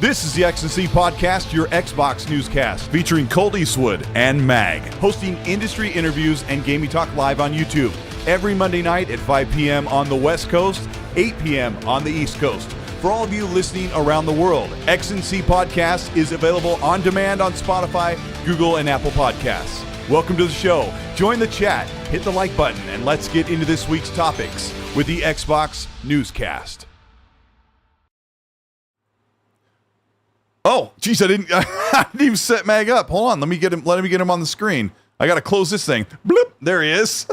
This is the X&C Podcast, your Xbox newscast, featuring Colteastwood and Mag, hosting industry interviews and gaming talk live on YouTube every Monday night at 5 p.m. on the West Coast, 8 p.m. on the East Coast. For all of you listening around the world, X&C Podcast is available on demand on Spotify, Google, and Apple Podcasts. Welcome to the show. Join the chat, hit the like button, and let's get into this week's topics with the Xbox newscast. Oh, geez, I didn't even set Mag up. Hold on, let me get him on the screen. I got to close this thing. Bloop, there he is.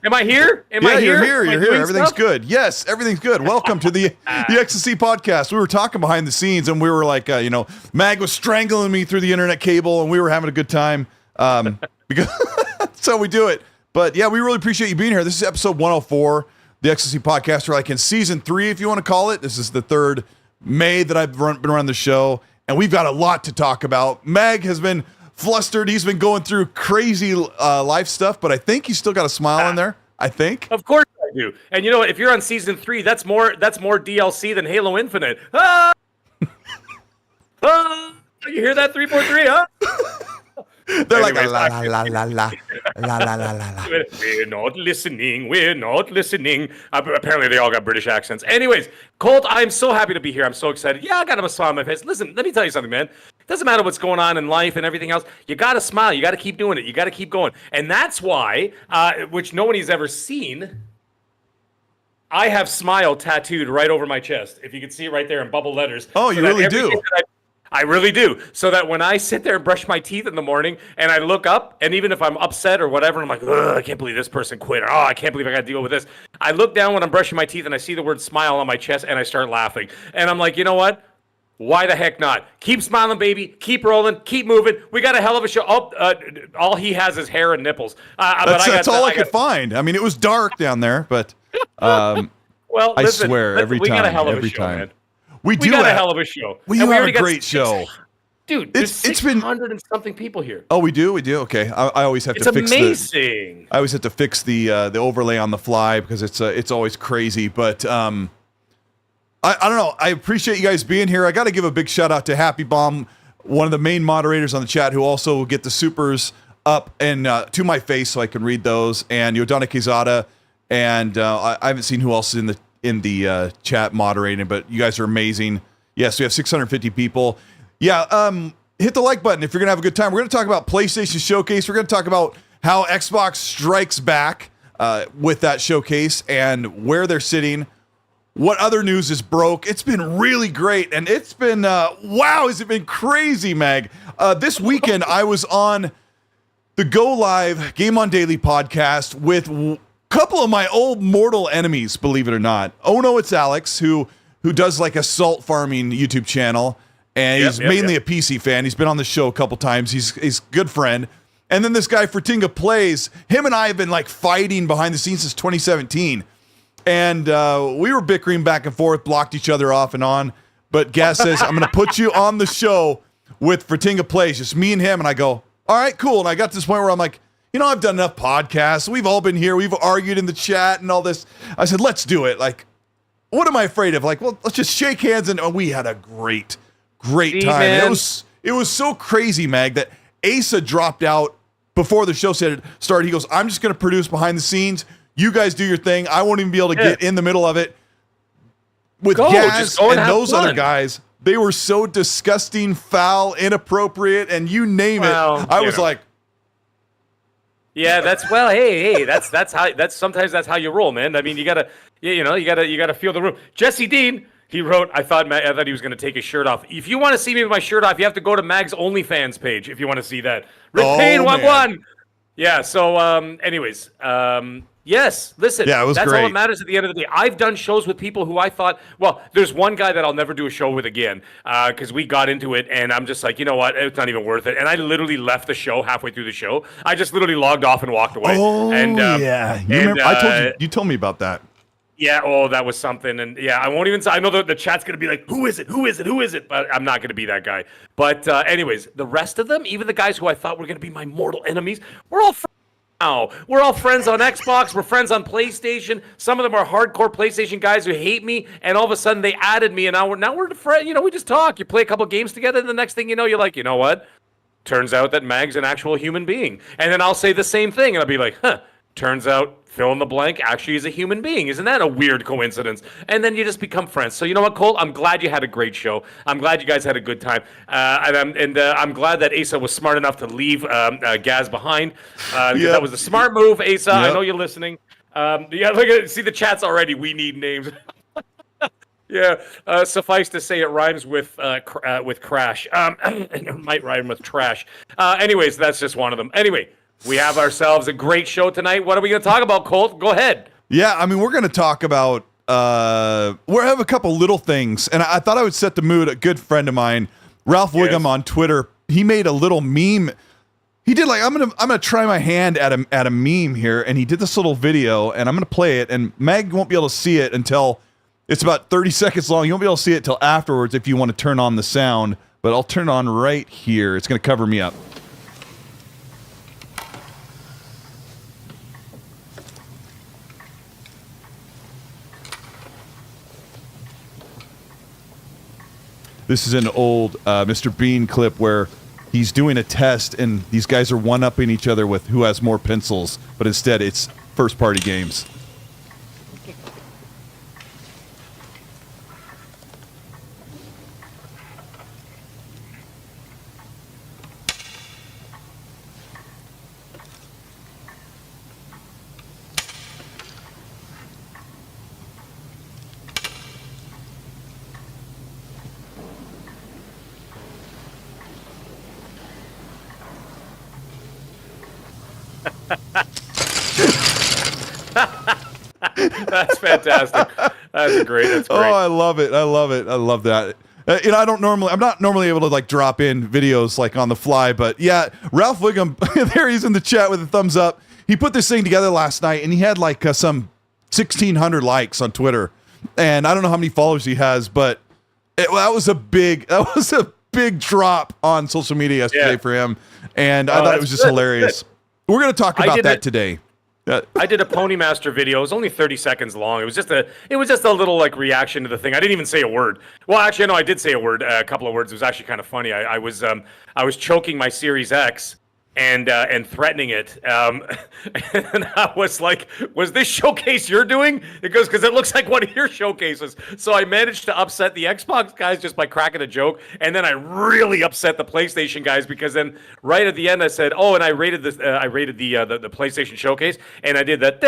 Am I here? You're here. Everything's good. Yes, everything's good. Welcome to the X&C Podcast. We were talking behind the scenes, and we were like, Mag was strangling me through the internet cable, and we were having a good time. Because that's how we do it. But yeah, we really appreciate you being here. This is episode 104, the X&C Podcast. We're like in season 3, if you want to call it. This is the third May that I've been running the show. And we've got a lot to talk about. Mag has been flustered. He's been going through crazy life stuff, but I think he's still got a smile in there. I think. Of course I do. And you know what? If you're on season 3, that's more DLC than Halo Infinite. Ah! Ah! You hear that 343, huh? They're Anyways, like la la la la la la la la. We're not listening. Apparently, they all got British accents. Anyways, Colt, I'm so happy to be here. I'm so excited. Yeah, I got a smile on my face. Listen, let me tell you something, man. It doesn't matter what's going on in life and everything else. You got to smile. You got to keep doing it. You got to keep going. And that's why, which nobody's ever seen, I have smile tattooed right over my chest. If you can see it right there in bubble letters. Oh, you really do. I really do. So that when I sit there and brush my teeth in the morning and I look up, and even if I'm upset or whatever, I'm like, ugh, I can't believe this person quit. Or, oh, I can't believe I got to deal with this. I look down when I'm brushing my teeth and I see the word smile on my chest and I start laughing. And I'm like, you know what? Why the heck not? Keep smiling, baby. Keep rolling. Keep moving. We got a hell of a show. Oh, all he has is hair and nipples. That's all I could find. I mean, it was dark down there, but well, I swear, every time. We got a hell of a show, man. We got a hell of a show. We have a great show. Dude, there's 600 and something people here. Oh, we do? Okay. I always have to fix amazing. I always have to fix the overlay on the fly because it's always crazy. But I don't know. I appreciate you guys being here. I got to give a big shout out to Happy Bomb, one of the main moderators on the chat, who also will get the supers up and to my face so I can read those. And Danta Quezada, and I haven't seen who else is in the chat moderating, but you guys are amazing. Yes, we have 650 people. Yeah, hit the like button if you're gonna have a good time. We're gonna talk about PlayStation Showcase. We're gonna talk about how Xbox strikes back with that showcase and where they're sitting. What other news is broke? It's been really great, and it's been wow, has it been crazy, Mag? This weekend I was on the Go Live Game on Daily podcast with couple of my old mortal enemies, believe it or not. Oh no, it's Alex, who does like a salt farming YouTube channel, and he's mainly a PC fan. He's been on the show a couple times. He's a good friend. And then this guy Fortinga Plays. Him and I have been like fighting behind the scenes since 2017, and we were bickering back and forth, blocked each other off and on. But GAAS says, "I'm going to put you on the show with Fortinga Plays, just me and him." And I go, "All right, cool." And I got to this point where I'm like, I've done enough podcasts. We've all been here. We've argued in the chat and all this. I said, let's do it. Like, what am I afraid of? Like, well, let's just shake hands. And we had a great time. And it was so crazy, Mag, that Asa dropped out before the show started. He goes, I'm just going to produce behind the scenes. You guys do your thing. I won't even be able to get in the middle of it. With GAAS and those other guys, they were so disgusting, foul, inappropriate, and you name it. I was like, yeah, that's sometimes that's how you roll, man. I mean, you gotta feel the room. Jesse Dean, he wrote, I thought he was gonna take his shirt off. If you want to see me with my shirt off, you have to go to Mag's OnlyFans page if you want to see that. Rick Payne, one. Yeah. So, anyways, yes. Listen. Yeah, it was that's great. all that matters at the end of the day. I've done shows with people who I thought. Well, there's one guy that I'll never do a show with again because we got into it, and I'm just like, you know what? It's not even worth it. And I literally left the show halfway through the show. I just literally logged off and walked away. Oh, and, yeah. You told me about that. Yeah, that was something. And yeah, I won't even say, I know the chat's going to be like, who is it? But I'm not going to be that guy. But anyways, the rest of them, even the guys who I thought were going to be my mortal enemies, we're all We're all friends on Xbox. We're friends on PlayStation. Some of them are hardcore PlayStation guys who hate me, and all of a sudden they added me, and now we're friends. You know, we just talk. You play a couple games together, and the next thing you know, you're like, you know what? Turns out that Mag's an actual human being. And then I'll say the same thing, and I'll be like, turns out fill in the blank actually is a human being. Isn't that a weird coincidence? And then you just become friends. So you know what, Colt? I'm glad you had a great show. I'm glad you guys had a good time. I'm glad that Asa was smart enough to leave GAAS behind. That was a smart move, Asa. Yep. I know you're listening. See the chats already. We need names. Yeah, suffice to say, it rhymes with crash. It might rhyme with trash. Anyways, that's just one of them. Anyway, we have ourselves a great show tonight. What are we going to talk about, Colt? Go ahead. Yeah, I mean, we're going to talk about, we have a couple little things, and I thought I would set the mood. A good friend of mine, Ralph Wiggum on Twitter, he made a little meme. He did like, I'm gonna try my hand at a meme here, and he did this little video, and I'm going to play it, and Meg won't be able to see it until it's about 30 seconds long. You won't be able to see it till afterwards if you want to turn on the sound, but I'll turn it on right here. It's going to cover me up. This is an old Mr. Bean clip where he's doing a test and these guys are one-upping each other with who has more pencils, but instead it's first-party games. That's fantastic. That's great. That's great. Oh, I love it. I love it. I love that. I'm not normally able to like drop in videos like on the fly, but yeah, Ralph Wiggum, there he's in the chat with a thumbs up. He put this thing together last night and he had like some 1,600 likes on Twitter. And I don't know how many followers he has, but that was a big drop on social media yesterday for him. And I thought it was just hilarious. We're going to talk about that today. I did a Pony Master video. It was only 30 seconds long. It was just a little like reaction to the thing. I didn't even say a word. Well, actually, no, I did say a word, a couple of words. It was actually kind of funny. I was choking my Series X and threatening it. And I was like, was this showcase you're doing? It goes, because it looks like one of your showcases. So I managed to upset the Xbox guys just by cracking a joke. And then I really upset the PlayStation guys because then right at the end I said, oh, and I rated this. I rated the PlayStation showcase, and I did that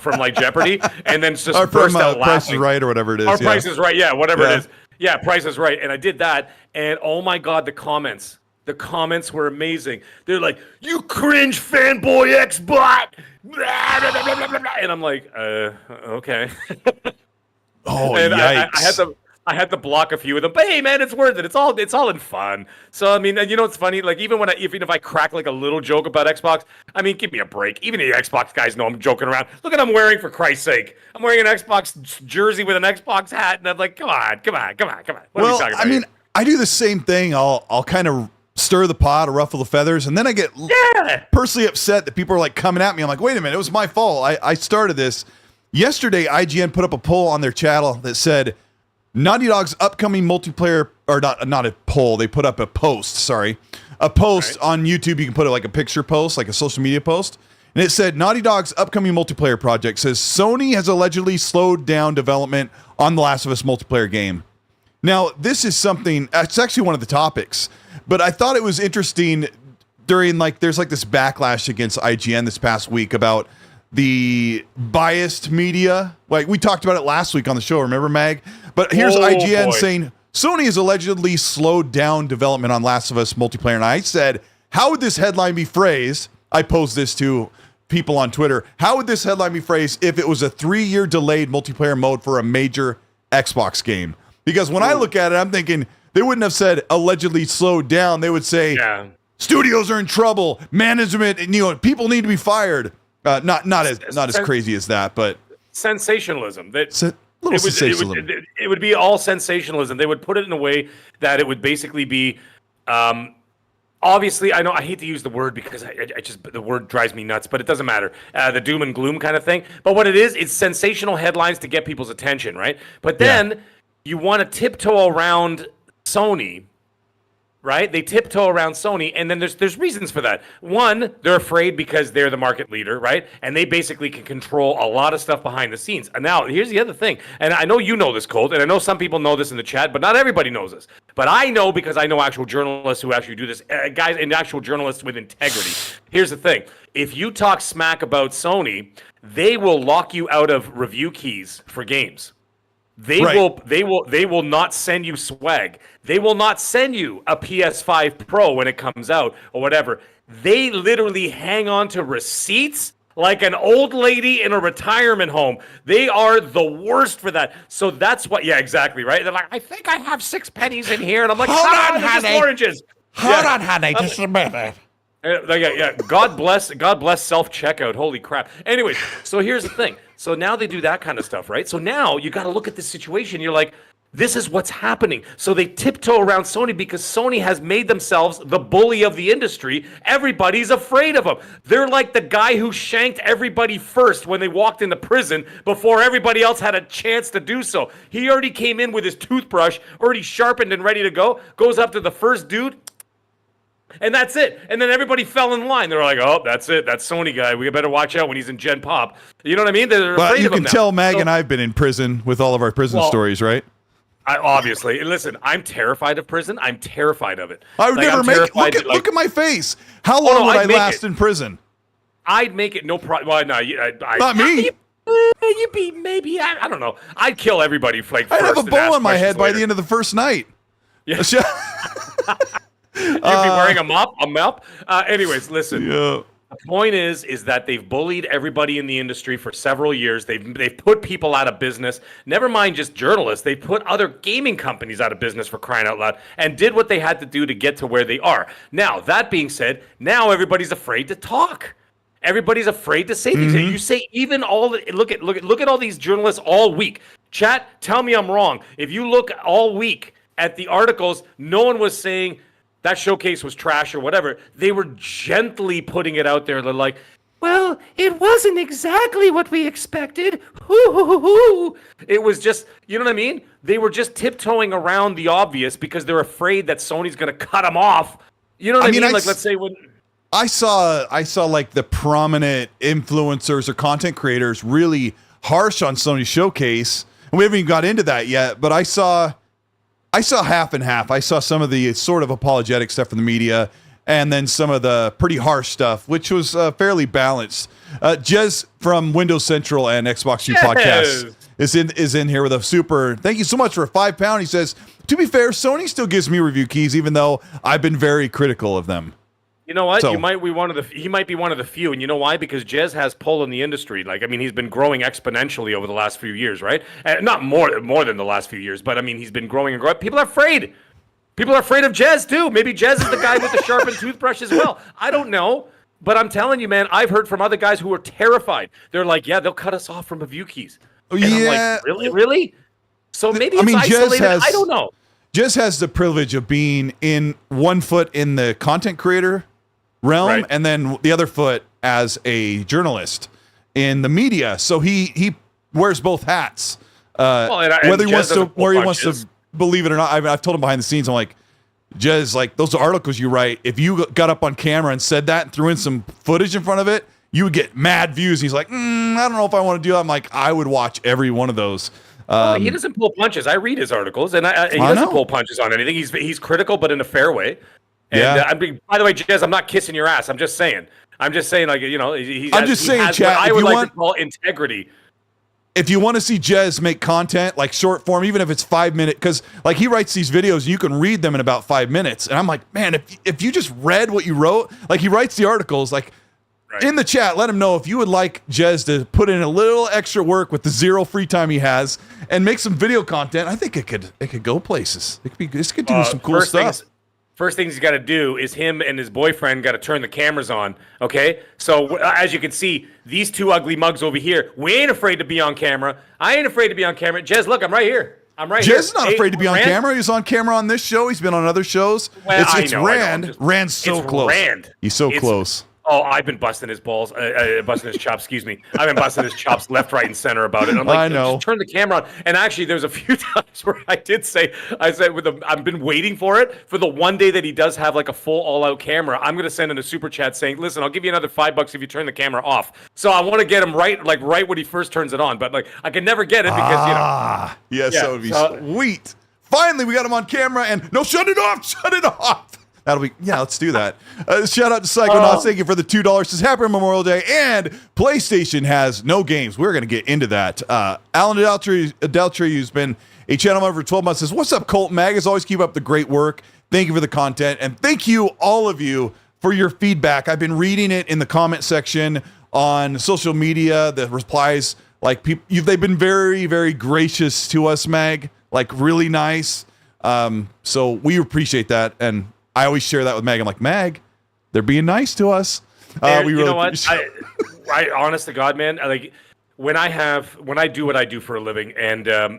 from like Jeopardy, and then just burst out laughing. Price is Right or whatever it is. Or Price is Right, yeah, whatever it is. Yeah, Price is Right, and I did that, and oh my God, the comments. The comments were amazing. They're like, "You cringe fanboy Xbot," and I'm like, okay. Oh, and yikes! I had to block a few of them, but hey, man, it's worth it. It's all in fun. So I mean, you know, it's funny. Like even if I crack like a little joke about Xbox, I mean, give me a break. Even the Xbox guys know I'm joking around. Look at what I'm wearing, for Christ's sake. I'm wearing an Xbox jersey with an Xbox hat, and I'm like, come on. What are we talking about? I mean, I do the same thing. I'll kind of stir the pot or ruffle the feathers, and then I get personally upset that people are like coming at me. I'm like, wait a minute, it was my fault. I started this. Yesterday, IGN put up a poll on their channel that said Naughty Dog's upcoming multiplayer, or not a poll, they put up a post, a post on YouTube. You can put it like a picture post, like a social media post. And it said, Naughty Dog's upcoming multiplayer project says Sony has allegedly slowed down development on The Last of Us multiplayer game. Now, this is something, it's actually one of the topics, but I thought it was interesting during there's this backlash against IGN this past week about the biased media. Like we talked about it last week on the show, remember, Mag? But here's IGN saying Sony has allegedly slowed down development on Last of Us multiplayer. And I said, how would this headline be phrased? I posed this to people on Twitter. How would this headline be phrased if it was a 3-year delayed multiplayer mode for a major Xbox game? Because when I look at it, I'm thinking they wouldn't have said allegedly slowed down. They would say studios are in trouble, management, people need to be fired. Not as crazy as that, but sensationalism. Sensationalism. It would be all sensationalism. They would put it in a way that it would basically be obviously, I know I hate to use the word because I just the word drives me nuts, but it doesn't matter. The doom and gloom kind of thing. But what it is, it's sensational headlines to get people's attention, right? But then you want to tiptoe around Sony, right? They tiptoe around Sony, and then there's reasons for that. One, they're afraid because they're the market leader, right? And they basically can control a lot of stuff behind the scenes. And now, here's the other thing, and I know you know this, Colt, and I know some people know this in the chat, but not everybody knows this. But I know because I know actual journalists who actually do this, guys and actual journalists with integrity. Here's the thing. If you talk smack about Sony, they will lock you out of review keys for games. They will not send you swag. They will not send you a PS5 Pro when it comes out or whatever. They literally hang on to receipts like an old lady in a retirement home. They are the worst for that. So that's what, yeah, exactly, right? They're like, I think I have 6 pennies in here. And I'm like, hold on, honey. Oranges. Hold on, honey, just a minute. Yeah. God bless self-checkout. Holy crap. Anyways, so here's the thing. So now they do that kind of stuff, right? So now you got to look at the situation. You're like, this is what's happening. So they tiptoe around Sony because Sony has made themselves the bully of the industry. Everybody's afraid of them. They're like the guy who shanked everybody first when they walked into prison before everybody else had a chance to do so. He already came in with his toothbrush, already sharpened and ready to go, goes up to the first dude, and that's it. And then everybody fell in line. They're like, oh, that's it. That's Sony guy. We better watch out when he's in Gen Pop. You know what I mean? They're afraid you of him can now. tell Mag and I've been in prison with all of our prison stories, right? Obviously. And listen, I'm terrified of prison. I'm terrified of it. I would never make it. Look at my face. How long would I last in prison? I'd make it no problem. Well, no, not me. You'd be maybe, I don't know. I'd kill everybody like I'd first. have a bow on my head by the end of the first night. Yeah. You'd be wearing a mop. Anyways, listen. Yeah. The point is that they've bullied everybody in the industry for several years. They've put people out of business. Never mind just journalists. They put other gaming companies out of business, for crying out loud, and did what they had to do to get to where they are. Now, that being said, now everybody's afraid to talk. Everybody's afraid to say things. And you say even look at all these journalists all week. Chat, tell me I'm wrong. If you look all week at the articles, no one was saying that showcase was trash or whatever. They were gently putting it out there. They're like, well, it wasn't exactly what we expected. It was just, you know what I mean? They were just tiptoeing around the obvious because they're afraid that Sony's going to cut them off. You know what I mean? Like, let's say when I saw like the prominent influencers or content creators really harsh on Sony's showcase. And we haven't even got into that yet, but I saw half and half. I saw some of the sort of apologetic stuff from the media, and then some of the pretty harsh stuff, which was fairly balanced. Jez from Windows Central and Xbox U Podcast is in here with a super. Thank you so much for a £5. He says, to be fair, Sony still gives me review keys, even though I've been very critical of them. You know what? He might be one of the few, and you know why? Because Jez has pull in the industry. Like, I mean, he's been growing exponentially over the last few years, right? And not more than the last few years, but I mean, he's been growing and growing. People are afraid. People are afraid of Jez too. Maybe Jez is the guy with the sharpened toothbrush as well. I don't know, but I'm telling you, man, I've heard from other guys who are terrified. They're like, yeah, they'll cut us off from review keys. And I'm like, really? So maybe it's isolated. I don't know. Jez has the privilege of being in one foot in the content creator realm, and then the other foot as a journalist in the media. So he wears both hats. Whether he wants to believe it or not, I've told him behind the scenes, I'm like, Jez, like those articles you write, if you got up on camera and said that and threw in some footage in front of it, you would get mad views. He's like, I don't know if I want to do that. I'm like, I would watch every one of those. He doesn't pull punches. I read his articles, and he doesn't pull punches on anything. He's critical, but in a fair way. And by the way, Jez, I'm not kissing your ass. I'm just saying, like, you know, I'm just saying, chat. I would like to call integrity. If you want to see Jez make content like short form, even if it's 5 minutes, because like he writes these videos and you can read them in about 5 minutes, and I'm like, man, if you just read what you wrote, like he writes the articles, like in the chat, let him know if you would like Jez to put in a little extra work with the zero free time he has and make some video content. I think it could go places. This could do some cool stuff. First things he's got to do is him and his boyfriend got to turn the cameras on, okay? So as you can see, these two ugly mugs over here, we ain't afraid to be on camera. I ain't afraid to be on camera. Jez, look, I'm right here. I'm right Jez here. is not afraid to be on camera. He's on camera on this show. He's been on other shows. Well, it's Rand. Rand's so close. Rand. He's so close. Oh, I've been busting his balls, busting his chops. Excuse me. I've been busting his chops left, right, and center about it. I'm like, I know. Just turn the camera on. And actually, there's a few times where I said I've been waiting for it for the one day that he does have like a full all-out camera. I'm gonna send in a super chat saying, "Listen, I'll give you another $5 if you turn the camera off." So I want to get him right when he first turns it on. But like, I can never get it because yes, that would be sweet. Finally, we got him on camera. And no, shut it off! Shut it off! That'll be, let's do that. Shout out to Psychonauts. Thank you for the $2. Says happy Memorial Day. And PlayStation has no games. We're going to get into that. Alan Adeltry, who's been a channel member for 12 months, says, what's up, Colt Mag? As always, keep up the great work. Thank you for the content. And thank you, all of you, for your feedback. I've been reading it in the comment section on social media, the replies. Like, they've been very, very gracious to us, Mag. Like, really nice. So we appreciate that. And I always share that with Mag. I'm like, Mag, they're being nice to us. You know what? I honest to God, man, like when I do what I do for a living, and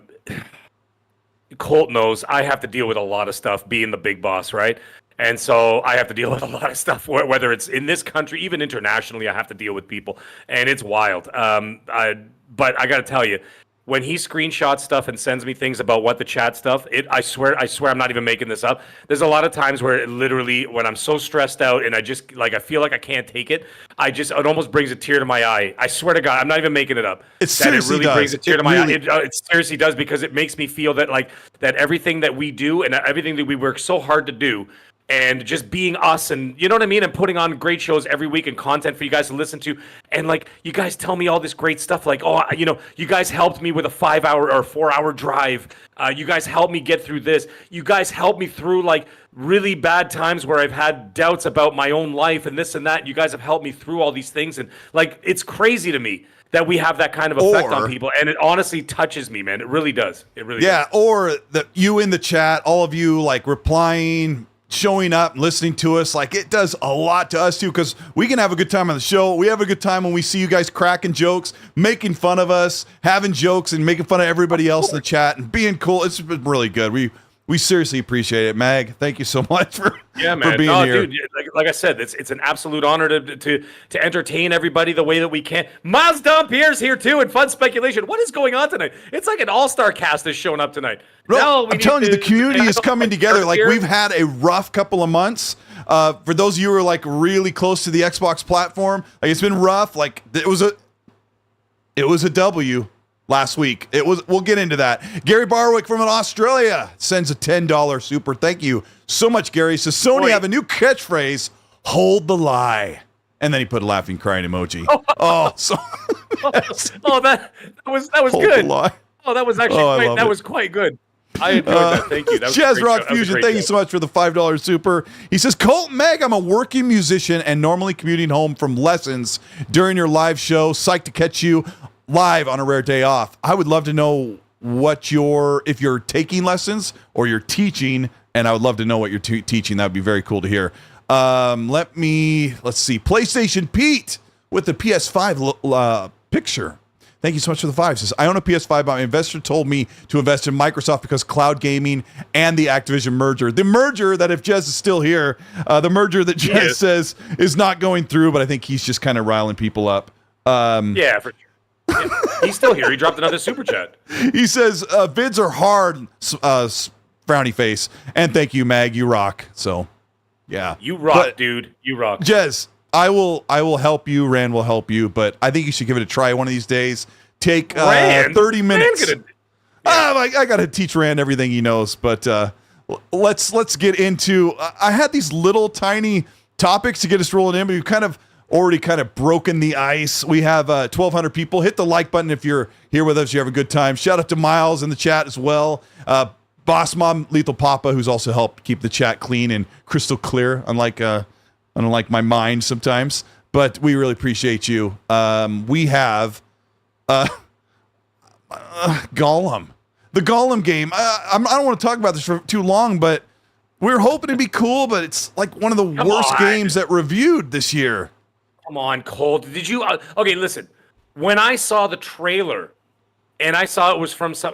Colt knows I have to deal with a lot of stuff being the big boss, right? And so I have to deal with a lot of stuff, whether it's in this country, even internationally, I have to deal with people, and it's wild. But I got to tell you, when he screenshots stuff and sends me things about what the chat stuff, I swear I'm not even making this up. There's a lot of times where it literally, when I'm so stressed out and I just I feel like I can't take it, it almost brings a tear to my eye. I swear to God, I'm not even making it up. It seriously does. Brings a tear to my eye. It seriously does, because it makes me feel that that everything that we do and everything that we work so hard to do, and just being us, and you know what I mean, and putting on great shows every week and content for you guys to listen to, and you guys tell me all this great stuff, you guys helped me with a 5-hour or 4-hour drive, you guys helped me get through this, you guys helped me through really bad times where I've had doubts about my own life and this and that. You guys have helped me through all these things, and it's crazy to me that we have that kind of effect on people, and it honestly touches me, man. It really does. It really does. Or you in the chat, all of you replying, showing up, listening to us, it does a lot to us too, because we can have a good time on the show. We have a good time when we see you guys cracking jokes, making fun of us, having jokes, and making fun of everybody else in the chat and being cool. It's been really good. We seriously appreciate it, Mag. Thank you so much for being here. Dude, like I said, it's an absolute honor to entertain everybody the way that we can. Miles Dampierre's here too, and Fun Speculation. What is going on tonight? It's like an all-star cast is showing up tonight. No, I'm telling you, the community is coming together. We've had a rough couple of months. For those of you who are really close to the Xbox platform, it's been rough. It was a W. Last week. We'll get into that. Gary Barwick from Australia sends a $10 super. Thank you so much, Gary. Says Sony have a new catchphrase, hold the lie. And then he put a laughing crying emoji. That was good. Oh, that was actually quite good. I enjoyed that. Thank you. That was Jazz Rock Fusion, thank you so much for the $5 super. He says, Colt Meg, I'm a working musician and normally commuting home from lessons during your live show. Psyched to catch you live on a rare day off. I would love to know if you're taking lessons or you're teaching, and I would love to know what you're teaching. That would be very cool to hear. Let's see. PlayStation Pete with the PS5 picture. Thank you so much for the 5. Says, I own a PS5, but my investor told me to invest in Microsoft because cloud gaming and the Activision merger. The merger that, if Jez is still here, the merger that Jez says is not going through, but I think he's just kind of riling people up. Yeah, for sure. Yeah, he's still here. He dropped another super chat. He says, vids are hard, frowny face. And thank you, Mag. You rock. So, yeah. You rock, dude. You rock. Jez, I will help you. Rand will help you. But I think you should give it a try one of these days. Take 30 minutes. I got to teach Rand everything he knows. But let's get into... I had these little tiny topics to get us rolling in, but we've already broken the ice. We have 1,200 people. Hit the like button if you're here with us. You have a good time. Shout out to Miles in the chat as well. Boss Mom Lethal Papa, who's also helped keep the chat clean and crystal clear, unlike my mind sometimes. But we really appreciate you. We have Gollum. The Gollum game. I don't want to talk about this for too long, but we're hoping to be cool, but it's one of the worst games that reviewed this year. Come on, Colt. Did you... okay, listen. When I saw the trailer and I saw it was from some.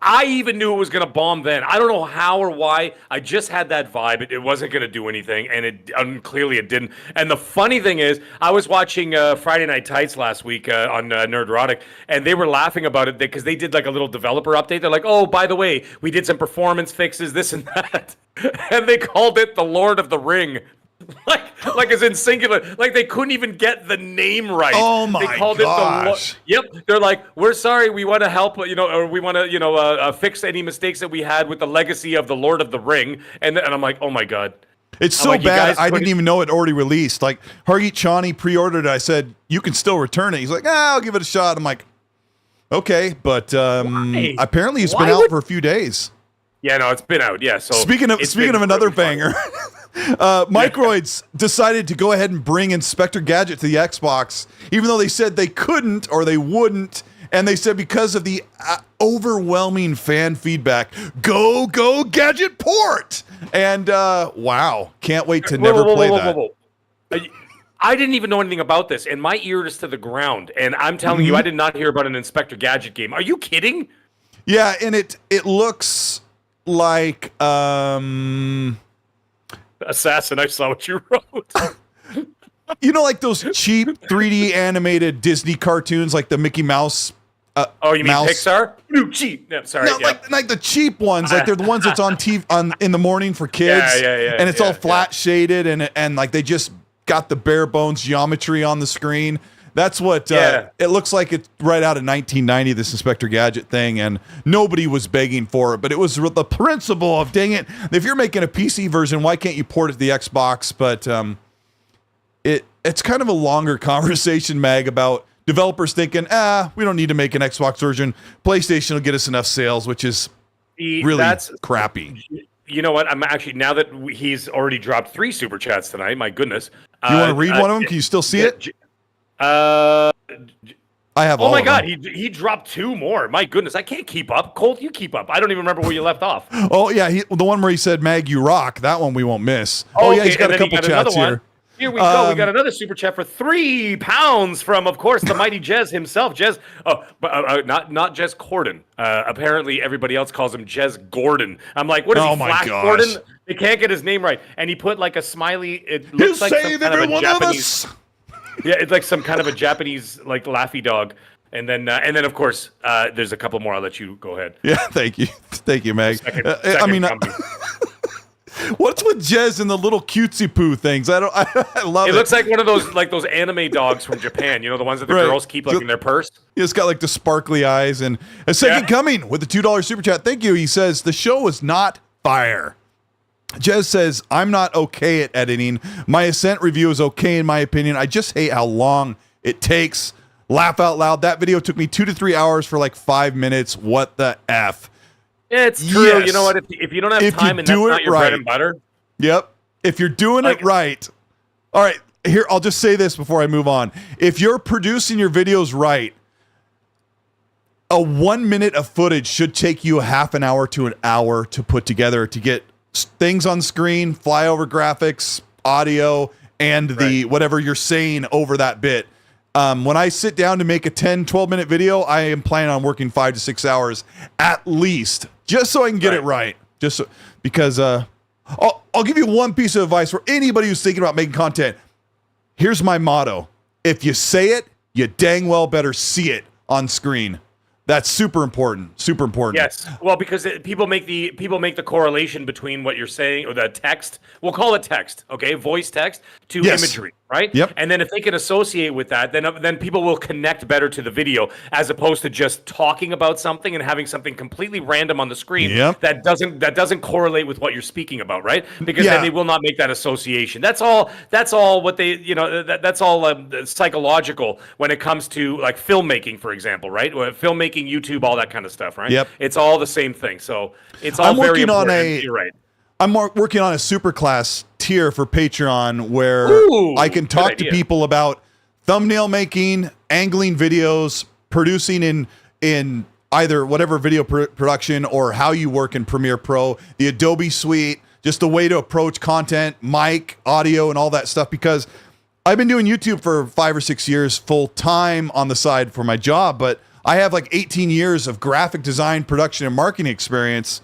I even knew it was going to bomb then. I don't know how or why. I just had that vibe. It wasn't going to do anything, and clearly it didn't. And the funny thing is, I was watching Friday Night Tights last week on Nerdrotic, and they were laughing about it because they did like a little developer update. They're like, "Oh, by the way, we did some performance fixes, this and that," and they called it the Lord of the Ring. Like as in singular, like they couldn't even get the name right. Oh my they called gosh. Yep, they're like, we're sorry, we want to help, or we want to, fix any mistakes that we had with the legacy of the Lord of the Ring. And I'm like, oh my god, it's so like, bad. I didn't even know it already released. Like Hargeet Chani pre-ordered it. I said, you can still return it. He's like, I'll give it a shot. I'm like, okay, but apparently it's been out for a few days. Yeah, no, it's been out. Yeah. So speaking of another banger, Microids decided to go ahead and bring Inspector Gadget to the Xbox, even though they said they couldn't or they wouldn't, and they said because of the overwhelming fan feedback, go Gadget port. And wow, can't wait to never play that. I didn't even know anything about this, and my ear is to the ground. And I'm telling you, I did not hear about an Inspector Gadget game. Are you kidding? Yeah, and it looks like Assassin, I saw what you wrote. Like those cheap 3D animated Disney cartoons, like the Mickey Mouse. Oh, you mean Pixar? No, cheap. No, sorry. No, like the cheap ones, like they're the ones that's on TV in the morning for kids. Yeah. And it's all flat shaded, and like they just got the bare bones geometry on the screen. That's what it looks like. It's right out of 1990, this Inspector Gadget thing, and nobody was begging for it. But it was the principle of, dang it, if you're making a PC version, why can't you port it to the Xbox? But it's kind of a longer conversation, Mag, about developers thinking, we don't need to make an Xbox version. PlayStation will get us enough sales, which is really crappy. You know what? I'm actually, now that he's already dropped 3 super chats tonight, my goodness. You want to read one of them? Can you still see it? I have. Oh my god, he dropped 2 more. My goodness, I can't keep up. Colt, you keep up. I don't even remember where you left off. Oh yeah, the one where he said "Mag, you rock." That one we won't miss. Oh yeah, he's got a couple chats here. Here we go. We got another super chat for £3 from, of course, the mighty Jez himself. Jez, not Jez Corden. Apparently, everybody else calls him Jez Gordon. I'm like, what is he, Flash Gordon? They can't get his name right. And he put like a smiley. It looks like some kind of a Japanese. Yeah, it's like some kind of a Japanese like Laffy dog. And then of course, there's a couple more. I'll let you go ahead. Yeah, thank you, Meg. What's with Jez and the little cutesy poo things? I love it. It looks like one of those anime dogs from Japan. You know, the ones that the girls keep like in their purse. He's got like the sparkly eyes. And a second coming with the $2 super chat. Thank you. He says the show is not fire. Jez says, I'm not okay at editing. My Ascent review is okay in my opinion. I just hate how long it takes. Laugh out loud. That video took me 2 to 3 hours for like 5 minutes. What the F? It's true. Yes. You know what? If you don't have time and that's not your bread and butter. Yep. If you're doing it right. All right. Here, I'll just say this before I move on. If you're producing your videos right, a 1 minute of footage should take you a half an hour to an hour to put together to get things on screen, flyover graphics, audio, and the whatever you're saying over that bit. When I sit down to make a 10, 12-minute video, I am planning on working 5 to 6 hours at least, just so I can get it right. Just so, because I'll give you one piece of advice for anybody who's thinking about making content. Here's my motto. If you say it, you dang well better see it on screen. That's super important. Super important. Yes. Well, because people make the correlation between what you're saying or the text. We'll call it text, okay? Voice text to imagery, right? Yep. And then if they can associate with that, then people will connect better to the video as opposed to just talking about something and having something completely random on the screen that doesn't correlate with what you're speaking about, right? Because then they will not make that association. That's all what they, that's all psychological when it comes to like filmmaking, for example, right? Filmmaking, YouTube, all that kind of stuff, right? Yep. It's all the same thing. So it's all very important. You're right. I'm working on a superclass tier for Patreon where I can talk to people about thumbnail making, angling videos, producing in either whatever video production or how you work in Premiere Pro, the Adobe suite, just the way to approach content, mic, audio, and all that stuff. Because I've been doing YouTube for 5 or 6 years full time on the side for my job, but I have like 18 years of graphic design, production, and marketing experience,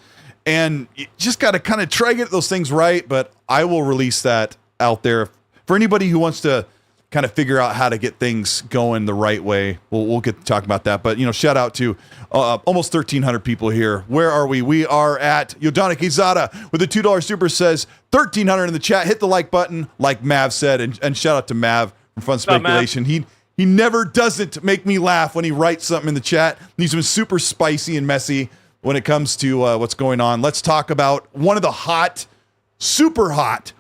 and you just got to kind of try to get those things right. But I will release that out there for anybody who wants to kind of figure out how to get things going the right way. We'll get to talk about that. But, shout out to almost 1,300 people here. Where are we? We are at Yodana Kizada with a $2 super says 1,300 in the chat. Hit the like button, like Mav said, and shout out to Mav from Fun Speculation. He never doesn't make me laugh when he writes something in the chat. He's been super spicy and messy when it comes to what's going on. Let's talk about one of the super hot,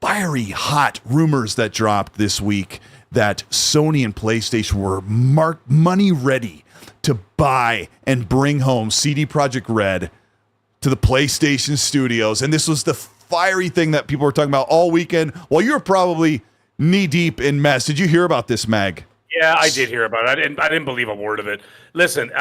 fiery hot rumors that dropped this week, that Sony and PlayStation were money ready to buy and bring home CD Projekt Red to the PlayStation studios. And this was the fiery thing that people were talking about all weekend while you were probably knee deep in mess. Did you hear about this, Mag? Yeah, I did hear about it. I didn't believe a word of it. Listen,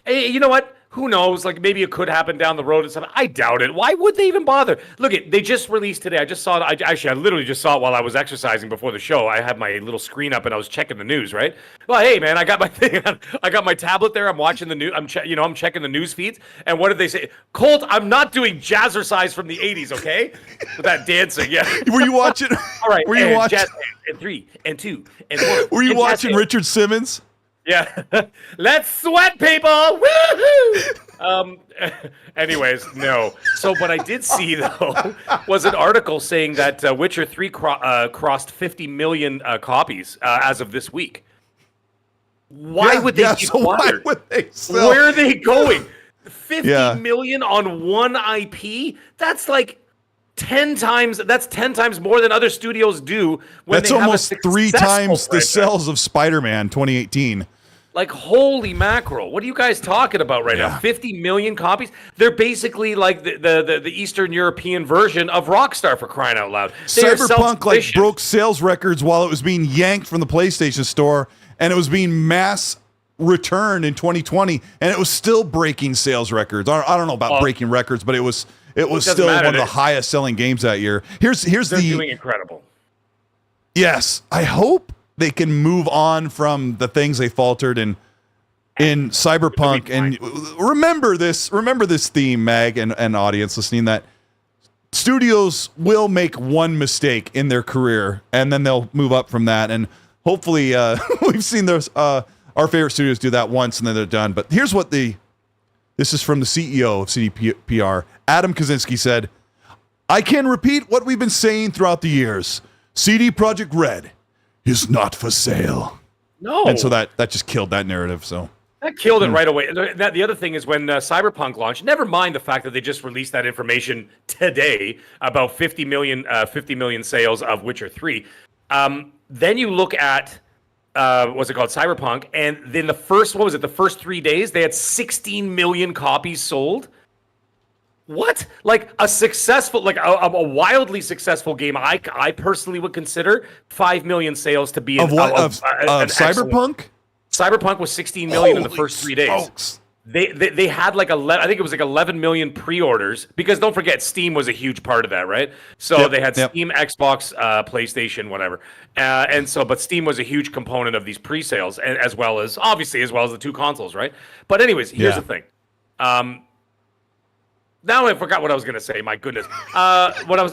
hey, you know what? Who knows? Like, maybe it could happen down the road and stuff. I doubt it. Why would they even bother? Look, they just released today. I just saw it. I literally just saw it while I was exercising before the show. I had my little screen up and I was checking the news, right? Well, hey, man, I got my thing. I got my tablet there. I'm watching the news. I'm checking the news feeds. And what did they say? Colt, I'm not doing jazzercise from the 80s, okay? With that dancing, yeah. Were you watching? All right. Were you watching? Jazz and 3 and 2 and 1. Were you watching Richard Simmons? Yeah. Let's sweat, people. Woohoo! Anyways, no. So what I did see, though, was an article saying that Witcher 3 crossed 50 million copies as of this week. Why would they keep why would they sell? Where are they going? 50 million on one IP? That's like 10 times. That's 10 times more than other studios do. That's almost 3 times the sales of Spider-Man 2018. Like, holy mackerel. What are you guys talking about right now? 50 million copies? They're basically like the Eastern European version of Rockstar, for crying out loud. Cyberpunk broke sales records while it was being yanked from the PlayStation Store, and it was being mass returned in 2020, and it was still breaking sales records. I don't know about breaking records, but it was still one of the highest selling games that year. They're doing incredible. Yes, I hope they can move on from the things they faltered in Cyberpunk. And remember this theme, Mag, and audience listening, that studios will make one mistake in their career and then they'll move up from that. And hopefully we've seen those our favorite studios do that once and then they're done. But here's what this is from the CEO of CDPR. Adam Kaczynski said, "I can repeat what we've been saying throughout the years. CD Projekt Red is not for sale." No. And so that just killed that narrative. So that killed it right away. The other thing is when Cyberpunk launched, never mind the fact that they just released that information today about 50 million sales of Witcher 3. Then you look at what's it called, Cyberpunk, and then the first 3 days they had 16 million copies sold. What? Like a successful, like a wildly successful game, I personally would consider 5 million sales to be of Cyberpunk. Cyberpunk was 16 million in the first 3 days. Folks. They had like 11, I think it was like 11 million pre-orders, because don't forget Steam was a huge part of that, right? So they had Steam, Xbox, PlayStation, whatever, but Steam was a huge component of these pre-sales, and as well as the two consoles, right? But anyways, here's the thing. Now I forgot what I was going to say. My goodness. Right. What I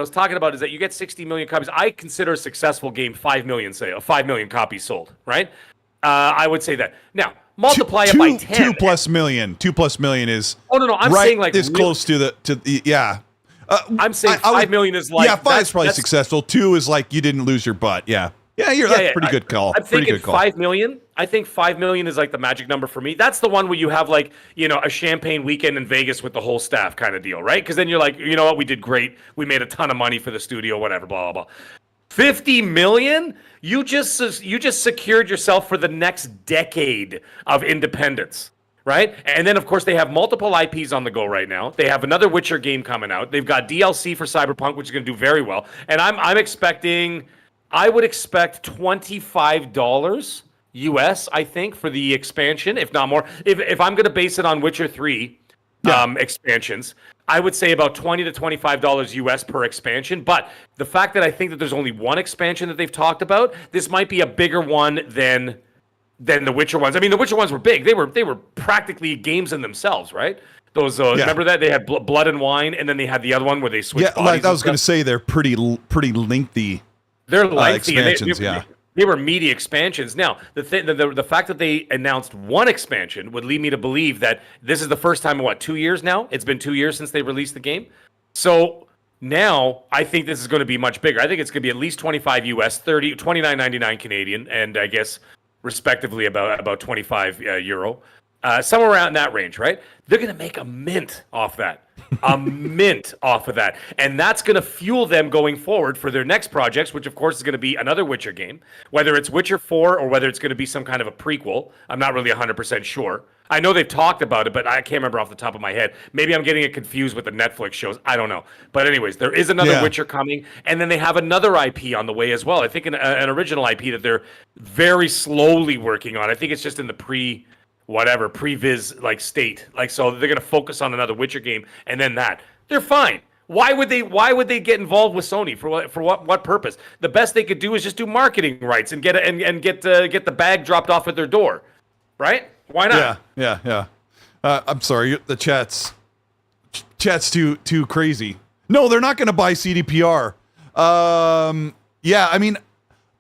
was talking about is that you get 60 million copies. I consider a successful game 5 million copies sold, right? I would say that. Now, multiply it by 10. 2 plus million. 2 plus million is I'm saying like this close to the I'm saying 5 million is like 5 is probably successful. 2 is like you didn't lose your butt. Yeah. Yeah, that's a pretty good call. I'm thinking 5 million. I think 5 million is like the magic number for me. That's the one where you have like, a champagne weekend in Vegas with the whole staff kind of deal, right? Because then you're like, you know what, we did great. We made a ton of money for the studio, whatever, blah, blah, blah. 50 million? You just secured yourself for the next decade of independence, right? And then, of course, they have multiple IPs on the go right now. They have another Witcher game coming out. They've got DLC for Cyberpunk, which is going to do very well. And I would expect $25 US, I think, for the expansion, if not more. If I'm going to base it on Witcher 3 expansions, I would say about $20 to $25 US per expansion. But the fact that I think that there's only one expansion that they've talked about, this might be a bigger one than than the Witcher ones. I mean, the Witcher ones were big. They were practically games in themselves, right? Those remember that they had Blood and Wine, and then they had the other one where they switched. Yeah, like I was going to say, they're pretty lengthy. They're lengthy expansions. They were meaty expansions. Now, the fact that they announced one expansion would lead me to believe that this is the first time in 2 years now? It's been 2 years since they released the game. So now I think this is going to be much bigger. I think it's going to be at least 25 US, 29.99 Canadian, and I guess respectively about 25 euro. Somewhere around that range, right? They're going to make a mint off that. A mint off of that. And that's going to fuel them going forward for their next projects, which of course is going to be another Witcher game. Whether it's Witcher 4 or whether it's going to be some kind of a prequel, I'm not really 100% sure. I know they've talked about it, but I can't remember off the top of my head. Maybe I'm getting it confused with the Netflix shows. I don't know. But anyways, there is another Witcher coming, and then they have another IP on the way as well. I think an original IP that they're very slowly working on. I think it's just in the previs like state, like, so they're going to focus on another Witcher game, and then that they're fine. Why would they get involved with Sony for what purpose? The best they could do is just do marketing rights and get the bag dropped off at their door, right? Why not? Yeah. I'm sorry, the chat's too crazy. No, they're not going to buy CDPR. Yeah, I mean,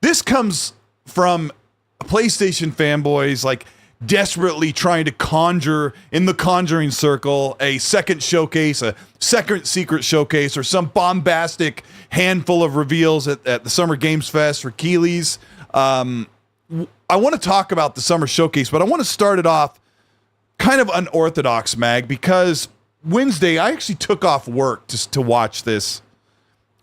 this comes from PlayStation fanboys like desperately trying to conjure in the Conjuring circle a second showcase, a second secret showcase, or some bombastic handful of reveals at the Summer Games Fest for Keeley's. I want to talk about the Summer Showcase, but I want to start it off kind of unorthodox, Mag, because Wednesday I actually took off work just to watch this.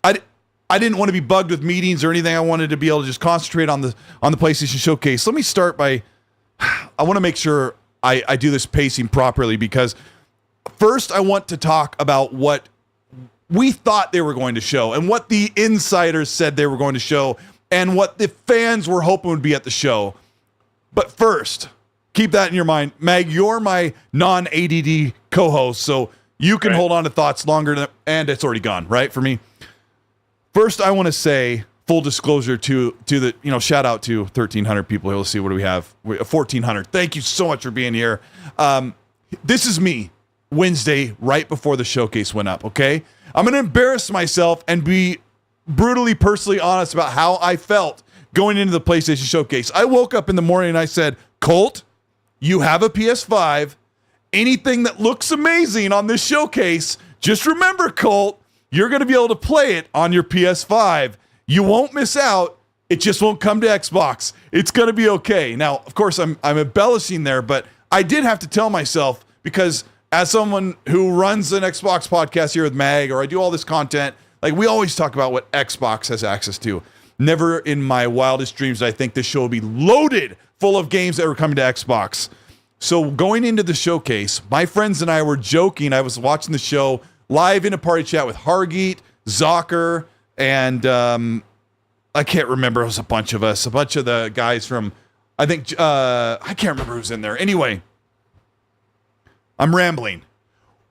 I didn't want to be bugged with meetings or anything. I wanted to be able to just concentrate on the PlayStation Showcase. Let me start by, I want to make sure I do this pacing properly, because first I want to talk about what we thought they were going to show and what the insiders said they were going to show and what the fans were hoping would be at the show. But first, keep that in your mind. Mag, you're my non-ADD co-host, so you can hold on to thoughts longer, and it's already gone, right, for me? First, I want to say, full disclosure to the, shout out to 1,300 people here. Let's see, what do we have? 1,400. Thank you so much for being here. This is me, Wednesday, right before the showcase went up, okay? I'm going to embarrass myself and be brutally, personally honest about how I felt going into the PlayStation Showcase. I woke up in the morning and I said, Colt, you have a PS5. Anything that looks amazing on this showcase, just remember, Colt, you're going to be able to play it on your PS5. You won't miss out. It just won't come to Xbox. It's going to be okay. Now, of course, I'm embellishing there, but I did have to tell myself, because as someone who runs an Xbox podcast here with Mag, or I do all this content, like, we always talk about what Xbox has access to. Never in my wildest dreams did I think this show would be loaded full of games that were coming to Xbox. So going into the showcase, my friends and I were joking. I was watching the show live in a party chat with Hargeet, Zocker, and I can't remember. It was a bunch of us, a bunch of the guys from, I think, I can't remember who's in there. Anyway, I'm rambling.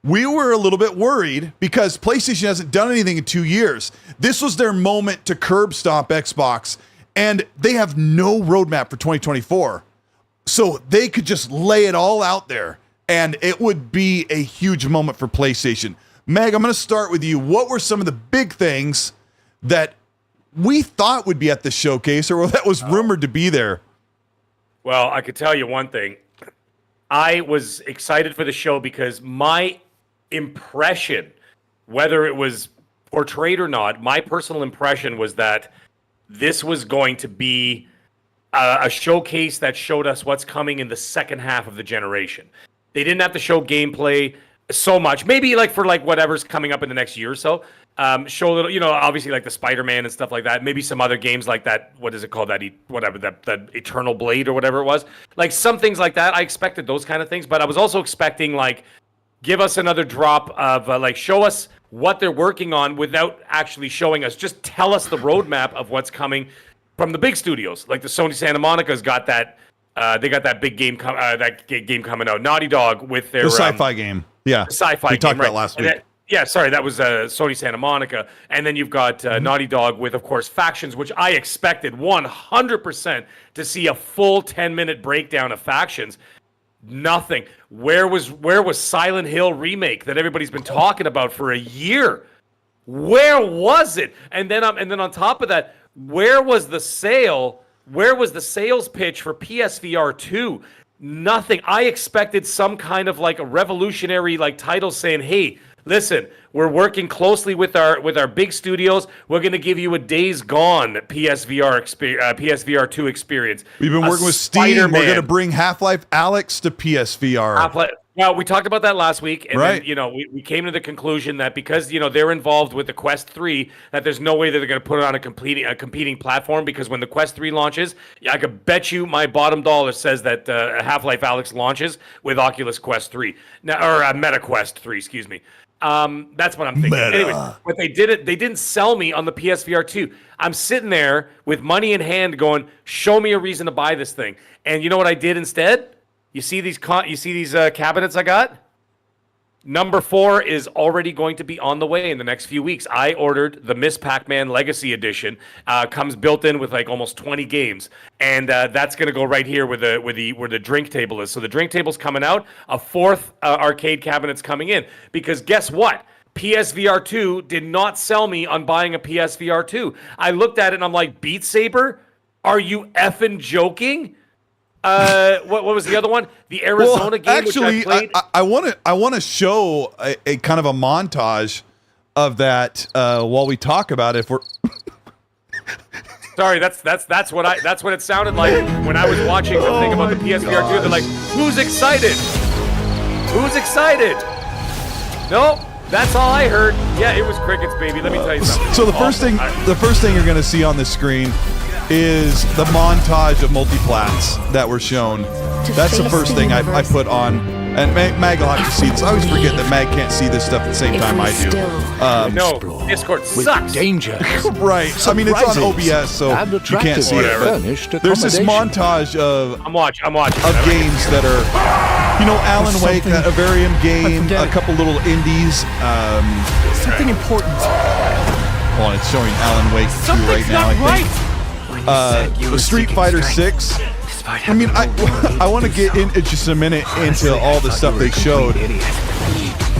We were a little bit worried because PlayStation hasn't done anything in 2 years. This was their moment to curb stomp Xbox, and they have no roadmap for 2024. So they could just lay it all out there, and it would be a huge moment for PlayStation. Meg, I'm going to start with you. What were some of the big things that we thought would be at the showcase, or that was rumored to be there? Well, I could tell you one thing. I was excited for the show because my impression, whether it was portrayed or not, my personal impression was that this was going to be a showcase that showed us what's coming in the second half of the generation. They didn't have to show gameplay so much, maybe like for like whatever's coming up in the next year or so. Show a little, obviously like the Spider-Man and stuff like that. Maybe some other games like that. What is it called? That Eternal Blade or whatever it was. Like some things like that. I expected those kind of things, but I was also expecting like, give us another drop of like, show us what they're working on without actually showing us. Just tell us the roadmap of what's coming from the big studios. Like the Sony Santa Monica's got that. They got that big game, game coming out. Naughty Dog with their the sci-fi game. Yeah, sci-fi. We talked about last week. Yeah, sorry, that was Sony Santa Monica. And then you've got Naughty Dog with, of course, Factions, which I expected 100% to see a full 10-minute breakdown of Factions. Nothing. Where was Silent Hill Remake that everybody's been talking about for a year? Where was it? And then on top of that, where was the sale? Where was the sales pitch for PSVR 2? Nothing. I expected some kind of like a revolutionary like title saying, "Hey, listen, we're working closely with our big studios. We're going to give you a Days Gone PSVR 2 experience. We've been working with Steam. Spider-Man. We're going to bring Half-Life Alyx to PSVR. Well, we talked about that last week, and Right. then, we came to the conclusion that because they're involved with the Quest 3, that there's no way that they're going to put it on a competing platform, because when the Quest 3 launches, I could bet you my bottom dollar says that Half-Life Alyx launches with Oculus Quest 3, or Meta Quest 3, excuse me. That's what I'm thinking. Meta. Anyways, what they didn't sell me on the PSVR 2. I'm sitting there with money in hand going, show me a reason to buy this thing. And you know what I did instead? You see these cabinets I got? Number 4 is already going to be on the way in the next few weeks. I ordered the Miss Pac-Man Legacy Edition. Comes built in with like almost 20 games, and that's going to go right here where the drink table is. So the drink table's coming out. A 4th arcade cabinet's coming in, because guess what? PSVR 2 did not sell me on buying a PSVR 2. I looked at it and I'm like, Beat Saber? Are you effing joking? What was the other one? The Arizona game, actually, which I played. I want to show a kind of a montage of that while we talk about it. If we're Sorry, that's what it sounded like when I was watching the thing about the PSVR 2. They're like, "Who's excited? Who's excited?" Nope, that's all I heard. Yeah, it was crickets, baby. Let me tell you something. So the first thing you're going to see on the screen is the montage of Multiplats that were shown. That's the first thing I put on. And Mag will have to see this. I always forget that Mag can't see this stuff at the same time I do. No, Discord sucks. Danger. Right. I mean, it's on OBS, so you can't see it. But there's this montage of I'm watching. Of games that are, Alan Wake, that Avarium game, a couple little indies. Something important. Hold on, it's showing Alan Wake 2 right now, I think. Street Fighter 6. I mean, I want to get in just a minute into all the stuff they showed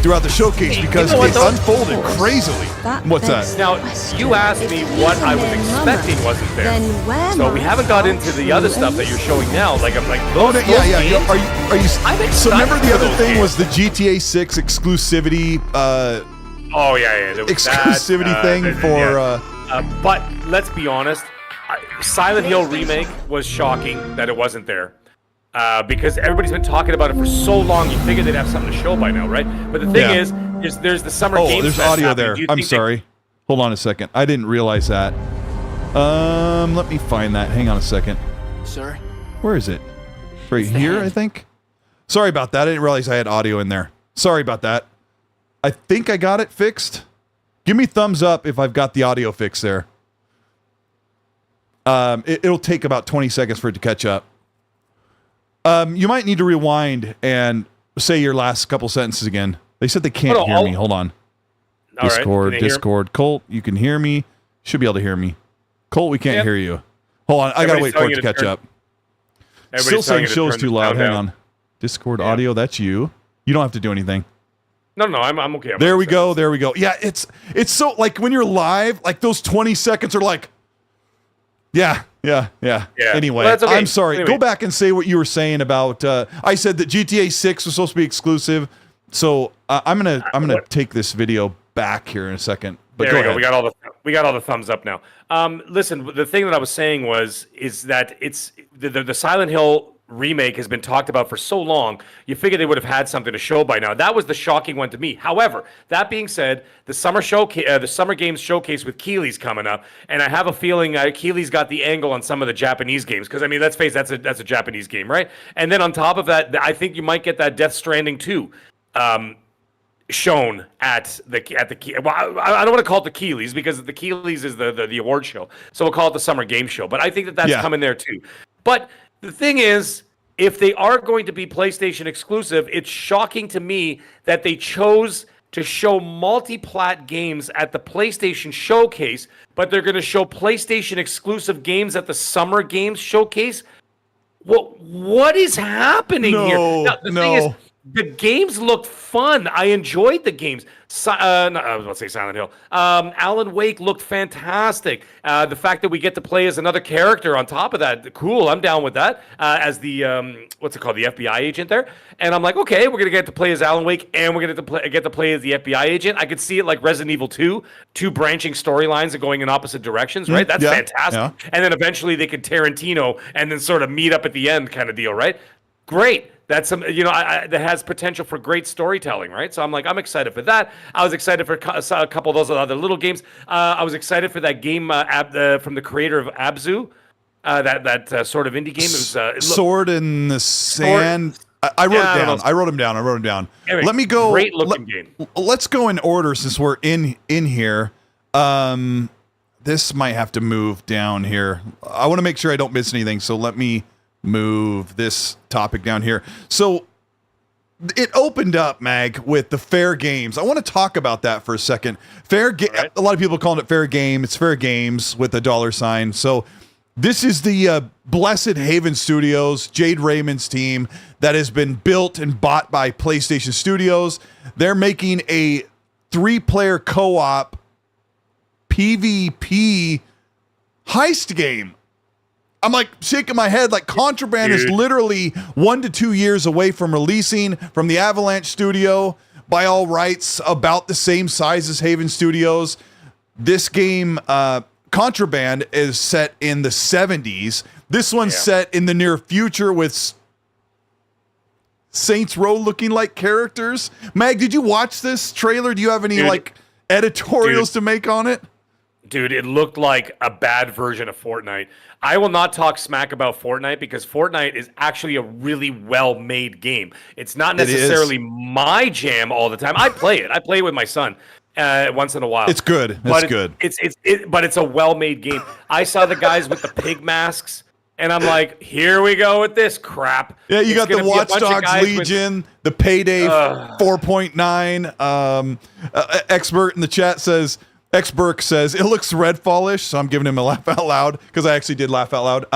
throughout the showcase, because it unfolded crazily. What's that? Now, you asked me what I was expecting wasn't there. So we haven't got into the other stuff that you're showing now. Like, I'm like, those yeah. games, Are you? I'm So remember the excited other for thing those was the GTA 6 exclusivity. Oh yeah. There was Exclusivity that, thing for. But let's be honest. Silent Hill Remake was shocking that it wasn't there, because everybody's been talking about it for so long. You figured they'd have something to show by now, right? But the thing is, there's the Summer Games there's Fest audio happening. there. I'm sorry. Hold on a second. I didn't realize that. Let me find that. Hang on a second. Sir? Where is it? Right here, I think. Sorry about that. I didn't realize I had audio in there. Sorry about that. I think I got it fixed. Give me thumbs up if I've got the audio fixed there. It'll take about 20 seconds for it to catch up. You might need to rewind and say your last couple sentences again. They said they can't hear me. Hold on. All Discord, right. Discord. Colt, you can hear me. Should be able to hear me. Colt, we can't hear you. Hold on. I gotta wait for it to catch up. Still saying show's too loud. Hang on. Discord audio, that's you. You don't have to do anything. No, I'm okay. There we go. Yeah, it's so, like, when you're live, like, those 20 seconds are like, yeah. Anyway, well, okay. I'm sorry. Go back and say what you were saying about. I said that GTA 6 was supposed to be exclusive, so I'm gonna take this video back here in a second. But there we go go. We got all the thumbs up now. Listen, the thing that I was saying is that it's the Silent Hill remake has been talked about for so long. You figure they would have had something to show by now. That was the shocking one to me. However, that being said, the Summer Games showcase with Keeley's coming up, and I have a feeling Keeley's got the angle on some of the Japanese games, because I mean, let's face it, that's a Japanese game, right? And then on top of that, I think you might get that Death Stranding 2 shown at the well, I don't want to call it the Keeley's, because the Keeley's is the award show, so we'll call it the Summer Game Show. But I think that's coming there too. But the thing is, if they are going to be PlayStation exclusive, it's shocking to me that they chose to show multi-plat games at the PlayStation Showcase, but they're going to show PlayStation exclusive games at the Summer Games Showcase. What is happening here? Now, the thing is, the games looked fun. I enjoyed the games. I was about to say Silent Hill. Alan Wake looked fantastic. The fact that we get to play as another character on top of that, cool. I'm down with that. As the what's it called, the FBI agent there. And I'm like, okay, we're gonna get to play as Alan Wake, and we're gonna get to play as the FBI agent. I could see it like Resident Evil 2, two branching storylines and going in opposite directions, right? That's fantastic. Yeah. And then eventually they could Tarantino and then sort of meet up at the end, kind of deal, right? Great. That's some, that has potential for great storytelling, right? So I'm excited for that. I was excited for a couple of those other little games. I was excited for that game from the creator of Abzu, that sort of indie game. It was Sword in the Sand. I wrote it down. I wrote them down. Anyway, let me go. Great looking game. Let's go in order since we're in here. This might have to move down here. I want to make sure I don't miss anything. So let me move this topic down here. So it opened up, Mag, with the Fair Games. I want to talk about that for a second. A lot of people calling it Fair Game. It's Fair Games with a $sign. So this is the Blessed Haven Studios, Jade Raymond's team that has been built and bought by PlayStation Studios. They're making a 3-player co-op PvP heist game. I'm like shaking my head, like Contraband is literally 1 to 2 years away from releasing from the Avalanche studio, by all rights, about the same size as Haven Studios. This game, Contraband, is set in the 70s. This one's set in the near future with Saints Row looking like characters. Mag, did you watch this trailer? Do you have any editorials to make on it? Dude, it looked like a bad version of Fortnite. I will not talk smack about Fortnite because Fortnite is actually a really well-made game. It's not necessarily my jam all the time. I play it. I play it with my son once in a while. It's good. It's good. But it's a well-made game. I saw the guys with the pig masks, and I'm like, here we go with this crap. Yeah, you got the Watch Dogs Legion, the Payday 4.9. Expert in the chat says, X-Burk says, it looks Redfall-ish, so I'm giving him a laugh out loud, because I actually did laugh out loud.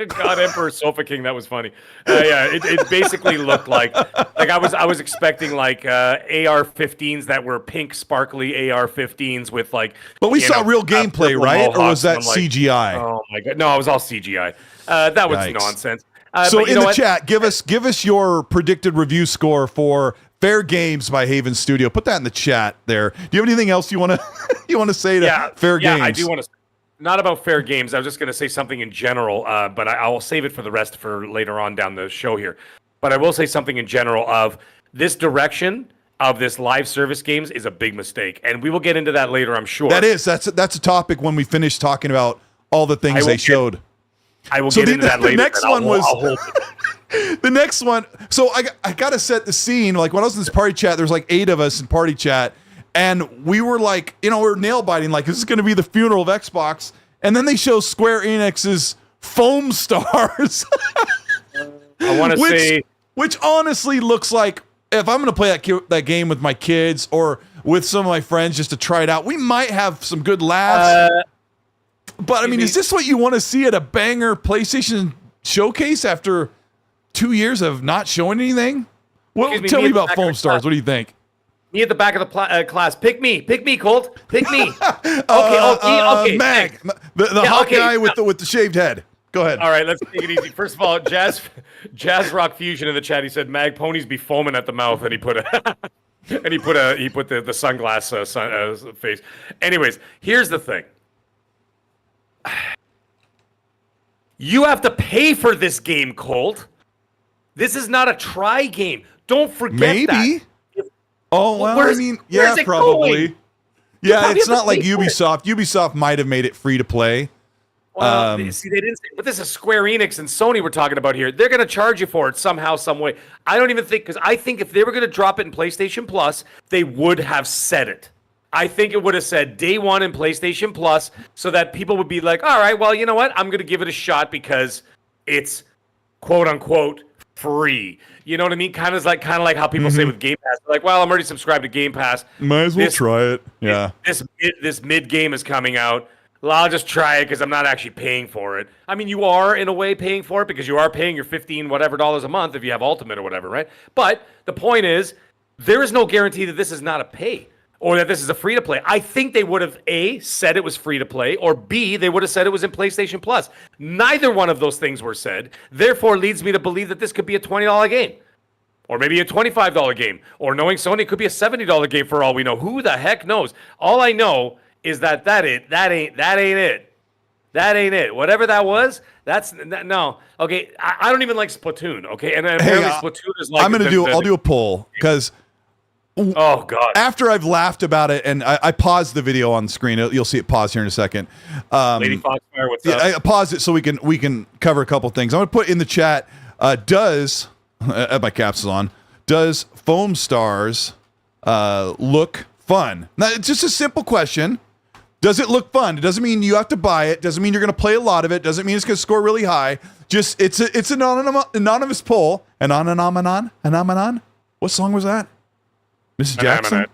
God, Emperor Sofa King, that was funny. It basically looked like I was expecting AR-15s that were pink, sparkly AR-15s with But we saw real gameplay, right? Or was that CGI? Oh my god, no, it was all CGI. That was nonsense. So in the chat, give us your predicted review score for Fair Games by Haven Studio. Put that in the chat there. Do you have anything else you want to say to Fair Games? Yeah, I do want to. Not about Fair Games. I was just going to say something in general, but I will save it for the rest for later on down the show here. But I will say something in general of this direction of this live service games is a big mistake, and we will get into that later, I'm sure. That's a topic when we finish talking about all the things they showed. I will get into that later. The next one was the next one. So I got to set the scene. Like when I was in this party chat, there's 8 of us in party chat, and we were we're nail biting. Like this is going to be the funeral of Xbox, and then they show Square Enix's Foamstars. I want to say, which honestly looks like if I'm going to play that game with my kids or with some of my friends just to try it out, we might have some good laughs. But I mean, is this what you want to see at a banger PlayStation showcase after 2 years of not showing anything? Well, tell me about Foamstars. What do you think? Me at the back of the class. Pick me, Colt. Pick me. Okay. Mag, the hot guy with the shaved head. Go ahead. All right, let's take it easy. First of all, Jazz Rock Fusion in the chat. He said, "Mag ponies be foaming at the mouth," and he put the sunglass face. Anyways, here's the thing. You have to pay for this game, Colt. This is not a try game. Don't forget that. Oh, well, I mean, yeah, probably. Yeah, it's not like Ubisoft. Ubisoft might have made it free to play. Well, see, they didn't say, but this is Square Enix and Sony we're talking about here. They're going to charge you for it somehow, some way. I don't even think, because I think if they were going to drop it in PlayStation Plus, they would have said it. I think it would have said day one in PlayStation Plus so that people would be like, all right, well, you know what? I'm going to give it a shot because it's quote unquote free. You know what I mean? Kind of like how people say with Game Pass. They're like, well, I'm already subscribed to Game Pass. Might as well try it. Yeah. This mid game is coming out. Well, I'll just try it because I'm not actually paying for it. I mean, you are in a way paying for it because you are paying your $15 whatever a month if you have Ultimate or whatever, right? But the point is, there is no guarantee that this is not a pay or that this is a free to play. I think they would have A, said it was free to play, or B, they would have said it was in PlayStation Plus. Neither one of those things were said. Therefore, leads me to believe that this could be a $20 game. Or maybe a $25 game. Or knowing Sony, it could be a $70 game for all we know. Who the heck knows? All I know is that ain't it. That ain't it. Whatever that was, no. Okay, I don't even like Splatoon. Okay, and apparently Splatoon is like. I'll do a poll because. Oh God! After I've laughed about it, and I paused the video on the screen. You'll see it pause here in a second. Lady Foxfire, what's up? I paused it so we can cover a couple things. I'm gonna put in the chat. Does my caps is on? Does Foamstars look fun? Now, it's just a simple question. Does it look fun? It doesn't mean you have to buy it. Doesn't mean you're going to play a lot of it. Doesn't mean it's going to score really high. Just it's an anonymous poll. Anomenon. What song was that? Mrs. Jackson?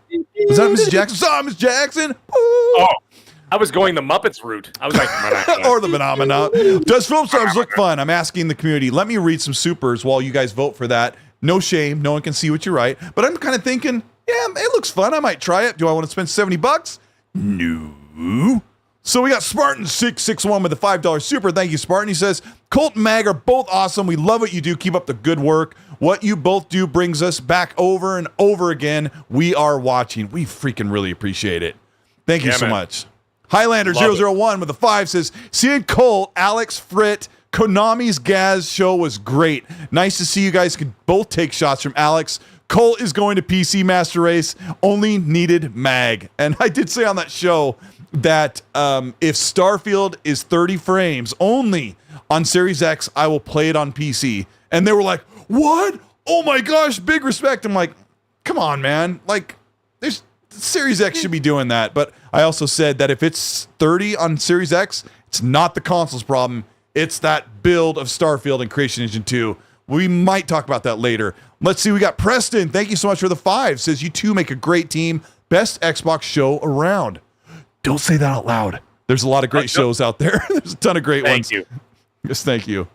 Was that Mrs. Jackson? Miss Jackson. Ooh. Oh, I was going the Muppets route. I was like, or the phenomena. Does Foamstars look fun? I'm asking the community. Let me read some supers while you guys vote for that. No shame. No one can see what you write. But I'm kind of thinking, yeah, it looks fun. I might try it. Do I want to spend $70? No. So we got Spartan661 with a $5 super. Thank you, Spartan. He says, Colt and Mag are both awesome. We love what you do. Keep up the good work. What you both do brings us back over and over again. We are watching. We freaking really appreciate it. Thank you so much. Highlander001 with a 5 says, seeing Colt, Alex, Frit, Konami's GAAS show was great. Nice to see you guys could both take shots from Alex. Colt is going to PC Master Race. Only needed Mag. And I did say on that show that if Starfield is 30 frames only on Series X, I will play it on PC. And they were like, what? Oh my gosh, big respect. I'm like, come on, man. Like, there's Series X should be doing that. But I also said that if it's 30 on Series X, it's not the console's problem. It's that build of Starfield and Creation Engine 2. We might talk about that later. Let's see. We got Preston. Thank you so much for the 5. Says, you two make a great team. Best Xbox show around. Don't say that out loud. There's a lot of great shows out there. There's a ton of great ones. Thank you. Yes, thank you.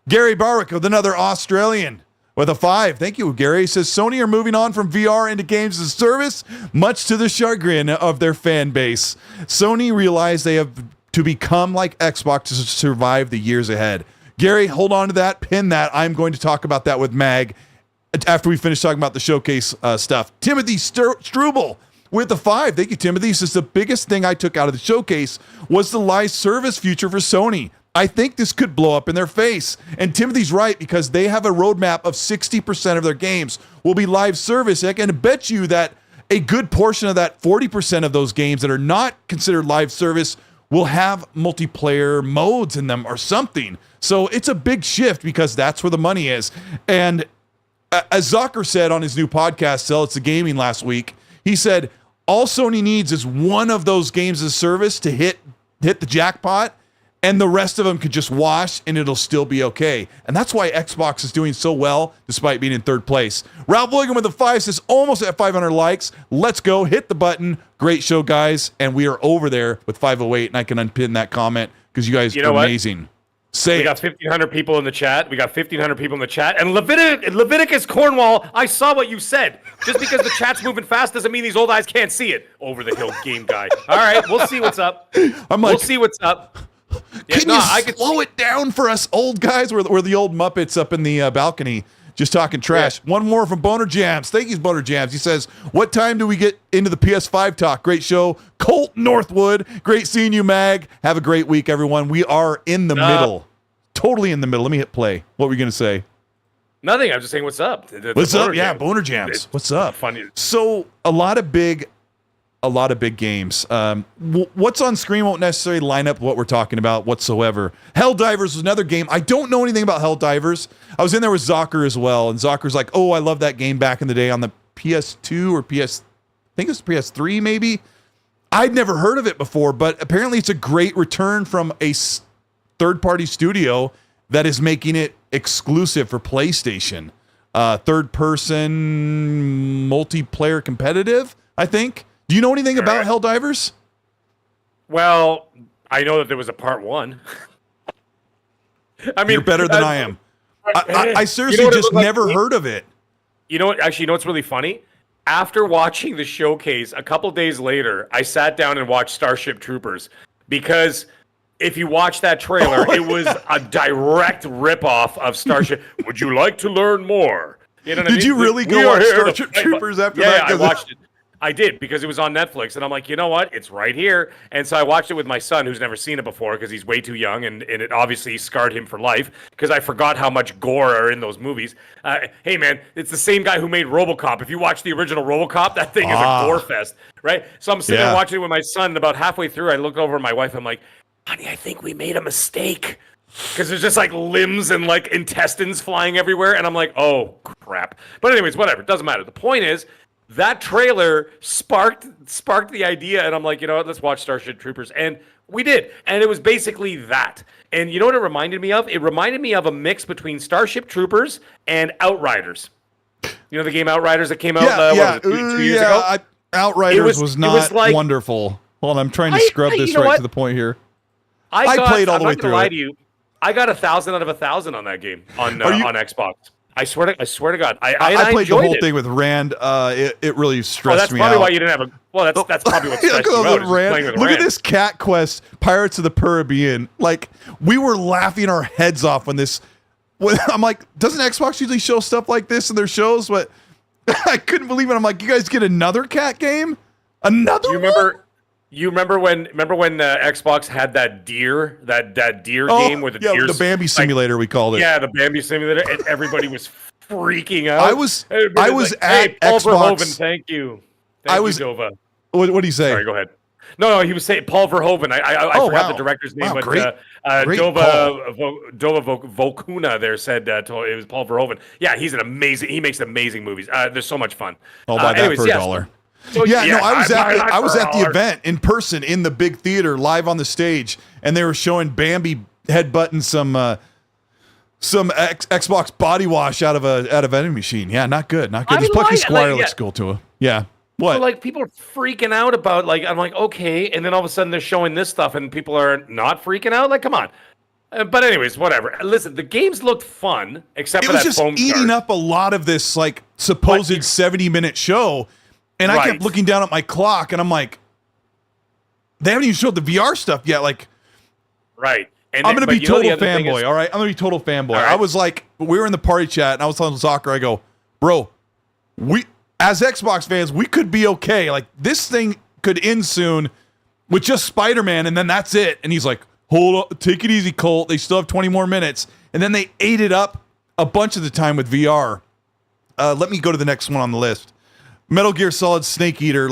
Gary Barwick with another Australian with a 5. Thank you, Gary. He says, Sony are moving on from VR into games as a service, much to the chagrin of their fan base. Sony realized they have to become like Xbox to survive the years ahead. Gary, hold on to that. Pin that. I'm going to talk about that with Mag after we finish talking about the showcase stuff. Timothy Struble with the 5. Thank you, Timothy. He says, the biggest thing I took out of the showcase was the live service future for Sony. I think this could blow up in their face. And Timothy's right, because they have a roadmap of 60% of their games will be live service. I can bet you that a good portion of that 40% of those games that are not considered live service will have multiplayer modes in them or something. So it's a big shift because that's where the money is. And as Zucker said on his new podcast, Sell It's the Gaming, last week, he said, all Sony needs is one of those games as a service to hit the jackpot, and the rest of them could just wash and it'll still be okay. And that's why Xbox is doing so well despite being in third place. Ralph William with a 5 says, almost at 500 likes. Let's go. Hit the button. Great show, guys. And we are over there with 508, and I can unpin that comment because you guys are amazing. We got 1,500 people in the chat. And Leviticus Cornwall, I saw what you said. Just because the chat's moving fast doesn't mean these old eyes can't see it. Over the hill game guy. All right, we'll see what's up. We'll see what's up. Yeah, can you slow it down for us old guys? We're the old Muppets up in the balcony just talking trash. Yeah. One more from Boner Jams. Thank you, Boner Jams. He says, what time do we get into the PS5 talk? Great show. Colt Northwood. Great seeing you, Mag. Have a great week, everyone. We are in the middle. Totally in the middle. Let me hit play. What were you going to say? Nothing. I'm just saying what's up. What's up? Yeah, Boner Jams. What's up? Funny. So a lot of big games. What's on screen won't necessarily line up what we're talking about whatsoever. Helldivers was another game. I don't know anything about Helldivers. I was in there with Zocker as well, and Zocker's like, oh, I love that game back in the day on the PS2 or I think it's PS3 maybe. I'd never heard of it before, but apparently it's a great return from a third-party studio that is making it exclusive for PlayStation. Third person multiplayer competitive, I think. Do you know anything about Helldivers? Well, I know that there was a part 1. I mean, you're better than I am. I seriously just never heard of it. You know what? Actually, you know what's really funny? After watching the showcase, a couple days later, I sat down and watched Starship Troopers because if you watch that trailer, it was a direct ripoff of Starship. Would you like to learn more? You know what I mean? Did you really go watch Starship Troopers after that? Yeah, I watched it. I did because it was on Netflix, and I'm like, you know what? It's right here. And so I watched it with my son, who's never seen it before because he's way too young, and it obviously scarred him for life because I forgot how much gore are in those movies. Hey, man, it's the same guy who made RoboCop. If you watch the original RoboCop, that thing is a gore fest, right? So I'm sitting there watching it with my son, and about halfway through, I look over at my wife. I'm like, honey, I think we made a mistake. Because there's just like limbs and like intestines flying everywhere. And I'm like, oh, crap. But anyways, whatever. It doesn't matter. The point is, that trailer sparked the idea, and I'm like, you know what, let's watch Starship Troopers. And we did. And it was basically that. And you know what it reminded me of? It reminded me of a mix between Starship Troopers and Outriders. You know the game Outriders that came out two years ago? Outriders was not wonderful. Hold on, I'm trying to scrub this to the point here. I played all the way through it. I'm not going to lie to you. I got 1,000 out of 1,000 on that game on Xbox. I swear to God, I played the whole thing with Rand. It really stressed me out. That's probably why you didn't have a. Well, that's probably what stressed you out. Look at this Cat Quest, Pirates of the Caribbean. Like we were laughing our heads off when this. I'm like, doesn't Xbox usually show stuff like this in their shows? But I couldn't believe it. I'm like, you guys get another cat game? Another? You remember when Xbox had that deer game with the deer, the Bambi Simulator, we called it. Yeah, the Bambi Simulator, and everybody was freaking out. I was at Paul Xbox. Verhoeven, thank you, Dova. What did he say? Sorry, go ahead. No, he was saying Paul Verhoeven. I forgot the director's name, but Dova Vokuna there said it was Paul Verhoeven. Yeah, he makes amazing movies. They're so much fun. I'll buy that for $1. So, I was at the event in person in the big theater, live on the stage, and they were showing Bambi headbutting some Xbox body wash out of a vending machine. Yeah, not good. This Plucky Squire looks cool too. Yeah. What? So, people are freaking out about I'm like, okay, and then all of a sudden they're showing this stuff, and people are not freaking out. Like, come on. But anyways, whatever. Listen, the games looked fun, except for that Foamstars. It was just eating up a lot of this supposed 70-minute show. And I kept looking down at my clock, and I'm like, they haven't even showed the VR stuff yet. Right. And I'm going to be total fanboy, all right? I'm going to be total fanboy. Right. I was like, we were in the party chat, and I was telling Soccer, I go, bro, we, as Xbox fans, we could be okay. Like, this thing could end soon with just Spider-Man, and then that's it. And he's like, hold on, take it easy, Colt. They still have 20 more minutes. And then they ate it up a bunch of the time with VR. Let me go to the next one on the list. Metal Gear Solid Snake Eater,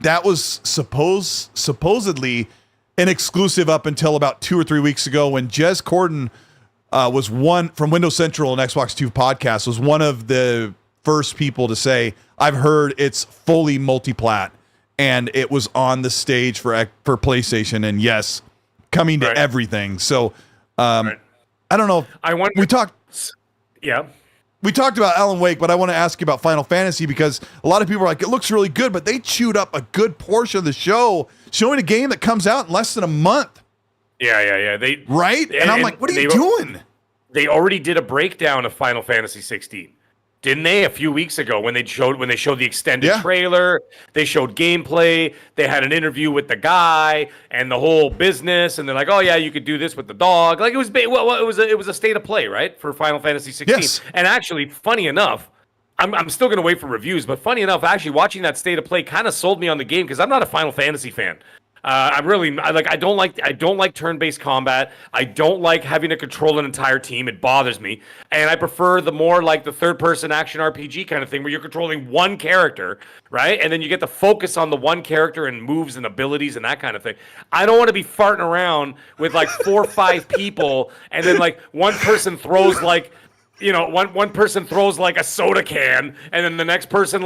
that was supposedly an exclusive up until about 2 or 3 weeks ago when Jez Corden was one from Windows Central and Xbox 2 podcast, was one of the first people to say, I've heard it's fully multiplat, and it was on the stage for PlayStation, and yes, coming to everything. So I don't know. We talked about Alan Wake, but I want to ask you about Final Fantasy because a lot of people are like, it looks really good, but they chewed up a good portion of the show showing a game that comes out in less than a month. Yeah. And I'm like, what are you doing? They already did a breakdown of Final Fantasy 16. Didn't they? A few weeks ago when they showed the extended trailer, they showed gameplay, they had an interview with the guy and the whole business, and they're like, "Oh yeah, you could do this with the dog." Like it was a state of play, right, for Final Fantasy 16. Yes. And actually, funny enough, I'm still going to wait for reviews, but funny enough, actually watching that state of play kind of sold me on the game because I'm not a Final Fantasy fan. I don't like turn-based combat. I don't like having to control an entire team. It bothers me. And I prefer the more the third-person action RPG kind of thing where you're controlling one character, right? And then you get to focus on the one character and moves and abilities and that kind of thing. I don't want to be farting around with 4 or 5 people and then one person throws one person throws a soda can and then the next person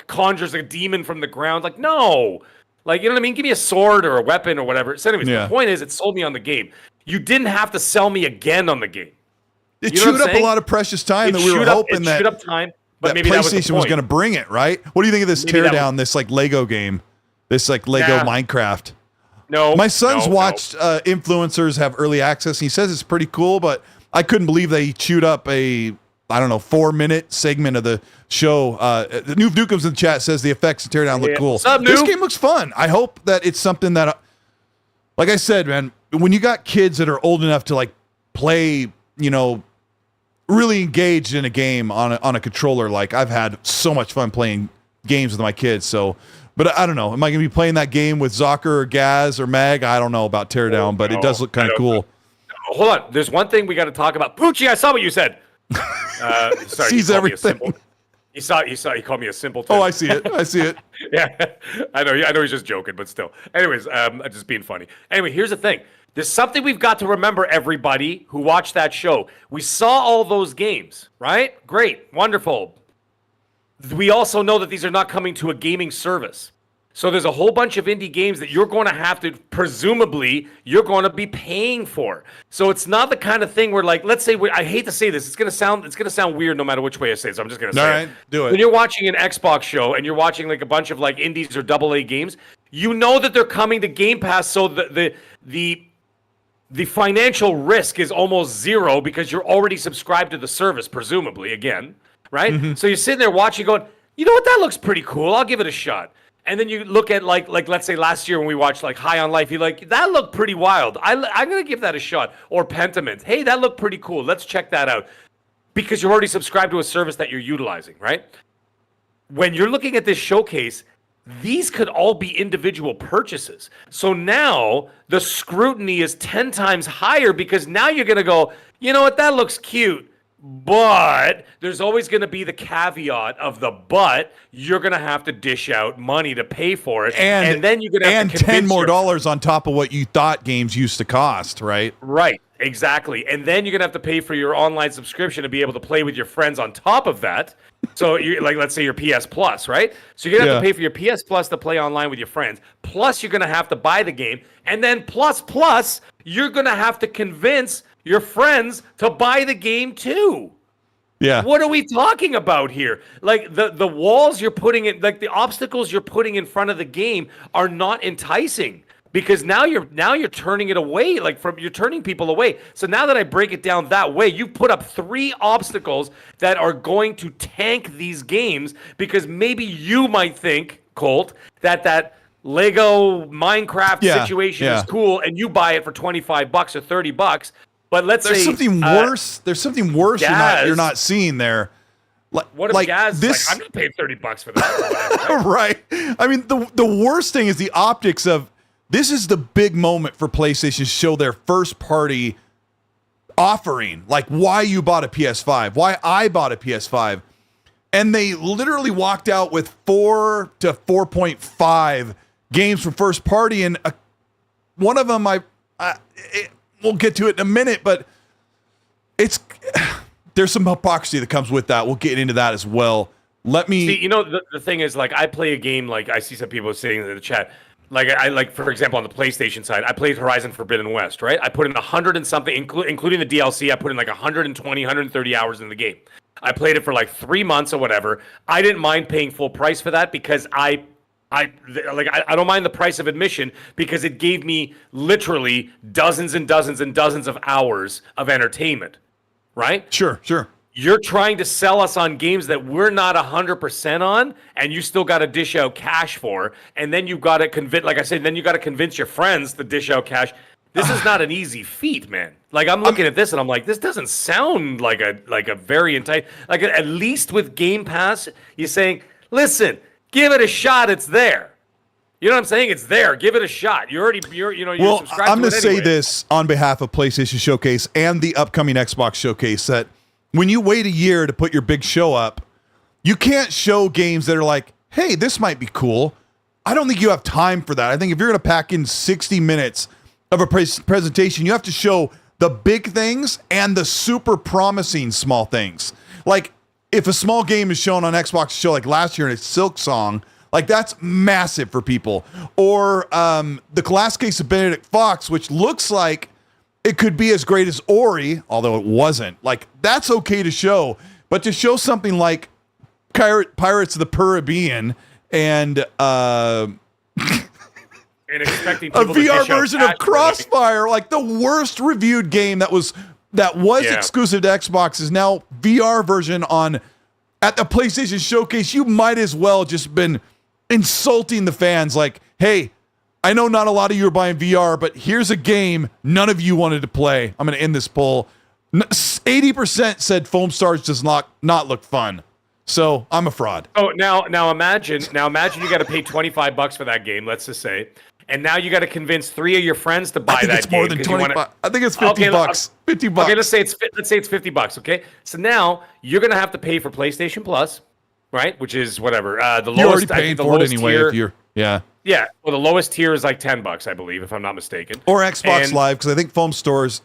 conjures a demon from the ground. No. You know what I mean? Give me a sword or a weapon or whatever. So anyways, the point is it sold me on the game. You didn't have to sell me again on the game. It You know chewed what I'm up a saying? lot of precious time that we were chewed up- hoping it that chewed up time, but that maybe that was the PlayStation was point. going to bring it, right? What do you think of this Maybe that teardown, this like Lego game, this like Lego Nah. Minecraft? No, My son's no. watched influencers have early access. He says it's pretty cool, but I couldn't believe they chewed up a 4-minute segment of the show. The new Duke comes in the chat, says the effects and teardown look Yeah. cool. What's up, This Noob? game looks fun. I hope that it's something that, like I said, man, when you got kids that are old enough to like play, really engaged in a game on a controller, like I've had so much fun playing games with my kids. So, but I don't know. Am I going to be playing that game with Zocker or GAAS or Mag? I don't know about teardown, but it does look kind of cool. Hold on. There's one thing we got to talk about. Poochie, I saw what you said. Sorry, Sees everything. He called me a simpleton. Oh, I see it. Yeah, I know he's just joking, but still. Anyways, I'm just being funny. Anyway, here's the thing. There's something we've got to remember, everybody who watched that show. We saw all those games, right? Great, wonderful. We also know that these are not coming to a gaming service. So there's a whole bunch of indie games that you're going to have to, presumably, you're going to be paying for. So it's not the kind of thing where, like, let's say, I hate to say this, it's going to sound weird no matter which way I say it, so I'm just going to say All right, it. do it. When you're watching an Xbox show and you're watching like a bunch of like indies or AA games, you know that they're coming to Game Pass, so the financial risk is almost zero because you're already subscribed to the service, presumably, again, right? Mm-hmm. So you're sitting there watching going, you know what, that looks pretty cool. I'll give it a shot. And then you look at like let's say last year when we watched like High on Life, you're like, that looked pretty wild. I'm going to give that a shot. Or Pentiment. Hey, that looked pretty cool. Let's check that out. Because you're already subscribed to a service that you're utilizing, right? When you're looking at this showcase, these could all be individual purchases. So now the scrutiny is 10 times higher because now you're going to go, you know what, that looks cute. But there's always going to be the caveat of the but. You're going to have to dish out money to pay for it. And then you're going to have to convince $10 more on top of what you thought games used to cost, right? Right, exactly. And then you're going to have to pay for your online subscription to be able to play with your friends on top of that. So, you like, let's say your PS Plus, right? So you're going to have to pay for your PS Plus to play online with your friends. Plus, you're going to have to buy the game. And then plus, you're going to have to convince your friends to buy the game too. Yeah. What are we talking about here? Like the walls you're putting in, like the obstacles you're putting in front of the game are not enticing because now you're turning it away, you're turning people away. So now that I break it down that way, you put up 3 obstacles that are going to tank these games because maybe you might think, Colt, that Lego Minecraft situation is cool and you buy it for $25 or $30. But There's something worse. There's something worse you're not seeing there. What if GAAS is like, I'm not paying $30 for that. Right. I mean, the worst thing is the optics of this is the big moment for PlayStation to show their first party offering, like why you bought a PS5, why I bought a PS5. And they literally walked out with 4 to 4.5 games from first party. And one of them, we'll get to it in a minute, but there's some hypocrisy that comes with that. We'll get into that as well. Let me see. The thing is, like, I play a game. Like, I see some people saying in the chat. Like, I for example, on the PlayStation side, I played Horizon Forbidden West. Right, I put in 100 and something, including the DLC. I put in like 120, 130 hours in the game. I played it for like 3 months or whatever. I didn't mind paying full price for that because I don't mind the price of admission because it gave me literally dozens and dozens and dozens of hours of entertainment, right? Sure. You're trying to sell us on games that we're not 100% on, and you still got to dish out cash for, and then you got to convince, like I said, then you got to convince your friends to dish out cash. This is not an easy feat, man. Like, I'm looking at this and I'm like, this doesn't sound like a very enticing. Like, at least with Game Pass, you're saying, listen, give it a shot. It's there. You know what I'm saying? It's there. Give it a shot. You're subscribed. I'm going to say this on behalf of PlayStation Showcase and the upcoming Xbox Showcase that when you wait a year to put your big show up, you can't show games that are like, hey, this might be cool. I don't think you have time for that. I think if you're going to pack in 60 minutes of a presentation, you have to show the big things and the super promising small things. Like, if a small game is shown on Xbox show like last year and it's Silk Song, like that's massive for people. Or the Glass Case of Benedict Fox, which looks like it could be as great as Ori, although it wasn't. Like, that's okay to show, but to show something like Pirates of the Caribbean and expecting a people to VR dish out version of cash Crossfire, like the worst reviewed game that was exclusive to Xbox, is now VR version at the PlayStation Showcase. You might as well just been insulting the fans. Like, hey, I know not a lot of you are buying VR, but here's a game none of you wanted to play. I'm going to end this poll. 80% said Foamstars does not look fun. So I'm a fraud. Oh, now imagine you got to pay $25 for that game. Let's just say, and now you got to convince 3 of your friends to buy that game. I think it's more than 25. I think it's $50. $50. Okay, let's say it's $50. Okay, so now you're gonna have to pay for PlayStation Plus, right? Which is whatever the lowest. You're already paying for it anyway. Tier, if you're yeah. Well, the lowest tier is like $10, I believe, if I'm not mistaken. Or Xbox Live, because I think Foamstars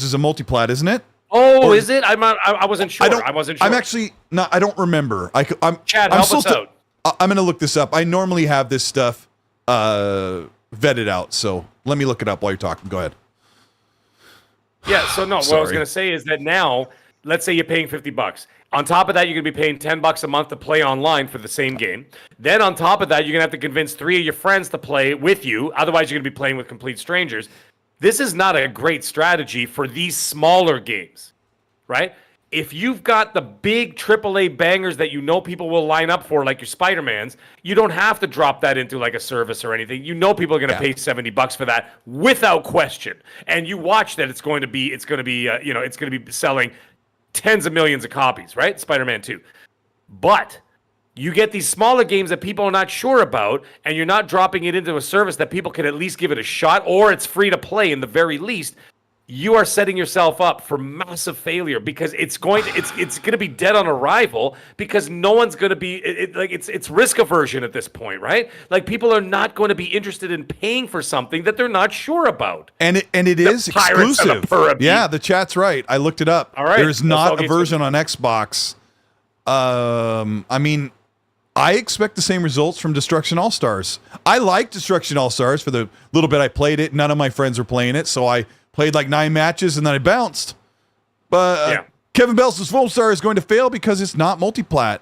is a multiplat, isn't it? Oh, is it? I wasn't sure. I wasn't sure. I'm actually not. I don't remember. Chad, help us out. I'm going to look this up. I normally have this stuff vetted out, so let me look it up while you're talking. Go ahead. Yeah. So no, what I was going to say is that now, let's say you're paying $50. On top of that, you're going to be paying $10 a month to play online for the same game. Then on top of that, you're going to have to convince 3 of your friends to play with you. Otherwise, you're going to be playing with complete strangers. This is not a great strategy for these smaller games, right? If you've got the big AAA bangers that you know people will line up for, like your Spider-Mans, you don't have to drop that into like a service or anything. You know people are going to pay $70 for that without question, and you watch that it's going to be selling tens of millions of copies, right? Spider-Man 2, but you get these smaller games that people are not sure about, and you're not dropping it into a service that people can at least give it a shot, or it's free to play in the very least. You are setting yourself up for massive failure, because it's going to be dead on arrival, because no one's going to be it's risk aversion at this point, right? Like, people are not going to be interested in paying for something that they're not sure about. And it is exclusive. Yeah, the chat's right. I looked it up. All right, there is not a version on Xbox. I mean, I expect the same results from Destruction All-Stars. I like Destruction All-Stars for the little bit I played it. None of my friends were playing it, so I played like 9 matches and then I bounced. But Kevin Bell's Foamstar is going to fail because it's not multiplat.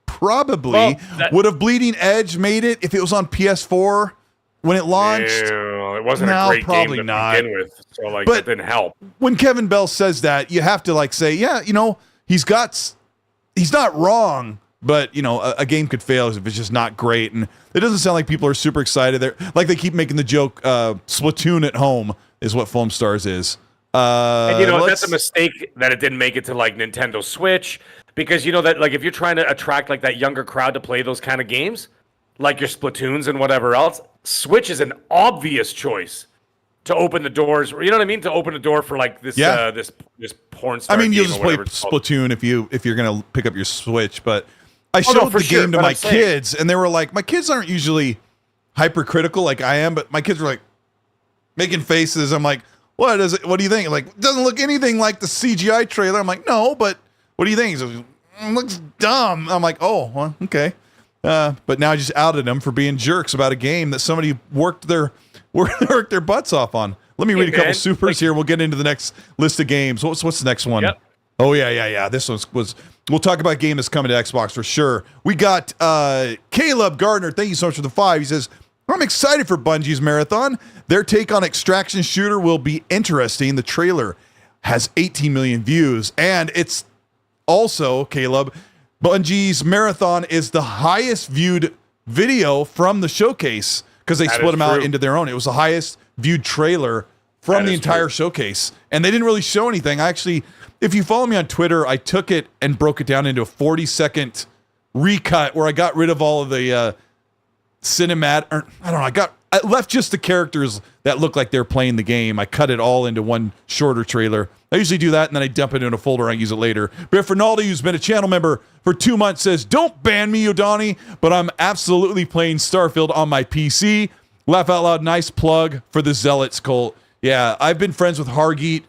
Probably would have Bleeding Edge made it if it was on PS4 when it launched. It wasn't a great game to begin with, so like that didn't help. When Kevin Bell says that, you have to like say, yeah, you know, he's not wrong. But, you know, a game could fail if it's just not great. And it doesn't sound like people are super excited. They keep making the joke, Splatoon at home is what Foamstars is. And, you know, that's a mistake that it didn't make it to, like, Nintendo Switch. Because, you know, that, like, if you're trying to attract, like, that younger crowd to play those kind of games, like your Splatoons and whatever else, Switch is an obvious choice to open the doors. You know what I mean? To open the door for, like, this this porn star. I mean, you'll just play Splatoon if you're going to pick up your Switch, but I showed the game to my kids, and they were like, my kids aren't usually hypercritical like I am, but my kids were like making faces. I'm like, what is it? What do you think? Like, it doesn't look anything like the CGI trailer. I'm like, no, but what do you think? He's like, it looks dumb. I'm like, oh, well, okay. But now I just outed them for being jerks about a game that somebody worked their butts off on. Let me read a couple supers here. We'll get into the next list of games. What's the next one? Yep. Oh, yeah. This was. We'll talk about a game that's coming to Xbox for sure. We got Caleb Gardner. Thank you so much for the 5. He says, I'm excited for Bungie's marathon. Their take on extraction shooter will be interesting. The trailer has 18 million views. And it's also, Caleb, Bungie's marathon is the highest viewed video from the showcase because they split them out into their own. It was the highest viewed trailer from the entire showcase. And they didn't really show anything. If you follow me on Twitter, I took it and broke it down into a 40-second recut where I got rid of all of the cinematic. I left just the characters that look like they're playing the game. I cut it all into one shorter trailer. I usually do that, and then I dump it in a folder and I use it later. But if Ronaldo, who's been a channel member for 2 months, says, don't ban me, Udani, but I'm absolutely playing Starfield on my PC. Laugh out loud, nice plug for the Zealots cult. Yeah, I've been friends with Hargeet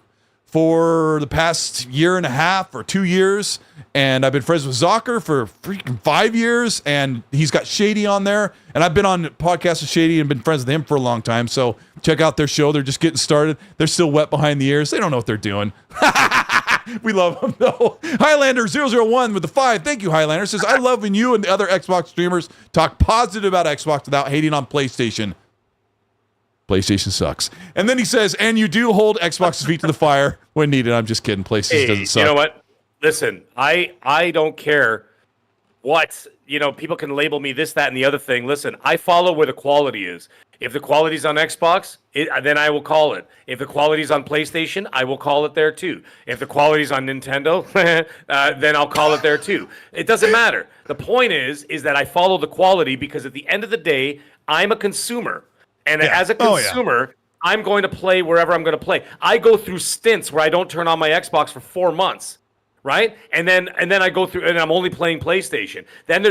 for the past year and a half or 2 years, and I've been friends with Zocker for freaking 5 years, and he's got Shady on there, and I've been on podcasts with Shady and been friends with him for a long time, so check out their show. They're just getting started. They're still wet behind the ears. They don't know what they're doing. We love them, though. Highlander001 with the 5. Thank you, Highlander. Says, I love when you and the other Xbox streamers talk positive about Xbox without hating on PlayStation. PlayStation sucks. And then he says, and you do hold Xbox's feet to the fire when needed. I'm just kidding. PlayStation doesn't suck. You know what? Listen, I don't care what, people can label me this, that, and the other thing. Listen, I follow where the quality is. If the quality's on Xbox, then I will call it. If the quality's on PlayStation, I will call it there too. If the quality's on Nintendo, then I'll call it there too. It doesn't matter. The point is that I follow the quality because at the end of the day, I'm a consumer. And as a consumer, I'm going to play wherever I'm going to play. I go through stints where I don't turn on my Xbox for 4 months, right? And then I go through, and I'm only playing PlayStation. Then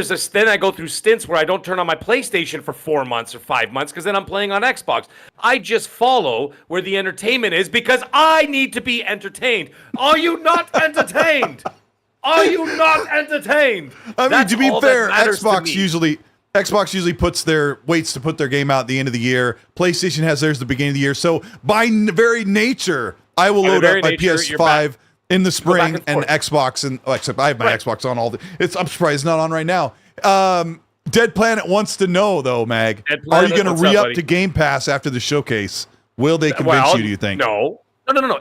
I go through stints where I don't turn on my PlayStation for 4 months or 5 months because then I'm playing on Xbox. I just follow where the entertainment is because I need to be entertained. Are you not entertained? Are you not entertained? I mean, to be fair, Xbox usually waits to put their game out at the end of the year. PlayStation has theirs at the beginning of the year. So by very nature, I will load up my PS5 in the spring and Xbox, except I have my Xbox on all the. I'm surprised it's not on right now. Dead Planet wants to know though, Mag, are you going to re-up to Game Pass after the showcase? Will they convince you? Do you think? No.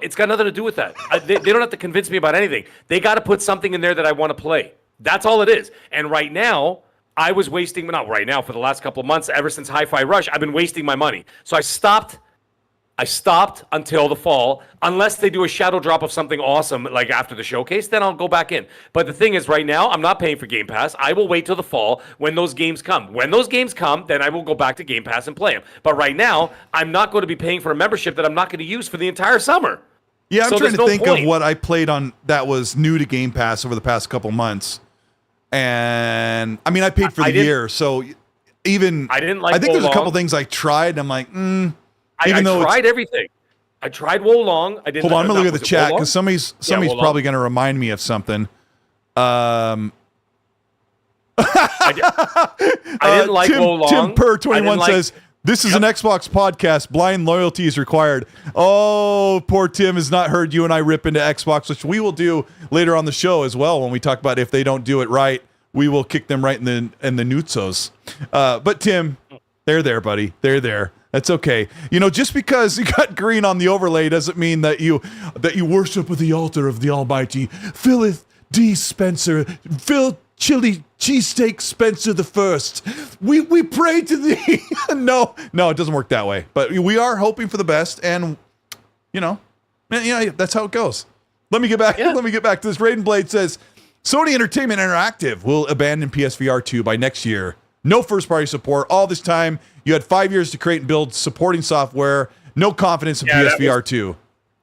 It's got nothing to do with that. They don't have to convince me about anything. They got to put something in there that I want to play. That's all it is. And right now, I was wasting, not right now, for the last couple of months, ever since Hi-Fi Rush, I've been wasting my money. So I stopped until the fall. Unless they do a shadow drop of something awesome, like after the showcase, then I'll go back in. But the thing is, right now, I'm not paying for Game Pass. I will wait till the fall when those games come. When those games come, then I will go back to Game Pass and play them. But right now, I'm not going to be paying for a membership that I'm not going to use for the entire summer. Yeah, I'm trying to think of what I played on that was new to Game Pass over the past couple months. And I mean, I paid for the year, so even I didn't like. I think there's a couple things I tried. And I'm like, I tried everything. I tried Wolong. I didn't. Hold on, I'm gonna look at the chat because somebody's probably gonna remind me of something. I didn't like Wolong. Tim Per 21 says. This is an Xbox podcast. Blind loyalty is required. Oh, poor Tim has not heard you and I rip into Xbox, which we will do later on the show as well. When we talk about if they don't do it right, we will kick them right in the nutsos. But Tim, they're there, buddy. They're there. That's okay. Just because you got green on the overlay doesn't mean that you worship at the altar of the Almighty. Philith D. Spencer. Phil Chili Cheesesteak Spencer the First. We pray to thee. No, it doesn't work that way. But we are hoping for the best, and that's how it goes. Let me get back. Let me get back to this. Raiden Blade says Sony Entertainment Interactive will abandon PSVR 2 by next year. No first-party support. All this time, you had 5 years to create and build supporting software. No confidence in PSVR 2.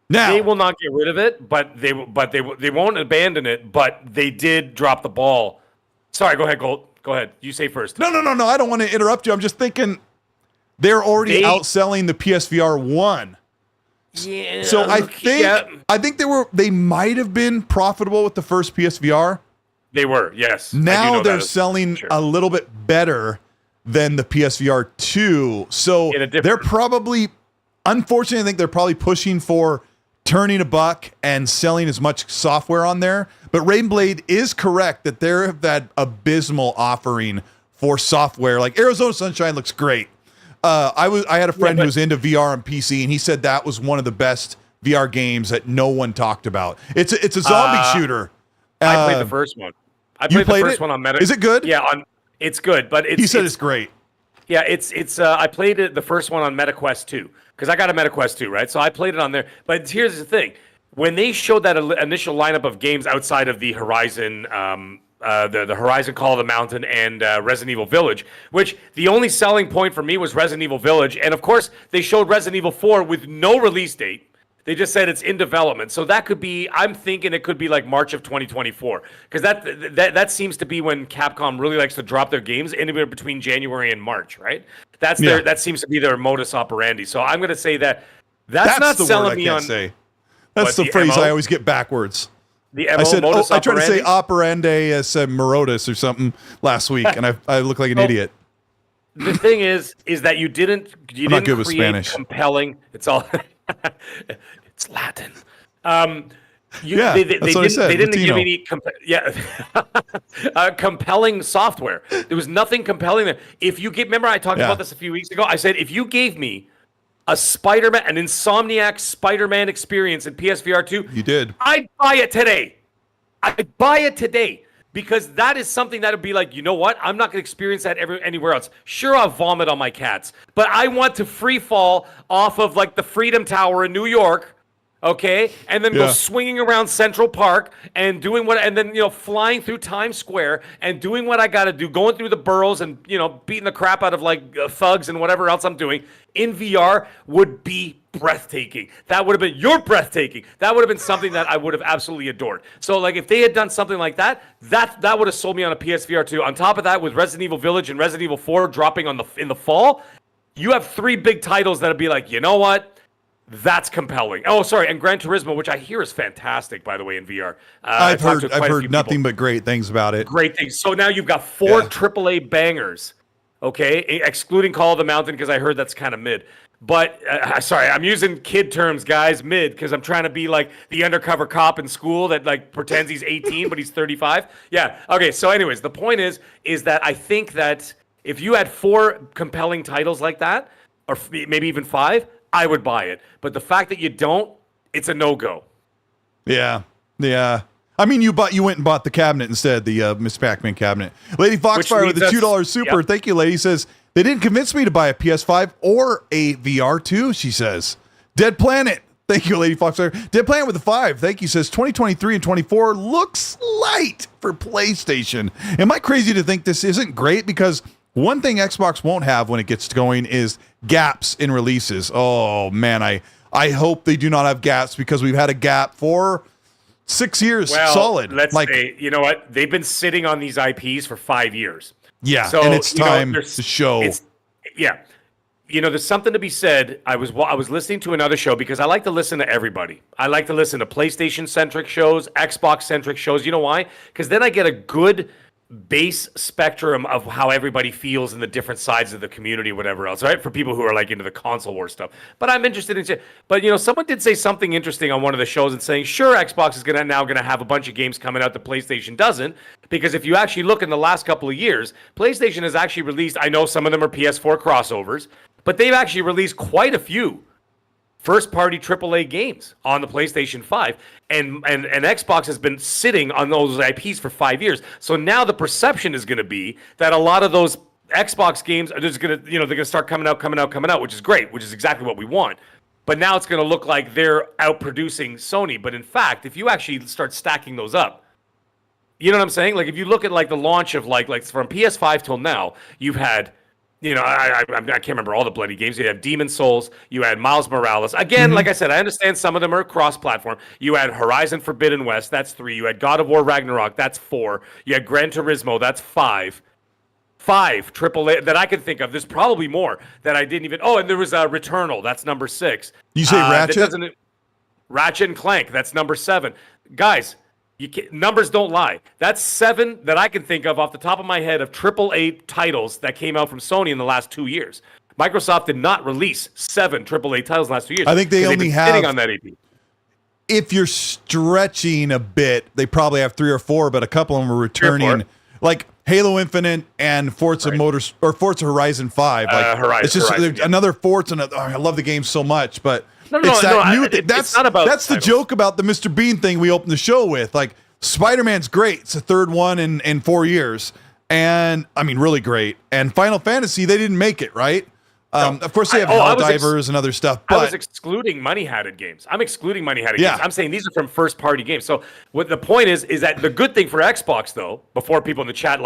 Now they will not get rid of it, but they won't abandon it. But they did drop the ball. Sorry, go ahead, Colt. Go ahead. You say first. No. I don't want to interrupt you. I'm just thinking they're already outselling the PSVR 1. Yeah. So I think they might have been profitable with the first PSVR. They were, yes. Now they're selling a little bit better than the PSVR 2. So they're probably, unfortunately, I think they're probably pushing for turning a buck and selling as much software on there. But Rain Blade is correct that they're that abysmal offering for software. Like Arizona Sunshine looks great. I had a friend who was into VR and PC, and he said that was one of the best VR games that no one talked about. It's a zombie shooter. I played the first one. I played the first one on Meta. Is it good? Yeah, it's good, but he said it's great. Yeah, it's. I played the first one on MetaQuest 2 because I got a MetaQuest 2, right? So I played it on there. But here's the thing: when they showed that initial lineup of games outside of the Horizon, the Horizon Call of the Mountain and Resident Evil Village, which the only selling point for me was Resident Evil Village, and of course they showed Resident Evil 4 with no release date. They just said it's in development. So that could be, I'm thinking it could be like March of 2024. Because that seems to be when Capcom really likes to drop their games anywhere between January and March, right? That seems to be their modus operandi. So I'm going to say that's not the selling word me I on. can't say. That's the phrase I always get backwards. The MO, I said, modus I tried to say operandi? operandi as morotis or something last week, and I look like an idiot. The thing is that you didn't not good with create Spanish. Compelling. It's all it's Latin. Yeah, that's what I said. They didn't Latino. give any compelling software. There was nothing compelling there. If you remember, I talked about this a few weeks ago. I said if you gave me an Insomniac Spider-Man experience in PSVR 2, you did. I'd buy it today. I'd buy it today. Because that is something that would be like, you know what? I'm not going to experience that anywhere else. Sure, I'll vomit on my cats, but I want to free fall off of like the Freedom Tower in New York, okay, and then go swinging around Central Park and doing and then flying through Times Square and doing what I got to do, going through the boroughs and beating the crap out of like thugs and whatever else I'm doing in VR would be breathtaking. That would have been breathtaking. That would have been something that I would have absolutely adored. So like if they had done something like that would have sold me on a PSVR 2. On top of that, with Resident Evil Village and Resident Evil 4 dropping in the fall, you have 3 big titles that'd be like, you know what? That's compelling. Oh, sorry, and Gran Turismo, which I hear is fantastic, by the way, in VR. I've heard nothing but great things about it. Great things. So now you've got 4 AAA bangers, okay, excluding Call of the Mountain because I heard that's kind of mid. But sorry, I'm using kid terms, guys, mid, because I'm trying to be like the undercover cop in school that like pretends he's 18 but he's 35. Yeah. Okay. So, anyways, the point is that I think that if you had 4 compelling titles like that, or maybe even 5, I would buy it. But the fact that you don't, it's a no-go. Yeah. I mean, you went and bought the cabinet instead, the Miss Pac-Man cabinet. Lady Foxfire with the $2 super. Yep. Thank you, lady. Says, they didn't convince me to buy a PS5 or a VR2, she says. Dead Planet. Thank you, Lady Foxfire. Dead Planet with a 5. Thank you. Says 2023 and 24 looks light for PlayStation. Am I crazy to think this isn't great? Because one thing Xbox won't have when it gets going is gaps in releases. Oh, man, I hope they do not have gaps because we've had a gap for 6 years solid. Let's say, you know what? They've been sitting on these IPs for 5 years. Yeah, so, and it's time to show. There's something to be said. I was listening to another show because I like to listen to everybody. I like to listen to PlayStation-centric shows, Xbox-centric shows. You know why? Because then I get a good base spectrum of how everybody feels in the different sides of the community, whatever else, right? For people who are like into the console war stuff. But I'm interested in, but someone did say something interesting on one of the shows and saying, sure, Xbox is now going to have a bunch of games coming out that PlayStation doesn't, because if you actually look in the last couple of years, PlayStation has actually released, I know some of them are PS4 crossovers, but they've actually released quite a few first-party AAA games on the PlayStation 5, and Xbox has been sitting on those IPs for 5 years. So now the perception is going to be that a lot of those Xbox games are just going to, they're going to start coming out, which is great, which is exactly what we want. But now it's going to look like they're outproducing Sony. But in fact, if you actually start stacking those up, you know what I'm saying? Like if you look at like the launch of like from PS5 till now, you've had. I can't remember all the bloody games. You had Demon's Souls. You had Miles Morales. Again, like I said, I understand some of them are cross-platform. You had Horizon Forbidden West. That's 3. You had God of War Ragnarok. That's 4. You had Gran Turismo. That's 5. 5 AAA that I can think of. There's probably more that I didn't even. Oh, and there was Returnal. That's number 6. You say Ratchet? Ratchet and Clank. That's number 7. Guys. Numbers don't lie. That's 7 that I can think of off the top of my head of AAA titles that came out from Sony in the last 2 years. Microsoft did not release 7 AAA titles in the last 2 years. I think they only have sitting on that AP. If you're stretching a bit, they probably have 3 or 4, but a couple of them are returning, like Halo Infinite and Forza Forza Horizon 5. Like it's just another Forza. I love the game so much, but. That's the joke about the Mr. Bean thing we opened the show with. Like, Spider-Man's great. It's the 3rd one in 4 years. And, I mean, really great. And Final Fantasy, they didn't make it, right? Of course, they have Helldivers and other stuff. But I was excluding money-hatted games. I'm excluding money-hatted games. I'm saying these are from first-party games. So what the point is that the good thing for Xbox, though, before people in the chat,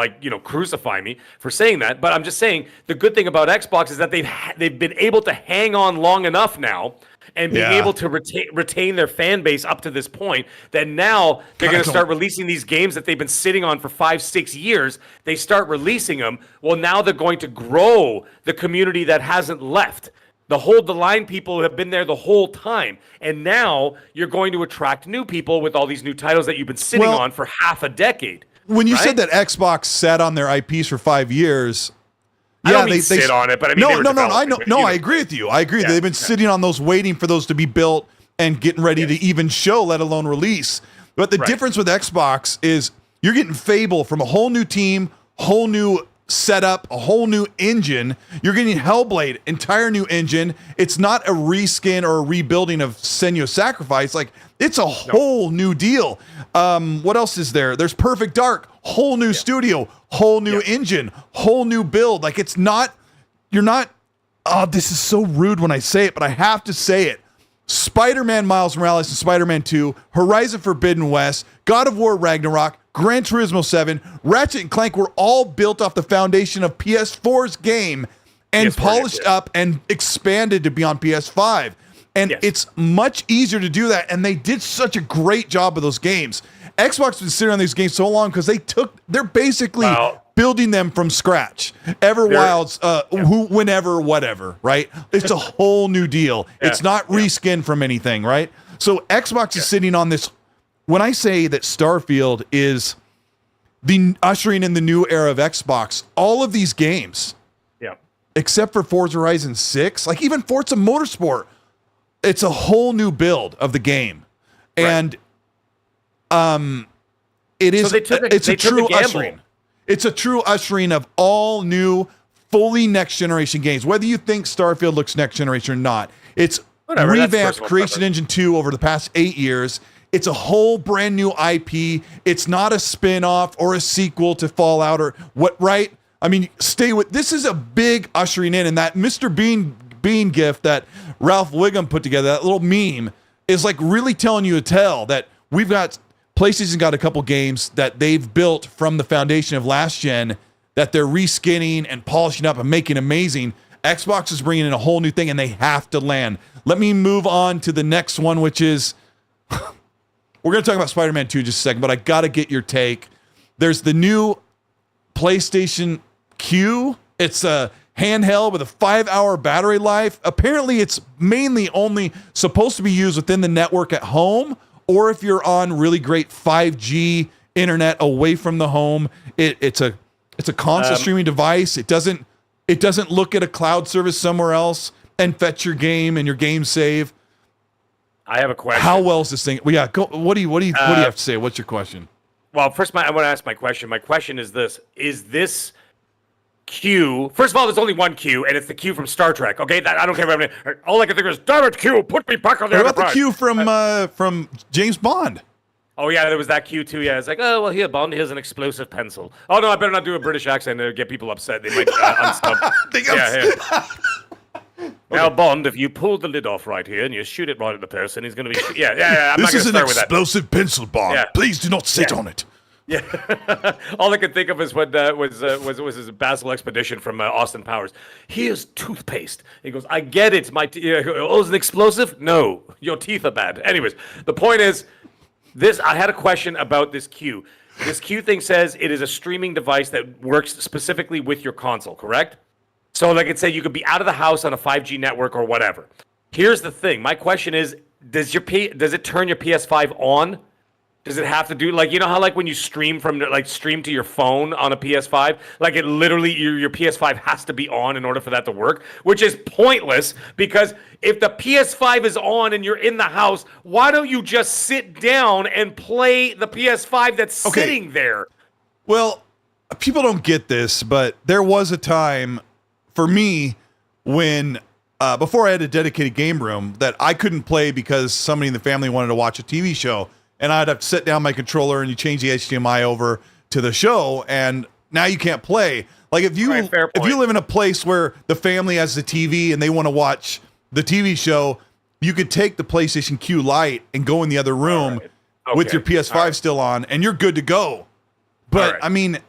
crucify me for saying that, but I'm just saying the good thing about Xbox is that they've been able to hang on long enough now and being able to retain their fan base up to this point, that now they're going to start releasing these games that they've been sitting on for 5-6 years. They start releasing them. Well, now they're going to grow the community that hasn't left. The hold the line people have been there the whole time. And now you're going to attract new people with all these new titles that you've been sitting on for half a decade. When you right? said that Xbox sat on their IPs for 5 years, I don't mean sit on it, but I mean I agree with you. I agree. They've been sitting on those, waiting for those to be built and getting ready to even show, let alone release. But the difference with Xbox is you're getting Fable from a whole new team, whole new setup, a whole new engine. You're getting Hellblade, entire new engine. It's not a reskin or a rebuilding of Senua's Sacrifice. Like, it's a whole new deal. What else is there? There's Perfect Dark, whole new studio, whole new engine, whole new build. Like, it's not, you're not, this is so rude when I say it, but I have to say it. Spider-Man Miles Morales and Spider-Man 2, Horizon Forbidden West, God of War Ragnarok, Gran Turismo 7, Ratchet and Clank were all built off the foundation of PS4's game and polished up and expanded to be on PS5. And it's much easier to do that. And they did such a great job of those games. Xbox has been sitting on these games so long because they're basically building them from scratch. Everwild's, whenever, whatever, right? It's a whole new deal. It's not reskin from anything, right? So Xbox is sitting on this. When I say that Starfield is the ushering in the new era of Xbox, all of these games, except for Forza Horizon 6, like even Forza Motorsport, it's a whole new build of the game. And it is it's a true ushering. It's a true ushering of all new, fully next generation games. Whether you think Starfield looks next generation or not, it's revamped Creation Engine 2 over the past 8 years. It's a whole brand new IP. It's not a spin-off or a sequel to Fallout or what, right? I mean, this is a big ushering in, and that Mr. Bean gift that Ralph Wiggum put together, that little meme, is like really telling you a tale that PlayStation got a couple games that they've built from the foundation of last gen that they're reskinning and polishing up and making amazing. Xbox is bringing in a whole new thing, and they have to land. Let me move on to the next one, which is... We're going to talk about Spider-Man 2 in just a second, but I got to get your take. There's the new PlayStation Q. It's a handheld with a 5-hour battery life. Apparently, it's mainly only supposed to be used within the network at home, or if you're on really great 5G internet away from the home. It's a constant streaming device. It doesn't look at a cloud service somewhere else and fetch your game and your game save. I have a question. How well is this thing? Well, yeah, go. What do you have to say? What's your question? Well, first, I want to ask my question. My question is this: is this Q? First of all, there's only one Q, and it's the Q from Star Trek. Okay, I don't care about it. All I can think of is, damn it, Q, put me back on the What about the Q from James Bond? Oh yeah, there was that Q too. Yeah, it's like, oh well, here, Bond, here's an explosive pencil. Oh no, I better not do a British accent to get people upset. They might unstub. Now, Bond, if you pull the lid off right here and you shoot it right at the person, he's going to be... Yeah, I'm this not is an explosive pencil, Bond. Yeah. Please do not sit on it. Yeah. All I could think of is when was his Basil Expedition from Austin Powers. Here's toothpaste. He goes, I get it. Oh, is it explosive? No, your teeth are bad. Anyways, the point is, I had a question about this Q. This Q thing says it is a streaming device that works specifically with your console, correct? So like it said, you could be out of the house on a 5G network or whatever. Here's the thing. My question is, does it turn your PS5 on? Does it have to do, like, you know how like when you stream to your phone on a PS5, like it literally, your PS5 has to be on in order for that to work, which is pointless because if the PS5 is on and you're in the house, why don't you just sit down and play the PS5 that's sitting there? Well, people don't get this, but there was a time for me when before I had a dedicated game room that I couldn't play because somebody in the family wanted to watch a TV show, and I'd have to set down my controller and you change the HDMI over to the show, and now you can't play. Like if you live in a place where the family has the TV and they want to watch the TV show, you could take the PlayStation Q Lite and go in the other room with your PS5 still on, and you're good to go. But I mean,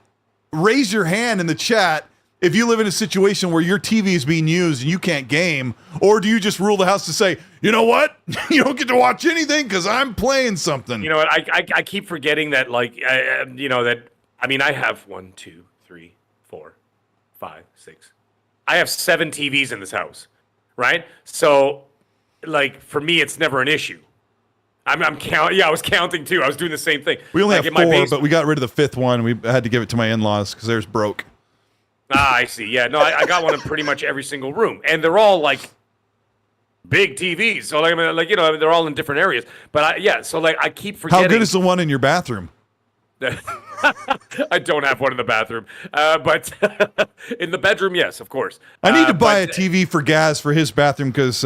raise your hand in the chat if you live in a situation where your TV is being used and you can't game, or do you just rule the house to say, you know what? You don't get to watch anything because I'm playing something. You know what? I keep forgetting that, like, I have 1, 2, 3, 4, 5, 6. I have 7 TVs in this house, right? So, like for me, it's never an issue. I'm counting. Yeah, I was counting too. I was doing the same thing. We only like have 4, but we got rid of the 5th one. We had to give it to my in-laws because theirs broke. Ah, I see. Yeah, no, I got one in pretty much every single room, and they're all like big TVs. So like, I mean, like they're all in different areas. But so like I keep forgetting. How good is the one in your bathroom? I don't have one in the bathroom, but in the bedroom, yes, of course. I need to buy a TV for GAAS for his bathroom because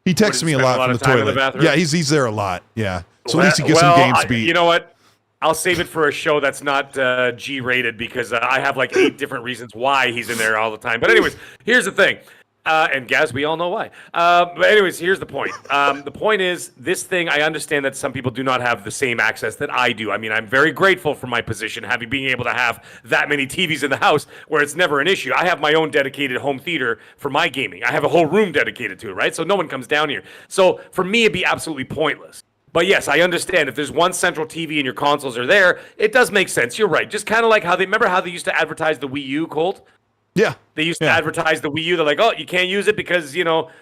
he texts me a lot from the toilet. Yeah, he's there a lot. Yeah, so at least he gets some games beat. You know what? I'll save it for a show that's not G-rated because I have like 8 different reasons why he's in there all the time. But anyways, here's the thing. And Gaz, we all know why. But anyways, here's the point. The point is, this thing, I understand that some people do not have the same access that I do. I mean, I'm very grateful for my position, being able to have that many TVs in the house where it's never an issue. I have my own dedicated home theater for my gaming. I have a whole room dedicated to it, right? So no one comes down here. So for me, it'd be absolutely pointless. But yes, I understand if there's one central TV and your consoles are there, it does make sense. You're right. Just kind of like remember how they used to advertise the Wii U, Colt? Yeah. They used to advertise the Wii U. They're like, oh, you can't use it because,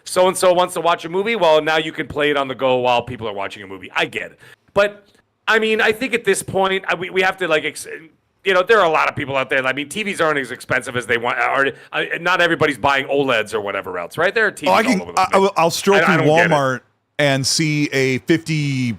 so-and-so wants to watch a movie. Well, now you can play it on the go while people are watching a movie. I get it. But, I mean, I think at this point, we have to, there are a lot of people out there. I mean, TVs aren't as expensive as they want. Not everybody's buying OLEDs or whatever else, right? There are TVs all over the place. I'll stroll through Walmart and see a 50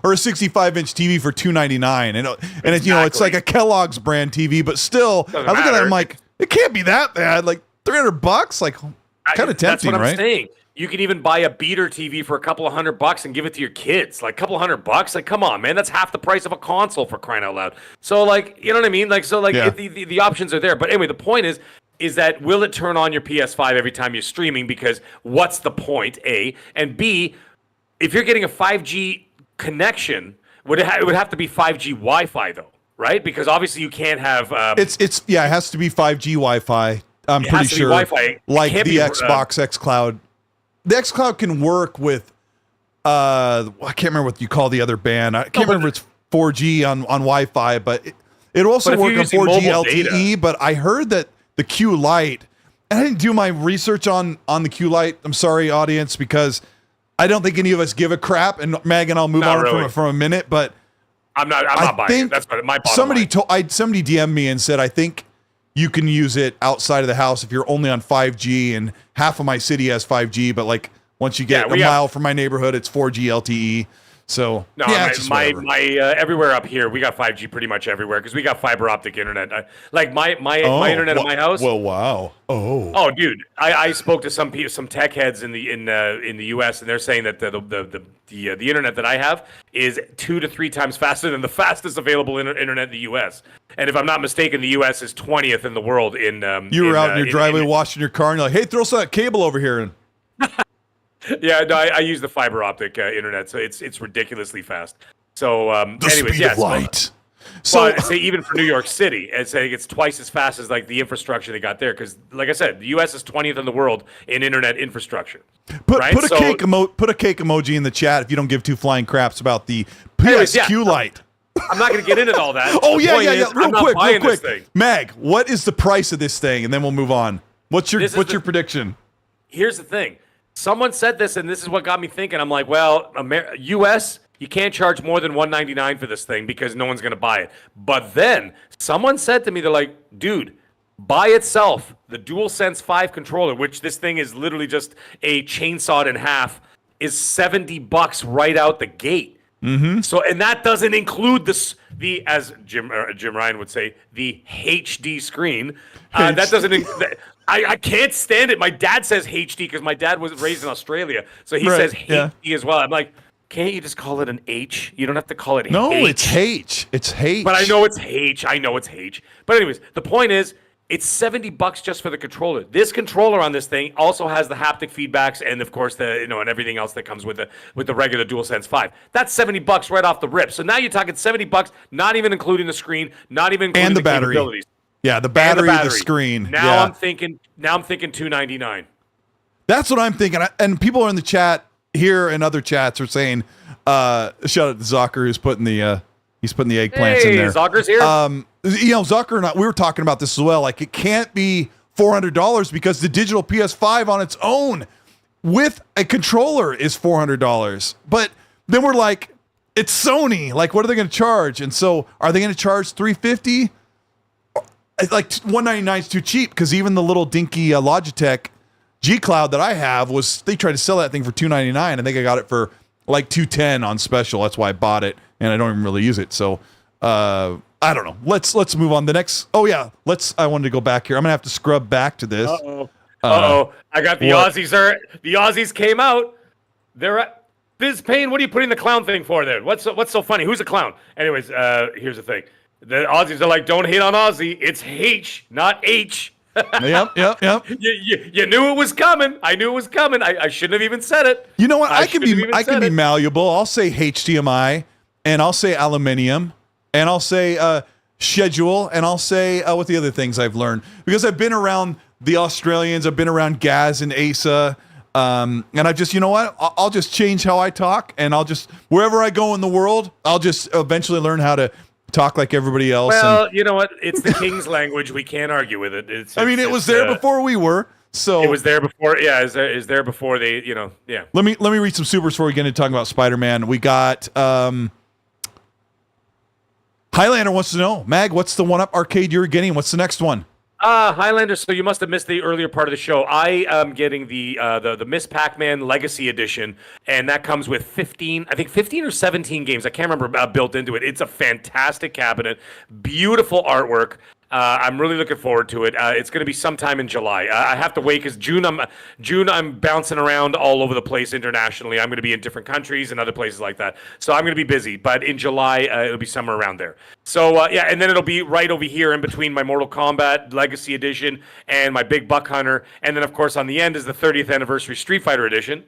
or a 65-inch TV for $299. And it's, it's like a Kellogg's brand TV, but still, I look at that, I'm like, it can't be that bad. Like $300, like kind of tempting, that's what right? I'm saying. You can even buy a beater TV for a couple of $100 and give it to your kids. Like a couple of $100. Like, come on, man, that's half the price of a console for crying out loud. So, like, you know what I mean? Like, so, like, the options are there. But anyway, the point is that will it turn on your PS5 every time you're streaming? Because what's the point? A and B, if you're getting a 5G connection, would it have to be 5G Wi-Fi though? Right, because obviously you can't have. It has to be 5G Wi-Fi. I'm pretty sure. Wi-Fi. Like the Xbox xCloud. The xCloud can work with. I can't remember what you call the other band. I can't remember if it's 4G on Wi-Fi, but it'll also work on 4G LTE. But I heard that the Q Lite. And I didn't do my research on the Q Lite. I'm sorry, audience, because I don't think any of us give a crap. And Meg and I'll move on from a minute, but. I'm not buying it. That's my bottom line. Somebody DM'd me and said, I think you can use it outside of the house if you're only on 5G, and half of my city has 5G, but like once you get a mile from my neighborhood, it's 4G LTE. So no, my everywhere up here, we got 5G pretty much everywhere because we got fiber optic internet. Like my internet in my house. Well, wow. Oh, dude, I spoke to some tech heads in the US, and they're saying that the internet that I have is 2 to 3 times faster than the fastest available internet in the US. And if I'm not mistaken, the US is 20th in the world in. You were out in your driveway washing your car, and you're like, "Hey, throw some cable over here." And yeah, no, I use the fiber optic internet, so it's ridiculously fast. So, anyways, speed of light. So I'd say even for New York City, I'd say it's twice as fast as like the infrastructure they got there. Because, like I said, the U.S. is 20th in the world in internet infrastructure. Put a cake emoji in the chat if you don't give 2 flying craps about the Q Lite. I'm not going to get into all that. Oh yeah. Real quick. Mag, what is the price of this thing? And then we'll move on. What's your prediction? Here's the thing. Someone said this, and this is what got me thinking. I'm like, well, U.S., you can't charge more than $199 for this thing because no one's going to buy it. But then someone said to me, they're like, dude, by itself, the DualSense 5 controller, which this thing is literally just a chainsawed in half, is $70 right out the gate. Mm-hmm. So, and that doesn't include the as Jim Ryan would say, the HD screen. That doesn't. I can't stand it. My dad says HD because my dad was raised in Australia, so he says HD as well. I'm like, can't you just call it an H? You don't have to call it H. No, it's H. It's H. But I know it's H. But anyways, the point is, it's $70 just for the controller. This controller on this thing also has the haptic feedbacks and of course and everything else that comes with the regular DualSense 5. That's $70 right off the rip. So now you're talking $70, not even including the screen, not even including the battery. Capabilities. Yeah, the battery, the screen. Now I'm thinking $299. That's what I'm thinking. And people are in the chat here and other chats are saying, shout out to Zocker who's putting the eggplants in there. Zocker's here. Zocker and I, we were talking about this as well. Like, it can't be $400 because the digital PS5 on its own with a controller is $400. But then we're like, it's Sony. Like, what are they going to charge? And so, are they going to charge $350? Like $199 is too cheap because even the little dinky Logitech xCloud that I have they tried to sell that thing for $299. I think I got it for like $210 on special. That's why I bought it, and I don't even really use it. So I don't know. Let's move on. The next. Oh yeah, I wanted to go back here. I'm gonna have to scrub back to this. I got the Aussies. The Aussies came out. They're at Biz Payne. What are you putting the clown thing for there? What's so funny? Who's a clown? Anyways, here's the thing. The Aussies are like, don't hate on Aussie. It's H, not H. Yep. You knew it was coming. I knew it was coming. I shouldn't have even said it. You know what? I can be malleable. I'll say HDMI, and I'll say aluminium, and I'll say schedule, and I'll say what the other things I've learned, because I've been around the Australians, I've been around GAAS and ASA, and I've just, you know what? I'll just change how I talk, and I'll just, wherever I go in the world, I'll just eventually learn how to talk like everybody else. Well, you know what? It's the king's language. We can't argue with it. It was there before we were. So it was there before. Yeah, is there before they? Yeah. Let me read some supers before we get into talking about Spider-Man. We got Highlander wants to know, Mag, what's the one-up arcade you're getting? What's the next one? Highlander. So you must have missed the earlier part of the show. I am getting the Miss Pac-Man Legacy Edition, and that comes with 15 or 17 games. I can't remember built into it. It's a fantastic cabinet, beautiful artwork. I'm really looking forward to it. It's going to be sometime in July. I have to wait because June I'm bouncing around all over the place internationally. I'm going to be in different countries and other places like that. So I'm going to be busy. But in July, it'll be somewhere around there. So and then it'll be right over here in between my Mortal Kombat Legacy Edition and my Big Buck Hunter. And then, of course, on the end is the 30th Anniversary Street Fighter Edition,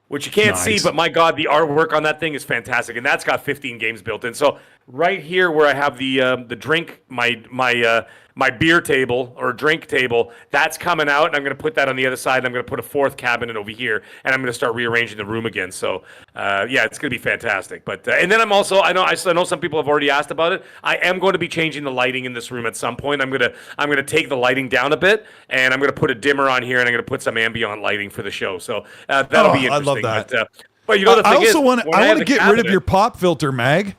which you can't see, but my God, the artwork on that thing is fantastic, and that's got 15 games built in. So right here, where I have the drink, my beer table or drink table, that's coming out, and I'm going to put that on the other side. And I'm going to put a fourth cabinet over here, and I'm going to start rearranging the room again. So it's going to be fantastic. But and then I know some people have already asked about it. I am going to be changing the lighting in this room at some point. I'm going to take the lighting down a bit, and I'm going to put a dimmer on here, and I'm going to put some ambient lighting for the show. So that'll be interesting. I love that. But you know the thing is, I want to get rid of your pop filter, Mag.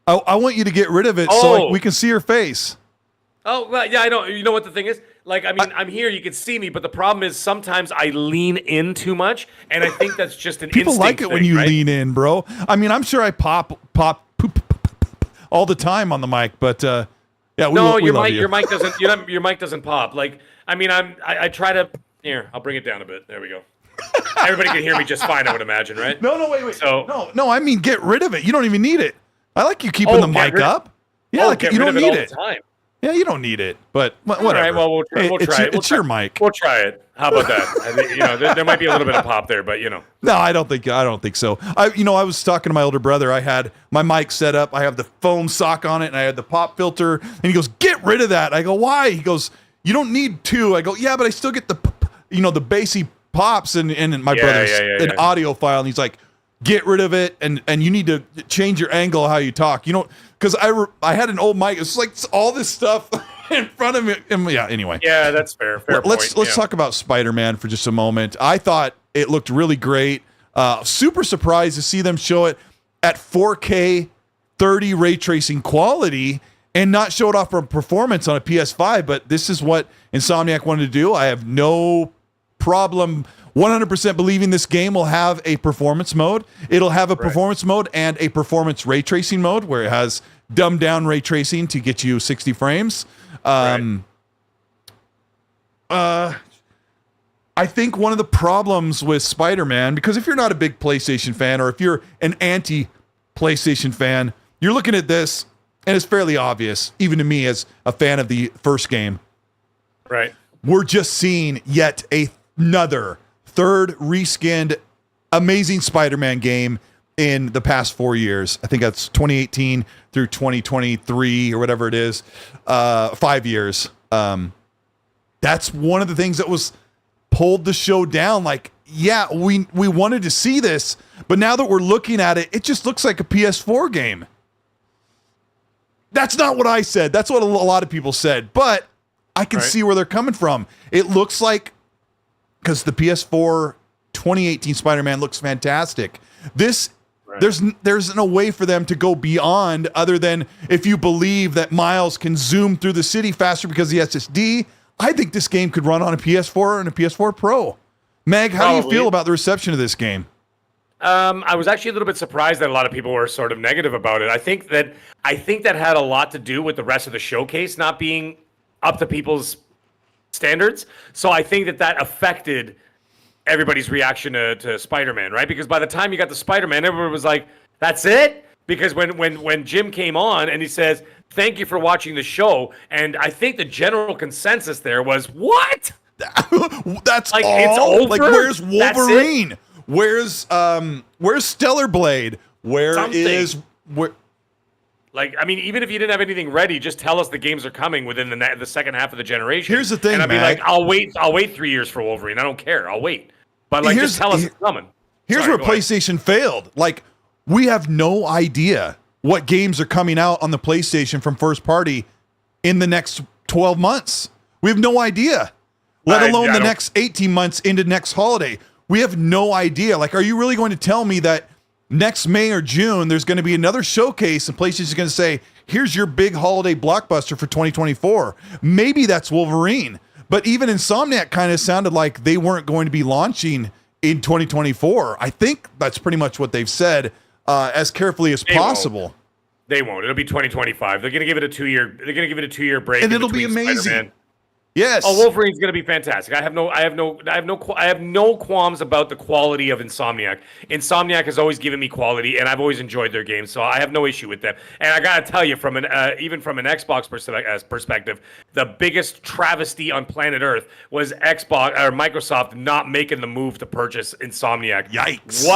I want you to get rid of it so we can see your face. Oh, well, yeah, I know. You know what the thing is? Like, I mean, I'm here, you can see me, but the problem is sometimes I lean in too much, and I think that's just an People like it thing, when you right? lean in, bro. I mean, I'm sure I pop poop all the time on the mic, but yeah, your mic doesn't pop. Like, I mean, I try to. Here, I'll bring it down a bit. There we go. Everybody can hear me just fine, I would imagine, right? No, wait. So, no, I mean, get rid of it. You don't even need it. I like you keeping the mic up. Yeah, you don't need it. Yeah, you don't need it, but whatever. All right, well, we'll try it. It's your mic. We'll try it. How about that? I think, there might be a little bit of pop there, but No, I don't think so. I was talking to my older brother. I had my mic set up. I have the foam sock on it, and I had the pop filter. And he goes, "Get rid of that." I go, "Why?" He goes, "You don't need two." I go, "Yeah, but I still get the bassy pops." And my brother's an audiophile, and he's like, "Get rid of it, and you need to change your angle of how you talk." Because I had an old mic. It's like all this stuff in front of me. Yeah. Anyway. Yeah, that's fair. Let's talk about Spider-Man for just a moment. I thought it looked really great. Super surprised to see them show it at 4K 30 ray tracing quality and not show it off for performance on a PS5. But this is what Insomniac wanted to do. I have no problem 100% believing this game will have a performance mode. It'll have a performance mode and a performance ray tracing mode where it has dumbed down ray tracing to get you 60 frames. I think one of the problems with Spider-Man, because if you're not a big PlayStation fan or if you're an anti-PlayStation fan, you're looking at this and it's fairly obvious, even to me as a fan of the first game. Right. We're just seeing yet another third reskinned amazing Spider-Man game in the past 4 years. I think that's 2018 through 2023 or whatever it is. 5 years. That's one of the things that was pulled the show down. Like, yeah, we wanted to see this, but now that we're looking at it, it just looks like a PS4 game. That's not what I said. That's what a lot of people said, but I can see where they're coming from. It looks like because the PS4 2018 Spider-Man looks fantastic. This there's no way for them to go beyond other than if you believe that Miles can zoom through the city faster because of the SSD. I think this game could run on a PS4 and a PS4 Pro. Meg, how do you feel about the reception of this game? I was actually a little bit surprised that a lot of people were sort of negative about it. I think that had a lot to do with the rest of the showcase not being up to people's standards. So I think that affected everybody's reaction to Spider-Man, right? Because by the time you got to Spider-Man, everyone was like, "That's it." Because when Jim came on and he says, "Thank you for watching the show," and I think the general consensus there was, "What? That's like all? it's over? Like, where's Wolverine? Where's Stellar Blade? Where? Like, I mean, even if you didn't have anything ready, just tell us the games are coming within the second half of the generation. Here's the thing, and I'd be Mag. like, I'll wait 3 years for Wolverine. I don't care. I'll wait. But like, just tell us it's coming. Here's where PlayStation failed. Like, we have no idea what games are coming out on the PlayStation from first party in the next 12 months. We have no idea, let alone the next 18 months into next holiday. We have no idea. Like, are you really going to tell me that next May or June, there's going to be another showcase and PlayStation's going to say, here's your big holiday blockbuster for 2024. Maybe that's Wolverine. But even Insomniac kind of sounded like they weren't going to be launching in 2024. I think that's pretty much what they've said as carefully as possible. They won't. It'll be 2025. They're going to give it a 2 year. They're going to give it a 2 year break, and it'll be amazing. Spider-Man. Yes. Oh, Wolverine's going to be fantastic. I have no qualms about the quality of Insomniac. Insomniac has always given me quality, and I've always enjoyed their games, so I have no issue with them. And I got to tell you, from even from an Xbox perspective, the biggest travesty on planet Earth was Microsoft not making the move to purchase Insomniac. Yikes!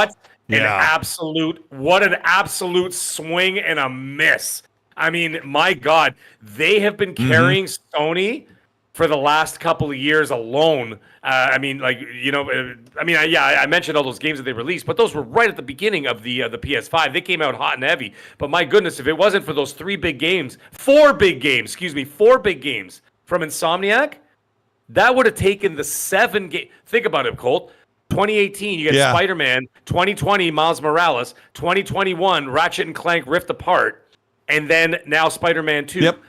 What an absolute swing and a miss. I mean, my God, they have been carrying Sony for the last couple of years alone. I mentioned all those games that they released, but those were right at the beginning of the PS5. They came out hot and heavy. But my goodness, if it wasn't for those four big games from Insomniac, that would have taken the 7 games. Think about it, Colt. 2018, you get Spider-Man. 2020, Miles Morales. 2021, Ratchet and Clank Rift Apart. And then now Spider-Man 2. Yep,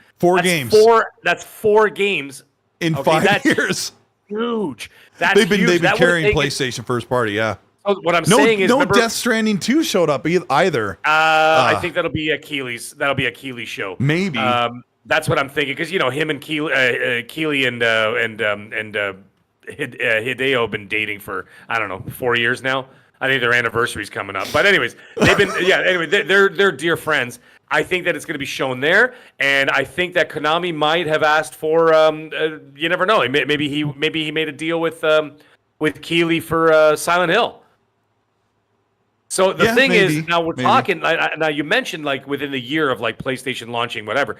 games. That's 4 games. In 5 years. Huge. They've been carrying PlayStation first party, yeah. So what I'm saying is, no Death Stranding 2 showed up either. I think that'll be a Keely's show. Maybe. That's what I'm thinking, because him and Keely and Hideo have been dating for 4 years now. I think their anniversary's coming up. But anyways, they've been they're dear friends. I think that it's going to be shown there, and I think that Konami might have asked for. You never know. Maybe he made a deal with Keeley for Silent Hill. So the thing is, now we're talking. Now you mentioned like within the year of like PlayStation launching, whatever.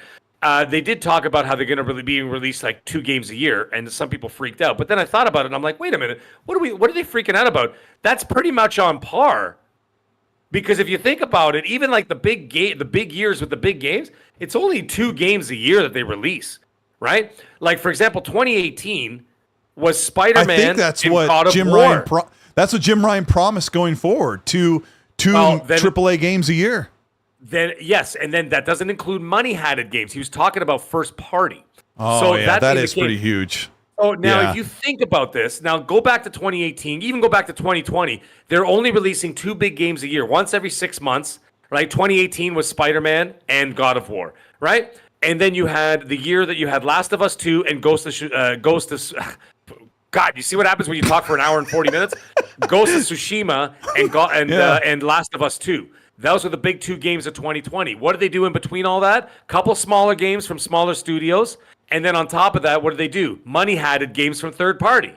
They did talk about how they're going to really be released like 2 games a year, and some people freaked out. But then I thought about it, and I'm like, wait a minute, what are they freaking out about? That's pretty much on par. Because if you think about it, even like the big years with the big games, it's only 2 games a year that they release, right? Like for example, 2018 was Spider-Man. I think that's what that's what Jim Ryan promised going forward. Two AAA games a year. Then yes, and then that doesn't include money-hatted games. He was talking about first party. Oh, so yeah, that is pretty huge. Oh, now if you think about this, now go back to 2018, even go back to 2020. They're only releasing 2 big games a year, once every 6 months, right? 2018 was Spider-Man and God of War, right? And then you had the year that you had Last of Us 2 and Ghost of God, you see what happens when you talk for an hour and 40 minutes? Ghost of Tsushima and Last of Us 2. Those were the big 2 games of 2020. What did they do in between all that? Couple smaller games from smaller studios. And then on top of that, what do they do? Money-hatted games from third party,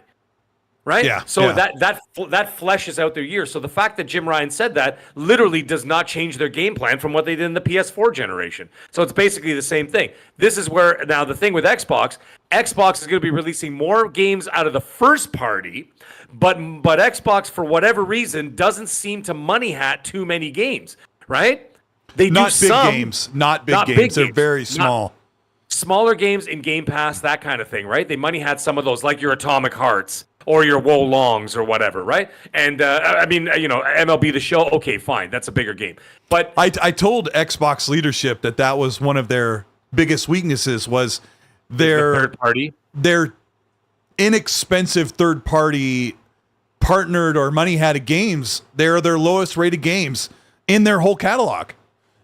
right? Yeah. So that fleshes out their year. So the fact that Jim Ryan said that literally does not change their game plan from what they did in the PS4 generation. So it's basically the same thing. This is where now the thing with Xbox is going to be releasing more games out of the first party, but Xbox for whatever reason doesn't seem to money hat too many games, right? They not do big some, games, not big games. They're very small. Smaller games in Game Pass, that kind of thing, right? They money had some of those, like your Atomic Hearts or your Wo Longs or whatever, right? And I mean, MLB The Show, okay, fine, that's a bigger game. But I told Xbox leadership that was one of their biggest weaknesses was their third party, their inexpensive third party partnered or money had games. They're their lowest rated games in their whole catalog.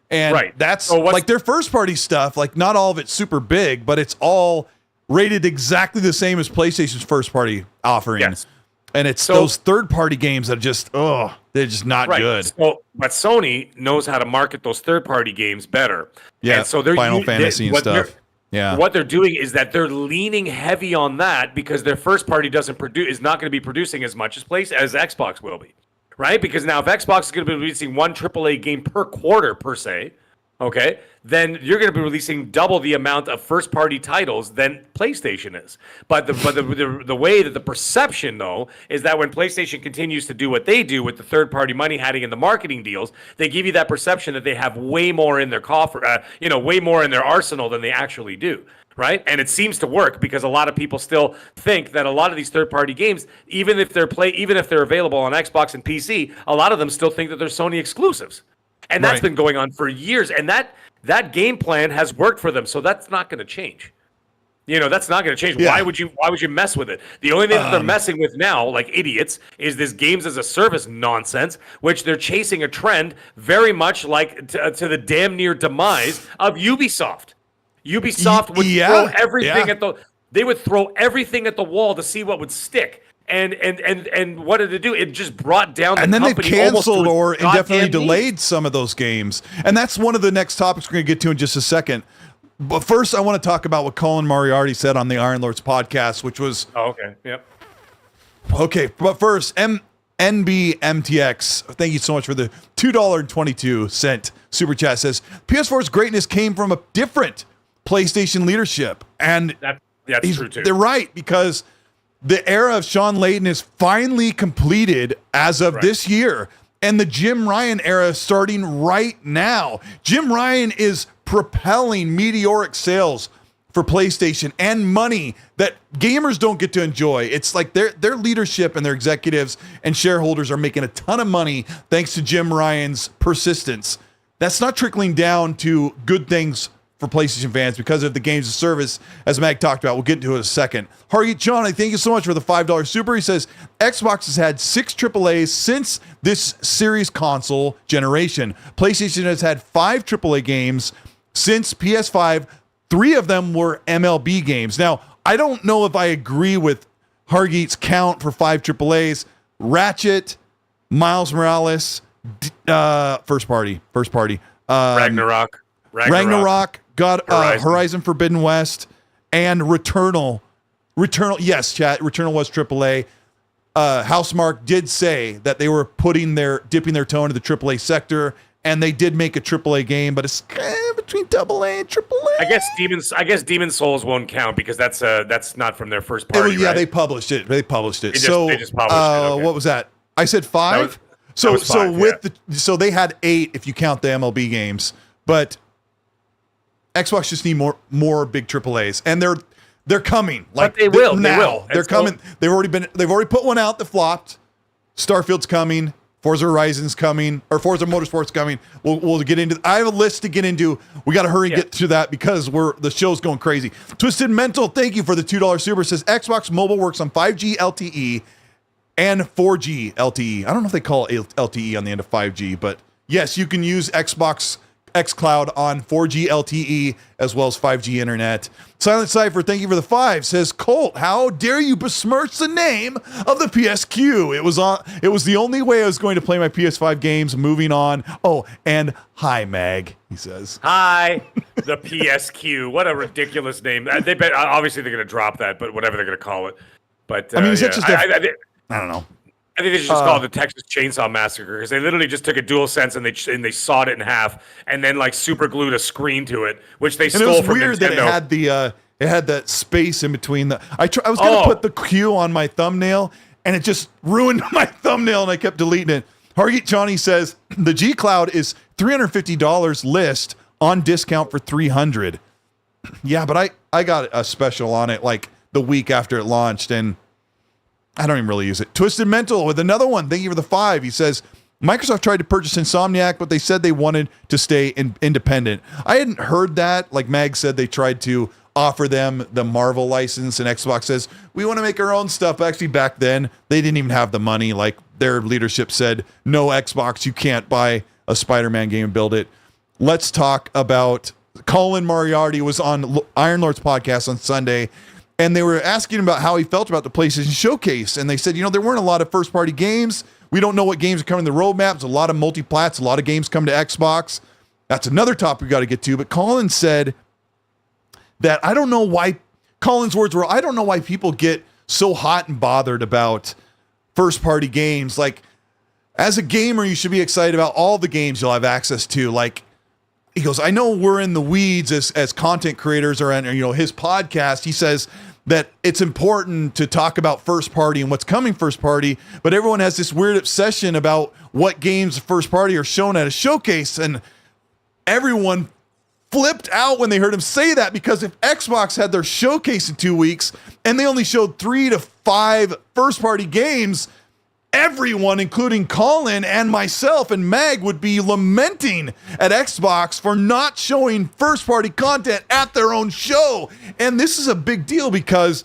And that's like their first party stuff, like not all of it's super big, but it's all rated exactly the same as PlayStation's first party offerings. Yes. And it's those third party games that just, they're just not good. So, but Sony knows how to market those third party games better. Yeah. And so they're Final Fantasy and stuff. Yeah. What they're doing is that they're leaning heavy on that because their first party is not going to be producing as much as Xbox will be. Right? Because now if Xbox is going to be releasing one AAA game per quarter per se, okay, then you're going to be releasing double the amount of first-party titles than PlayStation is. But the way that the perception, though, is that when PlayStation continues to do what they do with the third-party money having and the marketing deals, they give you that perception that they have way more in their coffer, way more in their arsenal than they actually do. Right, and it seems to work because a lot of people still think that a lot of these third-party games, even if they're available on Xbox and PC, a lot of them still think that they're Sony exclusives, and that's been going on for years. And that game plan has worked for them, so that's not going to change. That's not going to change. Yeah. Why would you mess with it? The only thing that they're messing with now, like idiots, is this games as a service nonsense, which they're chasing a trend very much like to the damn near demise of Ubisoft. Ubisoft would throw everything they would throw everything at the wall to see what would stick. And what did it do? It just brought down the company. And then they canceled or indefinitely delayed delayed some of those games. And that's one of the next topics we're going to get to in just a second. But first, I want to talk about what Colin Moriarty said on the Iron Lords podcast, which was... Oh, okay. Yep. Okay, but first, NBMTX, thank you so much for the $2.22 super chat, says, PS4's greatness came from a different PlayStation leadership. And that's true, too. They're right, because the era of Sean Layden is finally completed as of this year. And the Jim Ryan era is starting right now. Jim Ryan is propelling meteoric sales for PlayStation and money that gamers don't get to enjoy. It's like their leadership and their executives and shareholders are making a ton of money thanks to Jim Ryan's persistence. That's not trickling down to good things for PlayStation fans because of the games of service, as Mag talked about. We'll get into it in a second. Hargit Johnny, thank you so much for the $5 super. He says, Xbox has had 6 AAAs since this series console generation. PlayStation has had 5 AAA games since PS5. 3 of them were MLB games. Now, I don't know if I agree with Hargit's count for 5 AAAs. Ratchet, Miles Morales, first party. Ragnarok. Horizon Forbidden West, and Returnal. Yes, chat. Returnal was AAA. Housemarque did say that they were dipping their toe into the AAA sector, and they did make a AAA game, but it's between AA and AAA. I guess Demon's Souls won't count because that's not from their first party. Yeah, right? they published it. They published it. They just published it. Okay. What was that? I said 5. That was 5, So they had 8 if you count the MLB games, but Xbox just need more big AAAs, and they're coming. Like but they will. Now. They will. They're coming. They've already put one out that flopped. Starfield's coming. Forza Horizon's coming, or Forza Motorsports coming. We'll get into. I have a list to get into. We got to hurry and get to that because the show's going crazy. Twisted Mental, thank you for the $2 super. Says Xbox Mobile works on 5G LTE and 4G LTE. I don't know if they call it LTE on the end of 5G, but yes, you can use xCloud on 4G LTE as well as 5G internet. Silent Cypher, thank you for the 5. Says Colt, how dare you besmirch the name of the PSQ? It was the only way I was going to play my PS5 games. Moving on. Oh, and hi Mag, he says. Hi, the PSQ. What a ridiculous name. Obviously they're going to drop that, but whatever they're going to call it. But I mean, is that just I don't know. I think they should just call it the Texas Chainsaw Massacre because they literally just took a DualSense and they sawed it in half and then like super glued a screen to it, which they stole from Nintendo. It was weird that it had that space in between the. I was gonna put the Q on my thumbnail and it just ruined my thumbnail and I kept deleting it. Hargit Johnny says the xCloud is $350 list on discount for $300. Yeah, but I got a special on it like the week after it launched and. I don't even really use it. Twisted Mental with another one. Thank you for the 5. He says, Microsoft tried to purchase Insomniac, but they said they wanted to stay independent. I hadn't heard that. Like Mag said, they tried to offer them the Marvel license, and Xbox says, we want to make our own stuff. Actually, back then, they didn't even have the money. Like, their leadership said, no, Xbox, you can't buy a Spider-Man game and build it. Let's talk about Colin Moriarty was on Iron Lord's podcast on Sunday, and they were asking him about how he felt about the PlayStation Showcase. And they said, there weren't a lot of first-party games. We don't know what games are coming to the roadmaps. A lot of multiplats, a lot of games come to Xbox. That's another topic we got to get to. But Colin said that I don't know why, Colin's words were, I don't know why people get so hot and bothered about first-party games. Like, as a gamer, you should be excited about all the games you'll have access to. Like, he goes, I know we're in the weeds as content creators or on, his podcast. He says that it's important to talk about first party and what's coming first party, but everyone has this weird obsession about what games first party are shown at a showcase. And everyone flipped out when they heard him say that, because if Xbox had their showcase in 2 weeks and they only showed 3 to 5 first party games, everyone, including Colin and myself and Mag, would be lamenting at Xbox for not showing first-party content at their own show. And this is a big deal because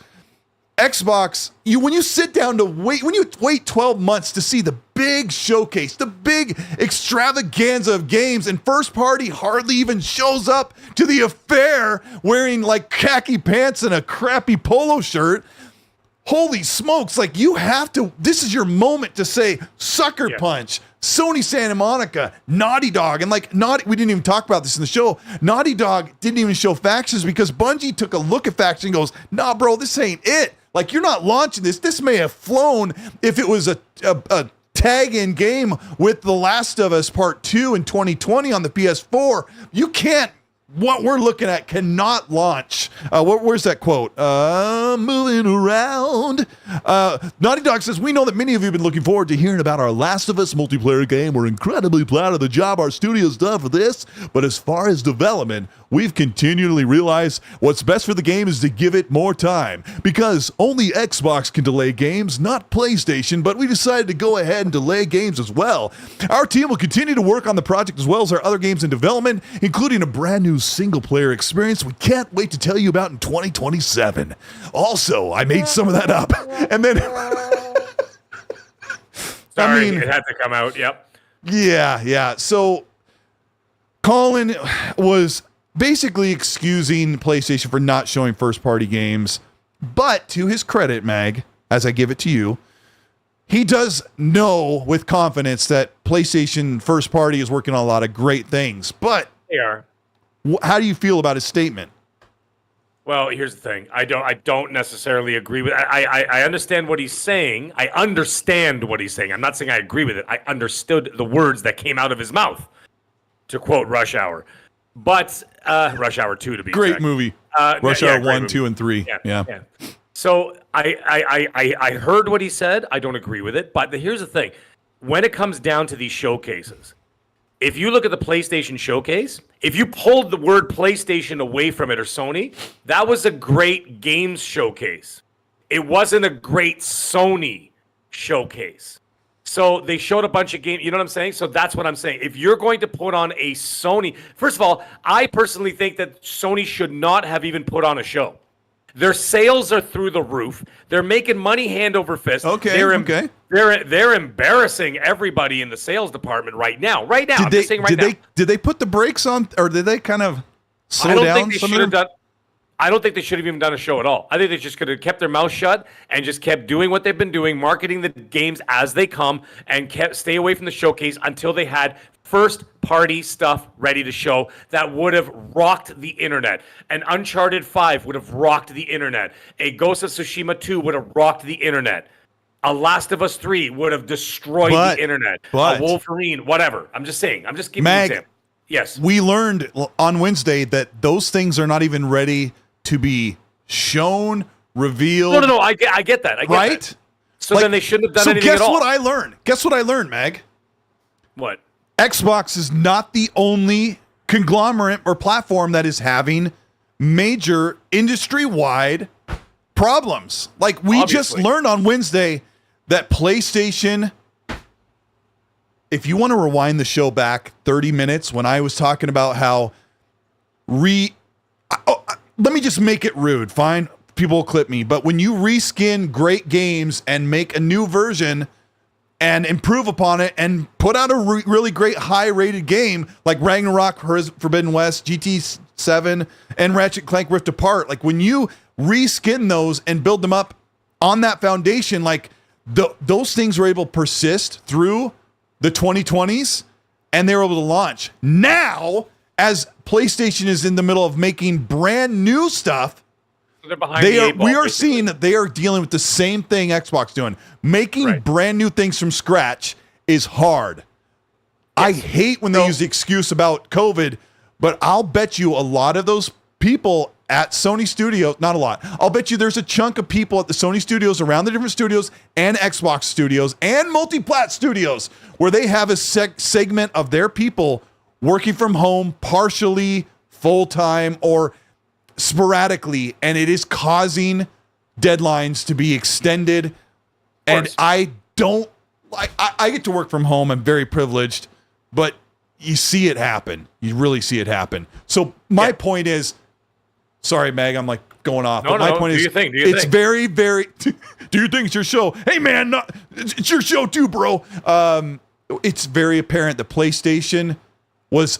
Xbox, when you sit down to wait, when you wait 12 months to see the big showcase, the big extravaganza of games, and first-party hardly even shows up to the affair wearing like khaki pants and a crappy polo shirt. Holy smokes, like you have to, this is your moment to say Sucker Punch, Sony Santa Monica, Naughty Dog, and like we didn't even talk about this in the show. Naughty Dog didn't even show Factions because Bungie took a look at Factions and goes, nah, bro, this ain't it. Like, you're not launching this. This may have flown if it was a tag-in game with The Last of Us Part 2 in 2020 on the PS4. You can't. What we're looking at cannot launch. Where's that quote? Moving around. Naughty Dog says, we know that many of you have been looking forward to hearing about our Last of Us multiplayer game. We're incredibly proud of the job our studio's done for this. But as far as development, we've continually realized what's best for the game is to give it more time. Because only Xbox can delay games, not PlayStation. But we decided to go ahead and delay games as well. Our team will continue to work on the project as well as our other games in development, including a brand new single-player experience we can't wait to tell you about in 2027. Also, I made some of that up. And then... Sorry, it had to come out, yep. Yeah. So, Colin was basically excusing PlayStation for not showing first-party games. But, to his credit, Mag, as I give it to you, he does know with confidence that PlayStation first-party is working on a lot of great things. But... They are. How do you feel about his statement? Well, here's the thing. I don't necessarily agree with it. I understand what he's saying. I understand what he's saying. I'm not saying I agree with it. I understood the words that came out of his mouth, to quote Rush Hour. But Rush Hour 2 to be great exact. Movie. Rush Hour 1, 2, and 3. Yeah. So I heard what he said. I don't agree with it. But here's the thing. When it comes down to these showcases, if you look at the PlayStation Showcase, if you pulled the word PlayStation away from it or Sony, that was a great games showcase. It wasn't a great Sony showcase. So they showed a bunch of games. You know what I'm saying? So that's what I'm saying. If you're going to put on a Sony, first of all, I personally think that Sony should not have even put on a show. Their sales are through the roof. They're making money hand over fist. Okay. They're embarrassing everybody in the sales department right now. Did they put the brakes on, or did they kind of slow down? I don't think they should have even done a show at all. I think they just could have kept their mouth shut and just kept doing what they've been doing, marketing the games as they come, and stay away from the showcase until they had first-party stuff ready to show that would have rocked the internet. An Uncharted 5 would have rocked the internet. A Ghost of Tsushima 2 would have rocked the internet. A Last of Us 3 would have destroyed the internet. A Wolverine, whatever. I'm just saying. I'm just giving you an example. Yes. We learned on Wednesday that those things are not even ready to be shown, revealed. No. I get that. I get that. So then they shouldn't have done anything at all. So guess what I learned, Mag? What? Xbox is not the only conglomerate or platform that is having major industry-wide problems. Like we just Obviously. learned on Wednesday that PlayStation, if you want to rewind the show back 30 minutes when I was talking about how let me just make it rude. Fine. People will clip me. But when you reskin great games and make a new version and improve upon it and put out a really great high-rated game like Ragnarok, Forbidden West, GT7, and Ratchet & Clank Rift Apart, like when you reskin those and build them up on that foundation, like those things were able to persist through the 2020s and they were able to launch. Now, as PlayStation is in the middle of making brand new stuff, They're behind the eight ball, we are basically. seeing that they are dealing with the same thing Xbox doing. Making Right. brand new things from scratch is hard. I hate when they use the excuse about COVID, but I'll bet you a lot of those people at Sony Studios, not a lot, I'll bet you there's a chunk of people at the Sony Studios, around the different studios, and Xbox Studios, and Multiplats Studios, where they have a segment of their people working from home, partially, full-time, or sporadically, and it is causing deadlines to be extended. And I don't like, I get to work from home. I'm very privileged, but you see it happen. You really see it happen. So my point is, sorry, Meg, I'm like going off. No, but my no, point do is, your thing, do your it's thing. very, very, do you think it's your show? Hey man, it's your show too, bro. It's very apparent that PlayStation was,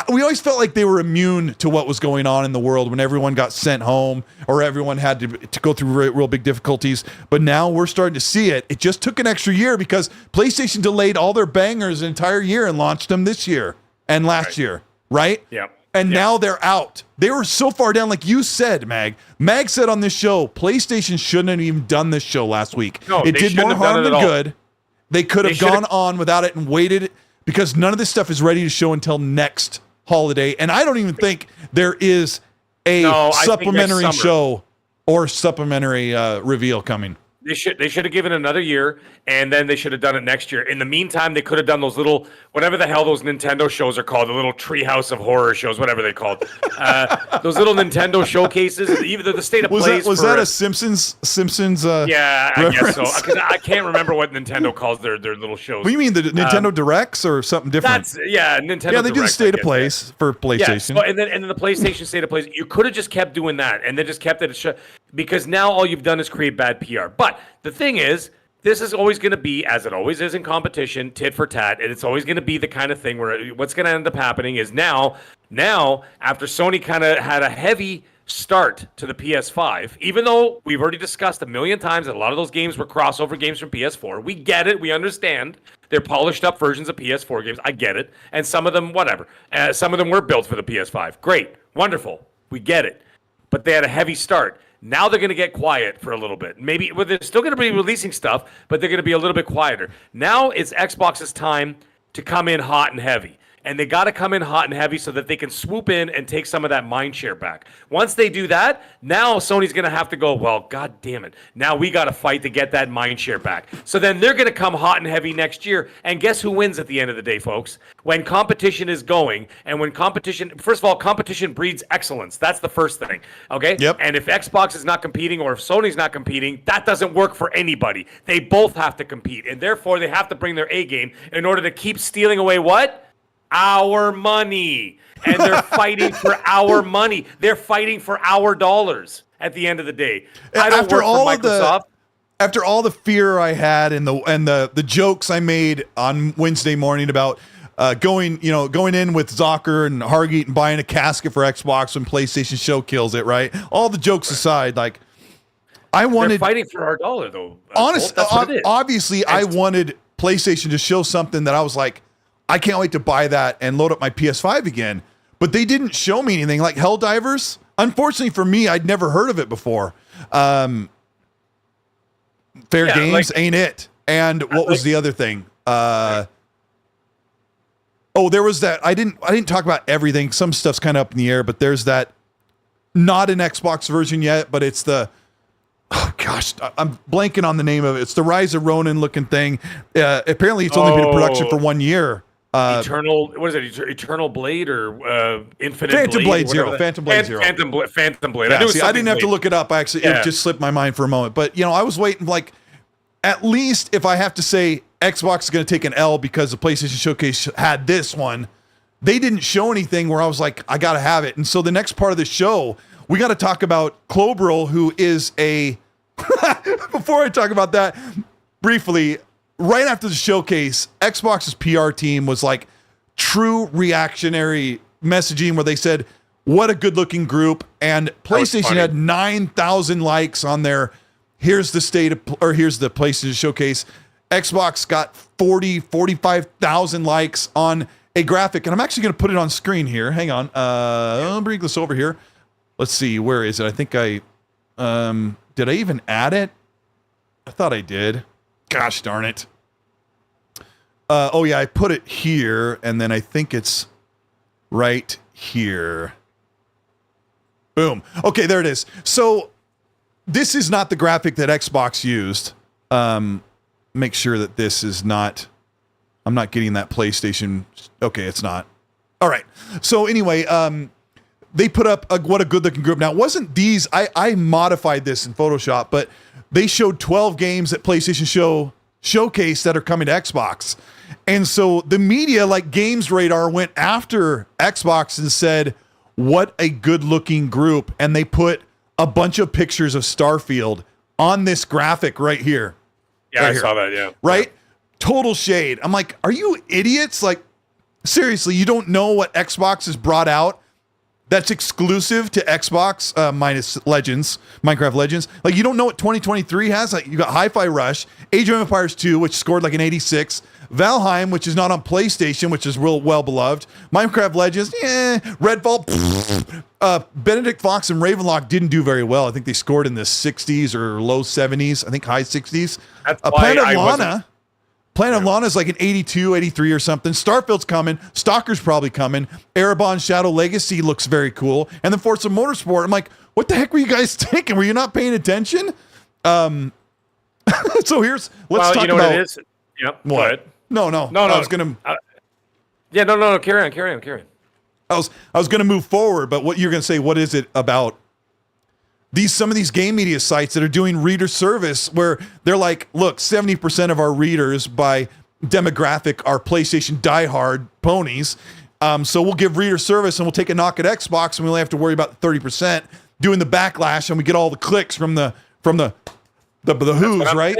we always felt like they were immune to what was going on in the world when everyone got sent home or everyone had to go through real big difficulties. But now we're starting to see it. It just took an extra year because PlayStation delayed all their bangers an entire year and launched them this year and last year, right? Yeah. And now they're out. They were so far down, like you said, Mag. Mag said on this show, PlayStation shouldn't have even done this show last week. No, it they did shouldn't more have done harm it than at all. good. They could have should've- gone on without it and waited, because none of this stuff is ready to show until next holiday. And I don't even think there is a No, I think next supplementary summer. show or supplementary reveal coming. They should have given another year, and then they should have done it next year. In the meantime, they could have done those little, whatever the hell those Nintendo shows are called, the little Treehouse of Horror shows, whatever they're called. Those little Nintendo showcases, even the state of Was plays. that a Simpsons? Yeah, I guess so. reference? 'Cause I can't remember what Nintendo calls their little shows. What do you mean, the Nintendo Directs or something different? That's Nintendo. Yeah, they do the Direct, state I of guess, plays for Yeah, PlayStation. so, and then the PlayStation State of Plays, you could have just kept doing that, and then just kept it because now all you've done is create bad PR. But the thing is, this is always going to be, as it always is in competition, tit for tat, and it's always going to be the kind of thing where what's going to end up happening is now after Sony kind of had a heavy start to the PS5, even though we've already discussed a million times that a lot of those games were crossover games from PS4. We get it. We understand. They're polished up versions of PS4 games. I get it. And some of them, whatever. Some of them were built for the PS5. Great. Wonderful. We get it. But they had a heavy start. Now they're going to get quiet for a little bit. Maybe they're still going to be releasing stuff, but they're going to be a little bit quieter. Now it's Xbox's time to come in hot and heavy. And they got to come in hot and heavy so that they can swoop in and take some of that mind share back. Once they do that, now Sony's going to have to go, well, God damn it. Now we got to fight to get that mind share back. So then they're going to come hot and heavy next year. And guess who wins at the end of the day, folks? When competition is going, and when competition, first of all, competition breeds excellence. That's the first thing. Okay? Yep. And if Xbox is not competing or if Sony's not competing, that doesn't work for anybody. They both have to compete. And therefore, they have to bring their A game in order to keep stealing away what? Our money. And they're fighting for our money. They're fighting for our dollars at the end of the day. I don't After work all for of the- Microsoft. After all the fear I had and the jokes I made on Wednesday morning about going in with Zocker and Hargate and buying a casket for Xbox when PlayStation show kills it, right? All the jokes aside, like I They're wanted, fighting for our dollar, though. honest, That's what it is. obviously, I wanted PlayStation to show something that I was like, I can't wait to buy that and load up my PS5 again. But they didn't show me anything like Helldivers. Unfortunately for me, I'd never heard of it before. Fair Games ain't it. And what was the other thing? There was that. I didn't talk about everything. Some stuff's kind of up in the air, but there's that, not an Xbox version yet, but it's the, oh gosh, I'm blanking on the name of it. It's the Rise of Ronin looking thing. Apparently it's only been in production for 1 year. Eternal, what is it? Eternal Blade or Infinite Phantom Blade Zero? Zero. Phantom Blade Zero. Phantom Blade. Yeah, I didn't have to look it up. I actually, it just slipped my mind for a moment. But, I was waiting, like, at least if I have to say Xbox is going to take an L because the PlayStation Showcase had this one, they didn't show anything where I was like, I got to have it. And so the next part of the show, we got to talk about Clobril, who is a... Before I talk about that, briefly, right after the showcase, Xbox's PR team was like true reactionary messaging where they said, what a good-looking group. And PlayStation had 9,000 likes on their, here's the PlayStation Showcase. Xbox got 45,000 likes on a graphic. And I'm actually going to put it on screen here. Hang on. I'll bring this over here. Let's see. Where is it? I think did I even add it? I thought I did. Gosh darn it. Oh yeah, I put it here, and then I think it's right here. Boom. Okay, there it is. So this is not the graphic that Xbox used. Make sure that this is not... I'm not getting that PlayStation... Okay, it's not. All right. So anyway, they put up what a good-looking group. Now, it wasn't these... I modified this in Photoshop, but they showed 12 games at PlayStation Showcase that are coming to Xbox. And so the media, like Games Radar, went after Xbox and said, what a good-looking group. And they put a bunch of pictures of Starfield on this graphic right here. Yeah, right I here. saw that, yeah. Right? Total shade. I'm like, are you idiots? Like, seriously, you don't know what Xbox has brought out that's exclusive to Xbox minus Legends, Minecraft Legends. Like, you don't know what 2023 has. Like, you got Hi-Fi Rush, Age of Empires 2, which scored like an 86, Valheim, which is not on PlayStation, which is real well beloved, Minecraft Legends, Redfall, Benedict Fox and Ravenlock didn't do very well. I think they scored in the 60s or low 70s. I think high 60s. That's Planet of Lana. Planet of Lana is like an 82, 83 or something. Starfield's coming. Stalker's probably coming. Erebon Shadow Legacy looks very cool. And then Forza Motorsport. I'm like, what the heck were you guys thinking? Were you not paying attention? So let's talk about... You know what it is? Yep. What? No. I was going to... No. Carry on. I was going to move forward, but what you're going to say, what is it about some of these game media sites that are doing reader service where they're like, look, 70% of our readers by demographic are PlayStation diehard ponies. So we'll give reader service and we'll take a knock at Xbox and we only have to worry about the 30% doing the backlash and we get all the clicks from the who's, right?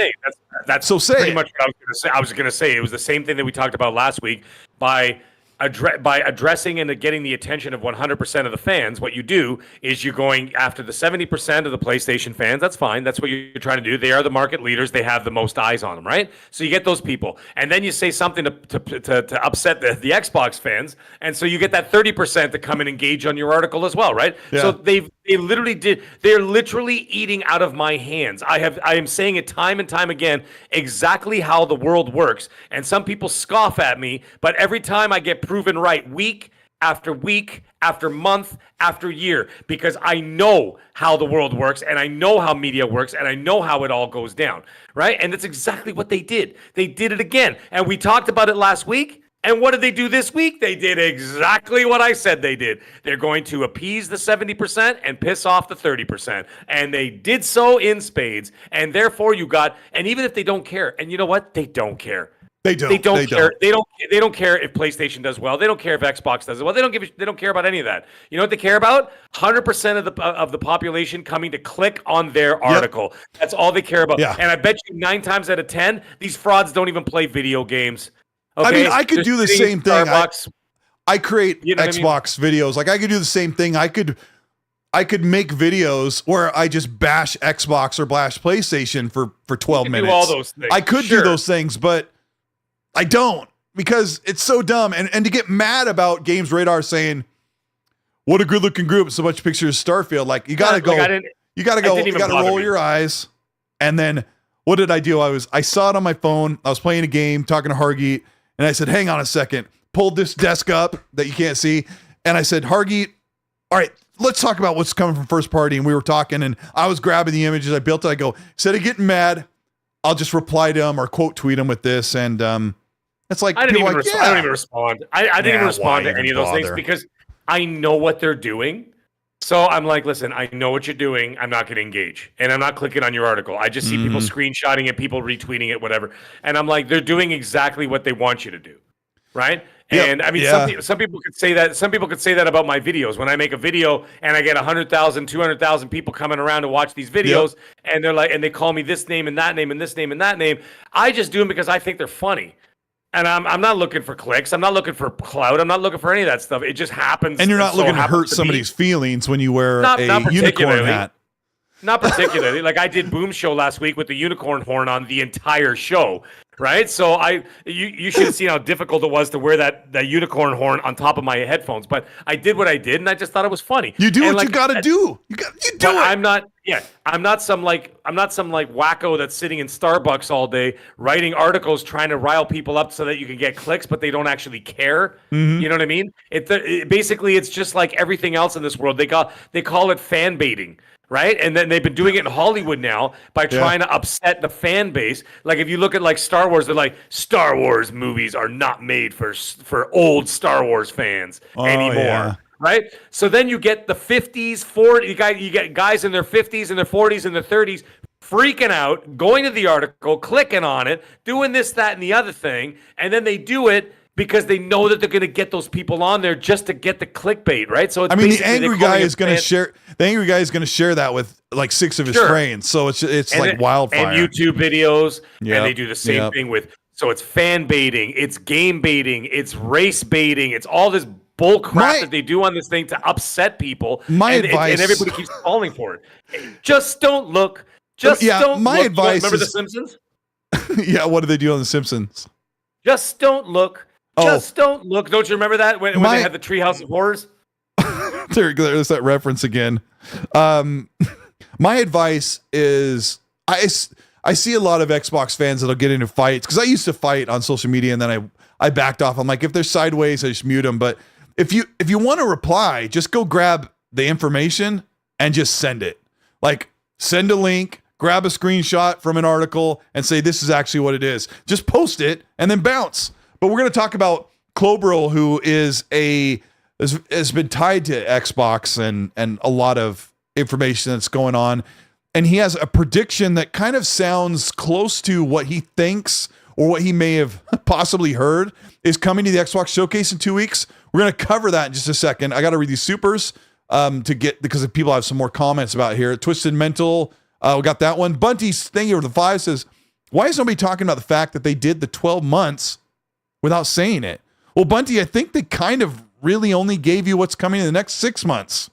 That's so pretty much what I was going to say. I was going to say it was the same thing that we talked about last week. By addressing and getting the attention of 100% of the fans, what you do is you're going after the 70% of the PlayStation fans. That's fine. That's what you're trying to do. They are the market leaders. They have the most eyes on them, right? So you get those people. And then you say something to upset the Xbox fans. And so you get that 30% to come and engage on your article as well, right? Yeah. So they're literally eating out of my hands. I am saying it time and time again, exactly how the world works. And some people scoff at me, but every time I get proven right, week after week, after month, after year, because I know how the world works and I know how media works and I know how it all goes down, right? And that's exactly what they did. They did it again. And we talked about it last week. And what did they do this week? They did exactly what I said they did. They're going to appease the 70% and piss off the 30%. And they did so in spades. And therefore and even if they don't care, and you know what? They don't care. They don't care. They don't care if PlayStation does well. They don't care if Xbox does well. They don't care about any of that. You know what they care about? 100% of the population coming to click on their article. Yep. That's all they care about. Yeah. And I bet you 9 times out of 10, these frauds don't even play video games. Okay? I mean, I could do the same thing. I create Xbox videos. Like I could do the same thing. I could make videos where I just bash Xbox or bash PlayStation for 12 minutes. Do all those things. I could do those things, but I don't because it's so dumb. And to get mad about Games Radar saying, what a good looking group. So much pictures of Starfield. Like you gotta you gotta roll your eyes. And then what did I do? I saw it on my phone. I was playing a game, talking to Hargeet, and I said, hang on a second, pulled this desk up that you can't see. And I said, Hargeet, all right, let's talk about what's coming from first party. And we were talking and I was grabbing the images. I built it. I go, instead of getting mad, I'll just reply to him or quote tweet him with this. And It's like, I don't people even, like, I don't even respond. I didn't even respond why to any of even those things bother? because I know what they're doing. So I'm like, listen, I know what you're doing. I'm not going to engage. And I'm not clicking on your article. I just see people screenshotting it, people retweeting it, whatever. And I'm like, they're doing exactly what they want you to do. Right? Yep. And I mean, Yeah. some people could say that. Some people could say that about my videos. When I make a video and I get 100,000, 200,000 people coming around to watch these videos, and they're like, and they call me this name and that name and this name and that name. I just do them because I think they're funny. And I'm not looking for clicks. I'm not looking for clout. I'm not looking for any of that stuff. It just happens. And you're not looking to hurt to somebody's feelings when you wear Not a unicorn particularly. hat. Not particularly. Like I did Boom Show last week with the unicorn horn on the entire show, right? So you should have seen how difficult it was to wear that unicorn horn on top of my headphones. But I did what I did, and I just thought it was funny. You do and what like, you got to do. You do but it. I'm not some wacko that's sitting in Starbucks all day writing articles trying to rile people up so that you can get clicks, but they don't actually care. You know what I mean? Basically it's just like everything else in this world. They call it fan baiting. Right? And then they've been doing it in Hollywood now by trying to upset the fan base. Like if you look at like Star Wars, they're like, Star Wars movies are not made for old Star Wars fans anymore. Yeah. Right? So then you get the 50s, 40s, you get guys in their 50s and their 40s and their 30s freaking out, going to the article, clicking on it, doing this, that, and the other thing, and then they do it because they know that they're going to get those people on there just to get the clickbait, right? So it's the angry guy is going to share. The angry guy is going to share that with like 6 of his friends. So it's like wildfire. And YouTube videos, Yep. and they do the same thing with. So it's fan baiting, it's game baiting, it's race baiting, it's all this bull crap that they do on this thing to upset people. Advice, and everybody keeps falling for it. Just don't look. Just don't my look. advice Remember is, The Simpsons? Yeah, what do they do on The Simpsons? Just don't look. Just don't look. Don't you remember that when they had the Treehouse of Horrors? There's that reference again. My advice is I see a lot of Xbox fans that'll get into fights because I used to fight on social media and then I backed off. I'm like, if they're sideways, I just mute them. But if you want to reply, just go grab the information and just send it. Like send a link, grab a screenshot from an article and say, this is actually what it is. Just post it and then bounce. But we're going to talk about Clobril, who has been tied to Xbox and a lot of information that's going on. And he has a prediction that kind of sounds close to what he thinks or what he may have possibly heard is coming to the Xbox Showcase in 2 weeks. We're going to cover that in just a second. I got to read these supers because people have some more comments about here. Twisted Mental, we got that one. Bunty's thing over the 5 says, why is nobody talking about the fact that they did the 12 months without saying it? Well, Bunty, I think they kind of really only gave you what's coming in the next 6 months.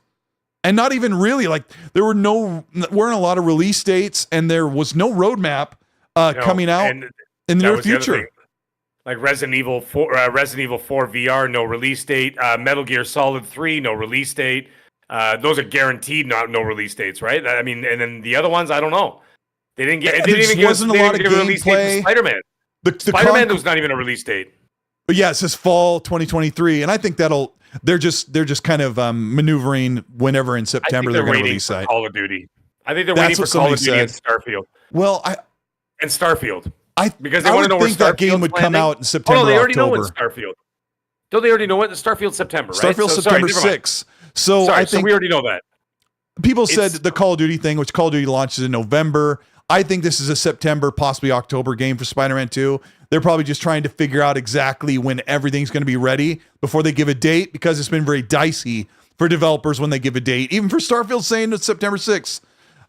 And not even really, like there weren't a lot of release dates and there was no roadmap coming out in the near future. Like Resident Evil 4 VR, no release date. Metal Gear Solid 3, no release date. Those are guaranteed no release dates, right? I mean, and then the other ones, I don't know. They didn't get. They didn't even give us a release date for Spider-Man. Spider-Man was not even a release date. But yeah, it says fall 2023, and I think they're just kind of maneuvering whenever in September they're going to release that. Call of Duty. I think they're waiting for Call of Duty and Starfield. Well, Starfield. Because they want to know think that game would come out in September. Oh, they already October. know what Starfield. Don't they already know what Starfield September, right? Starfield September 6th. So I think we already know that. People said the Call of Duty thing, which Call of Duty launches in November. I think this is a September, possibly October game for Spider-Man 2. They're probably just trying to figure out exactly when everything's going to be ready before they give a date, because it's been very dicey for developers when they give a date. Even for Starfield saying it's September 6th.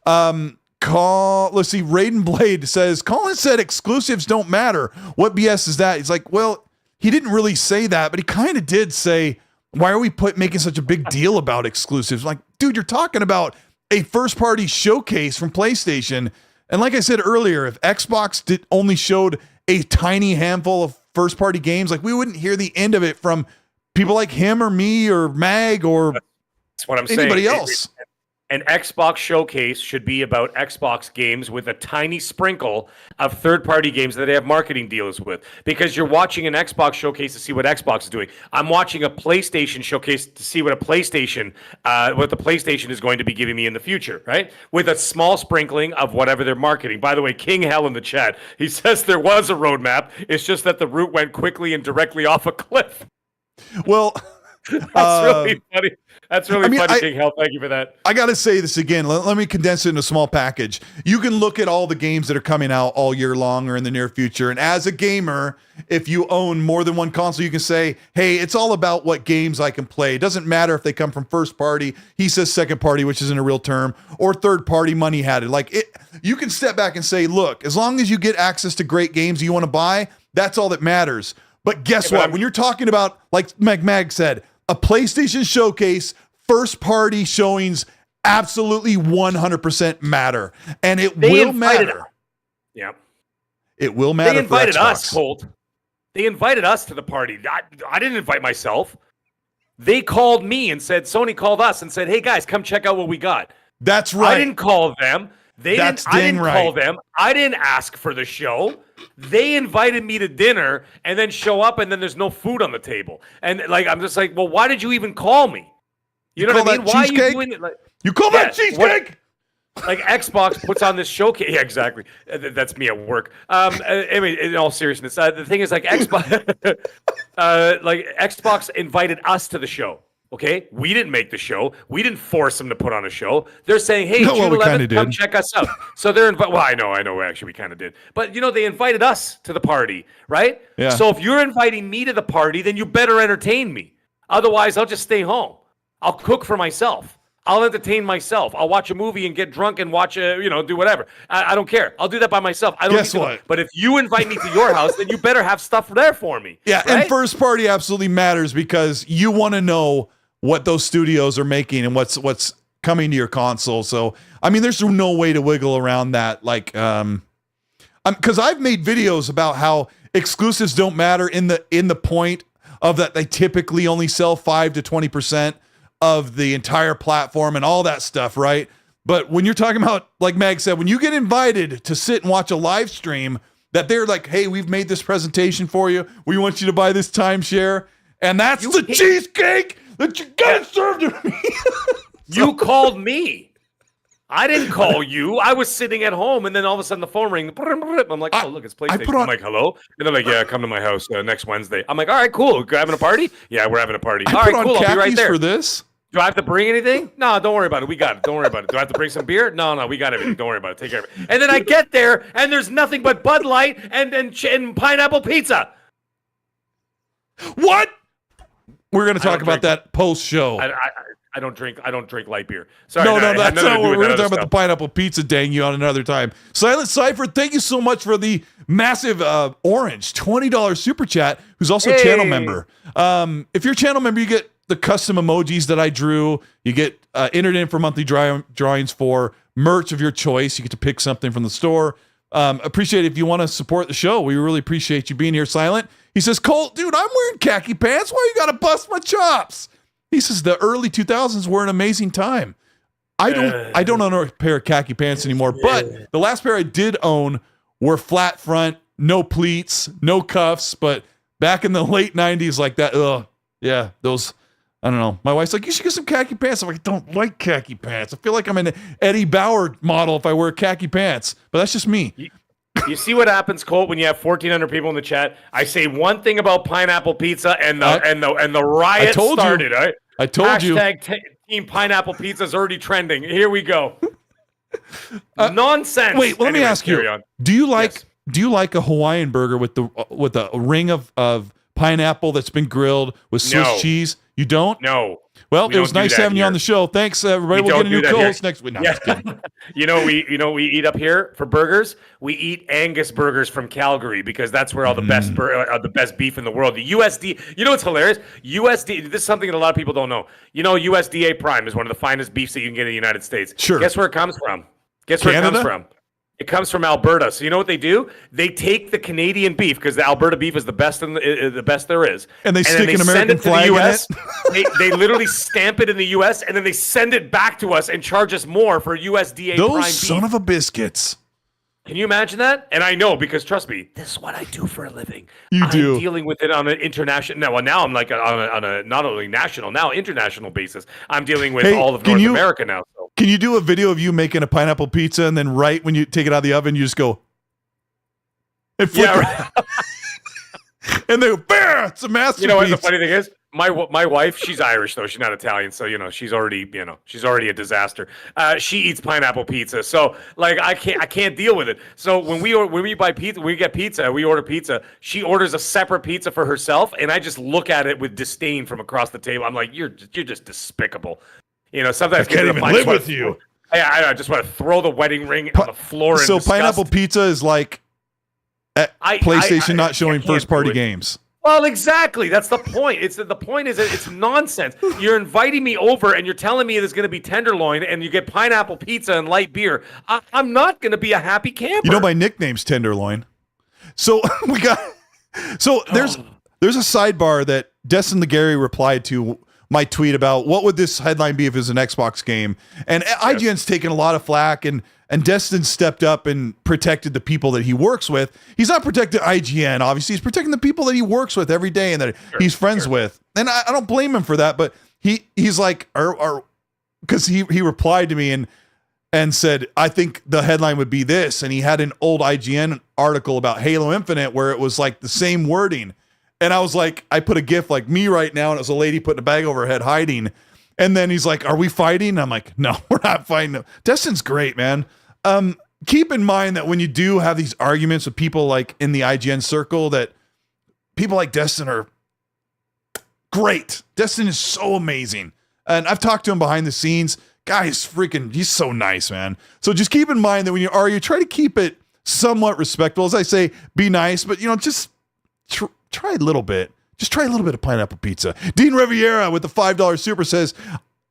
Let's see. Raiden Blade says, Colin said exclusives don't matter. What BS is that? He's like, well, he didn't really say that, but he kind of did say, why are we making such a big deal about exclusives? Like, dude, you're talking about a first-party showcase from PlayStation. And like I said earlier, if Xbox only showed a tiny handful of first-party games, like we wouldn't hear the end of it from people like him or me or Mag or that's what I'm anybody saying. else. An Xbox showcase should be about Xbox games with a tiny sprinkle of third-party games that they have marketing deals with. Because you're watching an Xbox showcase to see what Xbox is doing. I'm watching a PlayStation showcase to see what the PlayStation is going to be giving me in the future, right? With a small sprinkling of whatever they're marketing. By the way, King Hell in the chat, he says there was a roadmap. It's just that the route went quickly and directly off a cliff. Well, that's really funny. That's really funny, King Hell. Thank you for that. I got to say this again. Let me condense it in a small package. You can look at all the games that are coming out all year long or in the near future. And as a gamer, if you own more than one console, you can say, hey, it's all about what games I can play. It doesn't matter if they come from first party. He says second party, which isn't a real term, or third party, money had it. Like it, you can step back and say, look, as long as you get access to great games you want to buy, that's all that matters. But guess what? When you're talking about, like Mag said, a PlayStation showcase, first party showings absolutely 100% matter. And it will matter. Yeah. It will matter. They invited us, Colt. They invited us to the party. I didn't invite myself. They called me and said, Sony called us and said, hey guys, come check out what we got. That's right. I didn't call them. I didn't call them. I didn't ask for the show. They invited me to dinner and then show up and then there's no food on the table. And like, I'm just like, well, why did you even call me? You know what I mean? Why are you doing it? Like, you call that cheesecake? Like Xbox puts on this showcase. Yeah, exactly. That's me at work. Anyway, in all seriousness, the thing is like Xbox, Xbox invited us to the show. Okay, we didn't make the show. We didn't force them to put on a show. They're saying, "Hey, June 11th, come check us out." So they're well, I know. Actually, we kind of did, but you know, they invited us to the party, right? Yeah. So if you're inviting me to the party, then you better entertain me. Otherwise, I'll just stay home. I'll cook for myself. I'll entertain myself. I'll watch a movie and get drunk and watch do whatever. I don't care. I'll do that by myself. I don't. Guess what? But if you invite me to your house, then you better have stuff there for me. Yeah, right? And first party absolutely matters because you want to know what those studios are making and what's coming to your console. So, I mean, there's no way to wiggle around that. Like, because I've made videos about how exclusives don't matter in the point of that they typically only sell 5 to 20% of the entire platform and all that stuff, right? But when you're talking about, like Mag said, when you get invited to sit and watch a live stream, that they're like, hey, we've made this presentation for you. We want you to buy this timeshare. And that's the cheesecake that you got served to me. You called me. I didn't call you. I was sitting at home, and then all of a sudden the phone rang. I'm like, oh, look, it's PlayStation. I'm like, hello? And they're like, yeah, come to my house next Wednesday. I'm like, all right, cool. You're having a party? Yeah, we're having a party. All right, cool. I'll be right there. For this? Do I have to bring anything? No, don't worry about it. We got it. Don't worry about it. Do I have to bring some beer? No, we got everything. Don't worry about it. Take care of it. And then I get there, and there's nothing but Bud Light and pineapple pizza. What? We're going to talk about that post-show. I don't drink light beer. Sorry, no, that's not what we're going to talk about. The pineapple pizza, dang you, on another time. Silent Cypher, thank you so much for the massive orange $20 super chat. Who's also a channel member. If you're a channel member, you get the custom emojis that I drew. You get entered in for monthly drawings for merch of your choice. You get to pick something from the store. Appreciate it if you want to support the show. We really appreciate you being here, Silent. He says, Colt, dude, I'm wearing khaki pants. Why you got to bust my chops? He says the early 2000s were an amazing time. I don't own a pair of khaki pants anymore, but the last pair I did own were flat front, no pleats, no cuffs, but back in the late 90s like that, yeah, those, I don't know. My wife's like, you should get some khaki pants. I'm like, I don't like khaki pants. I feel like I'm an Eddie Bauer model if I wear khaki pants, but that's just me. You see what happens, Colt, when you have 1,400 people in the chat? I say one thing about pineapple pizza, and the riot started. Right? I told you. Team Pineapple Pizza is already trending. Here we go. Nonsense. Wait, let me ask you. Do you like a Hawaiian burger with a ring of pineapple that's been grilled with Swiss cheese? You don't? No. Well, it was nice having you on the show. Thanks, everybody. We'll get a new co-host next week. No, You know we eat up here for burgers. We eat Angus burgers from Calgary because that's where all the best beef in the world. The USD. You know what's hilarious? USD. This is something that a lot of people don't know. You know, USDA Prime is one of the finest beefs that you can get in the United States. Sure. Guess where it comes from? Guess where it comes from? It comes from Alberta. So you know what they do? They take the Canadian beef because the Alberta beef is the best the best there is, and they stick then an American flag in it. they literally stamp it in the U.S. and then they send it back to us and charge us more for USDA. Those prime son beef. of a biscuits. Can you imagine that? And I know because trust me, this is what I do for a living. You do. I'm dealing with it on an international. Now I'm like on a not only national, now international basis. I'm dealing with all of North America now. So. Can you do a video of you making a pineapple pizza and then right when you take it out of the oven, you just go and flip it. And they go, "Bear, it's a masterpiece." You know what the funny thing is? My wife, she's Irish though. She's not Italian, so she's already a disaster. She eats pineapple pizza, so like I can't deal with it. So when we buy pizza, we order pizza. She orders a separate pizza for herself, and I just look at it with disdain from across the table. I'm like, you're just despicable. Sometimes I can't even live with you. I just want to throw the wedding ring on the floor. So pineapple pizza is like PlayStation not showing first-party games. Well, exactly. That's the point. The point is that it's nonsense. You're inviting me over and you're telling me there's going to be tenderloin and you get pineapple pizza and light beer. I'm not going to be a happy camper. My nickname's Tenderloin. So there's a sidebar that Destin Legary replied to my tweet about what would this headline be if it was an Xbox game. And IGN's taken a lot of flack and Destin stepped up and protected the people that he works with. He's not protecting IGN, obviously. He's protecting the people that he works with every day and that he's friends with. And I don't blame him for that, but he's like, because he replied to me and said, I think the headline would be this. And he had an old IGN article about Halo Infinite where it was like the same wording. And I was like, I put a GIF like me right now, and it was a lady putting a bag over her head hiding. And then he's like, are we fighting? And I'm like, no, we're not fighting. Destin's great, man. Keep in mind that when you do have these arguments with people like in the IGN circle, that people like Destin are great. Destin is so amazing. And I've talked to him behind the scenes. Guy's he's so nice, man. So just keep in mind that when you argue, try to keep it somewhat respectful. As I say, be nice, but just try a little bit. Just try a little bit of pineapple pizza. Dean Riviera with the $5 super says,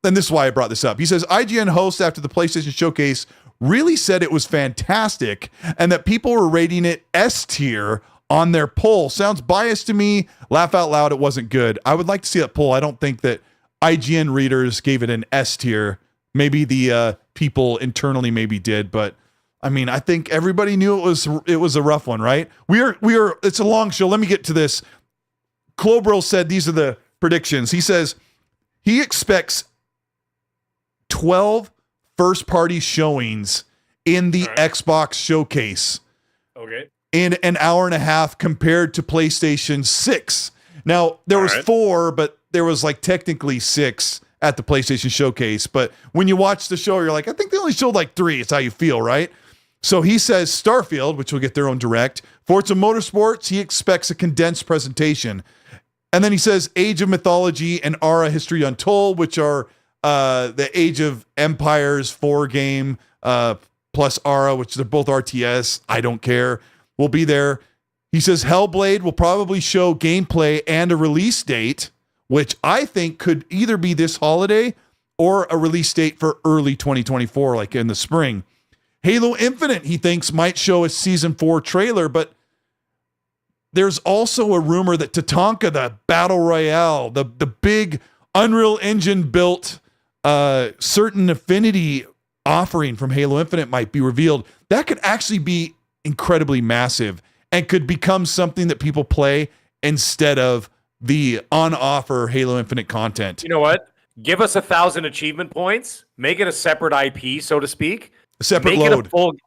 and this is why I brought this up. He says, IGN host after the PlayStation Showcase really said it was fantastic and that people were rating it S tier on their poll. Sounds biased to me. Laugh out loud. It wasn't good. I would like to see that poll. I don't think that IGN readers gave it an S tier. Maybe the people internally maybe did, but I mean, I think everybody knew it was a rough one, right? We are. It's a long show. Let me get to this. Clobril said these are the predictions. He says he expects 12 first-party showings in the Xbox Showcase. Okay. In an hour and a half compared to PlayStation 6. Now, there was 4, but there was like technically 6 at the PlayStation Showcase. But when you watch the show, you're like, I think they only showed like 3. It's how you feel, right? So he says Starfield, which will get their own direct. Forza Motorsports, he expects a condensed presentation. And then he says Age of Mythology and Ara History Untold, which are the Age of Empires 4 game, plus Ara, which they're both RTS. I don't care. Will be there. He says Hellblade will probably show gameplay and a release date, which I think could either be this holiday or a release date for early 2024, like in the spring. Halo Infinite, he thinks, might show a Season 4 trailer, but there's also a rumor that Tatanka, the Battle Royale, the big Unreal Engine built certain affinity offering from Halo Infinite might be revealed. That could actually be incredibly massive and could become something that people play instead of the on-offer Halo Infinite content. You know what? Give us 1,000 achievement points. Make it a separate IP, so to speak. A separate load.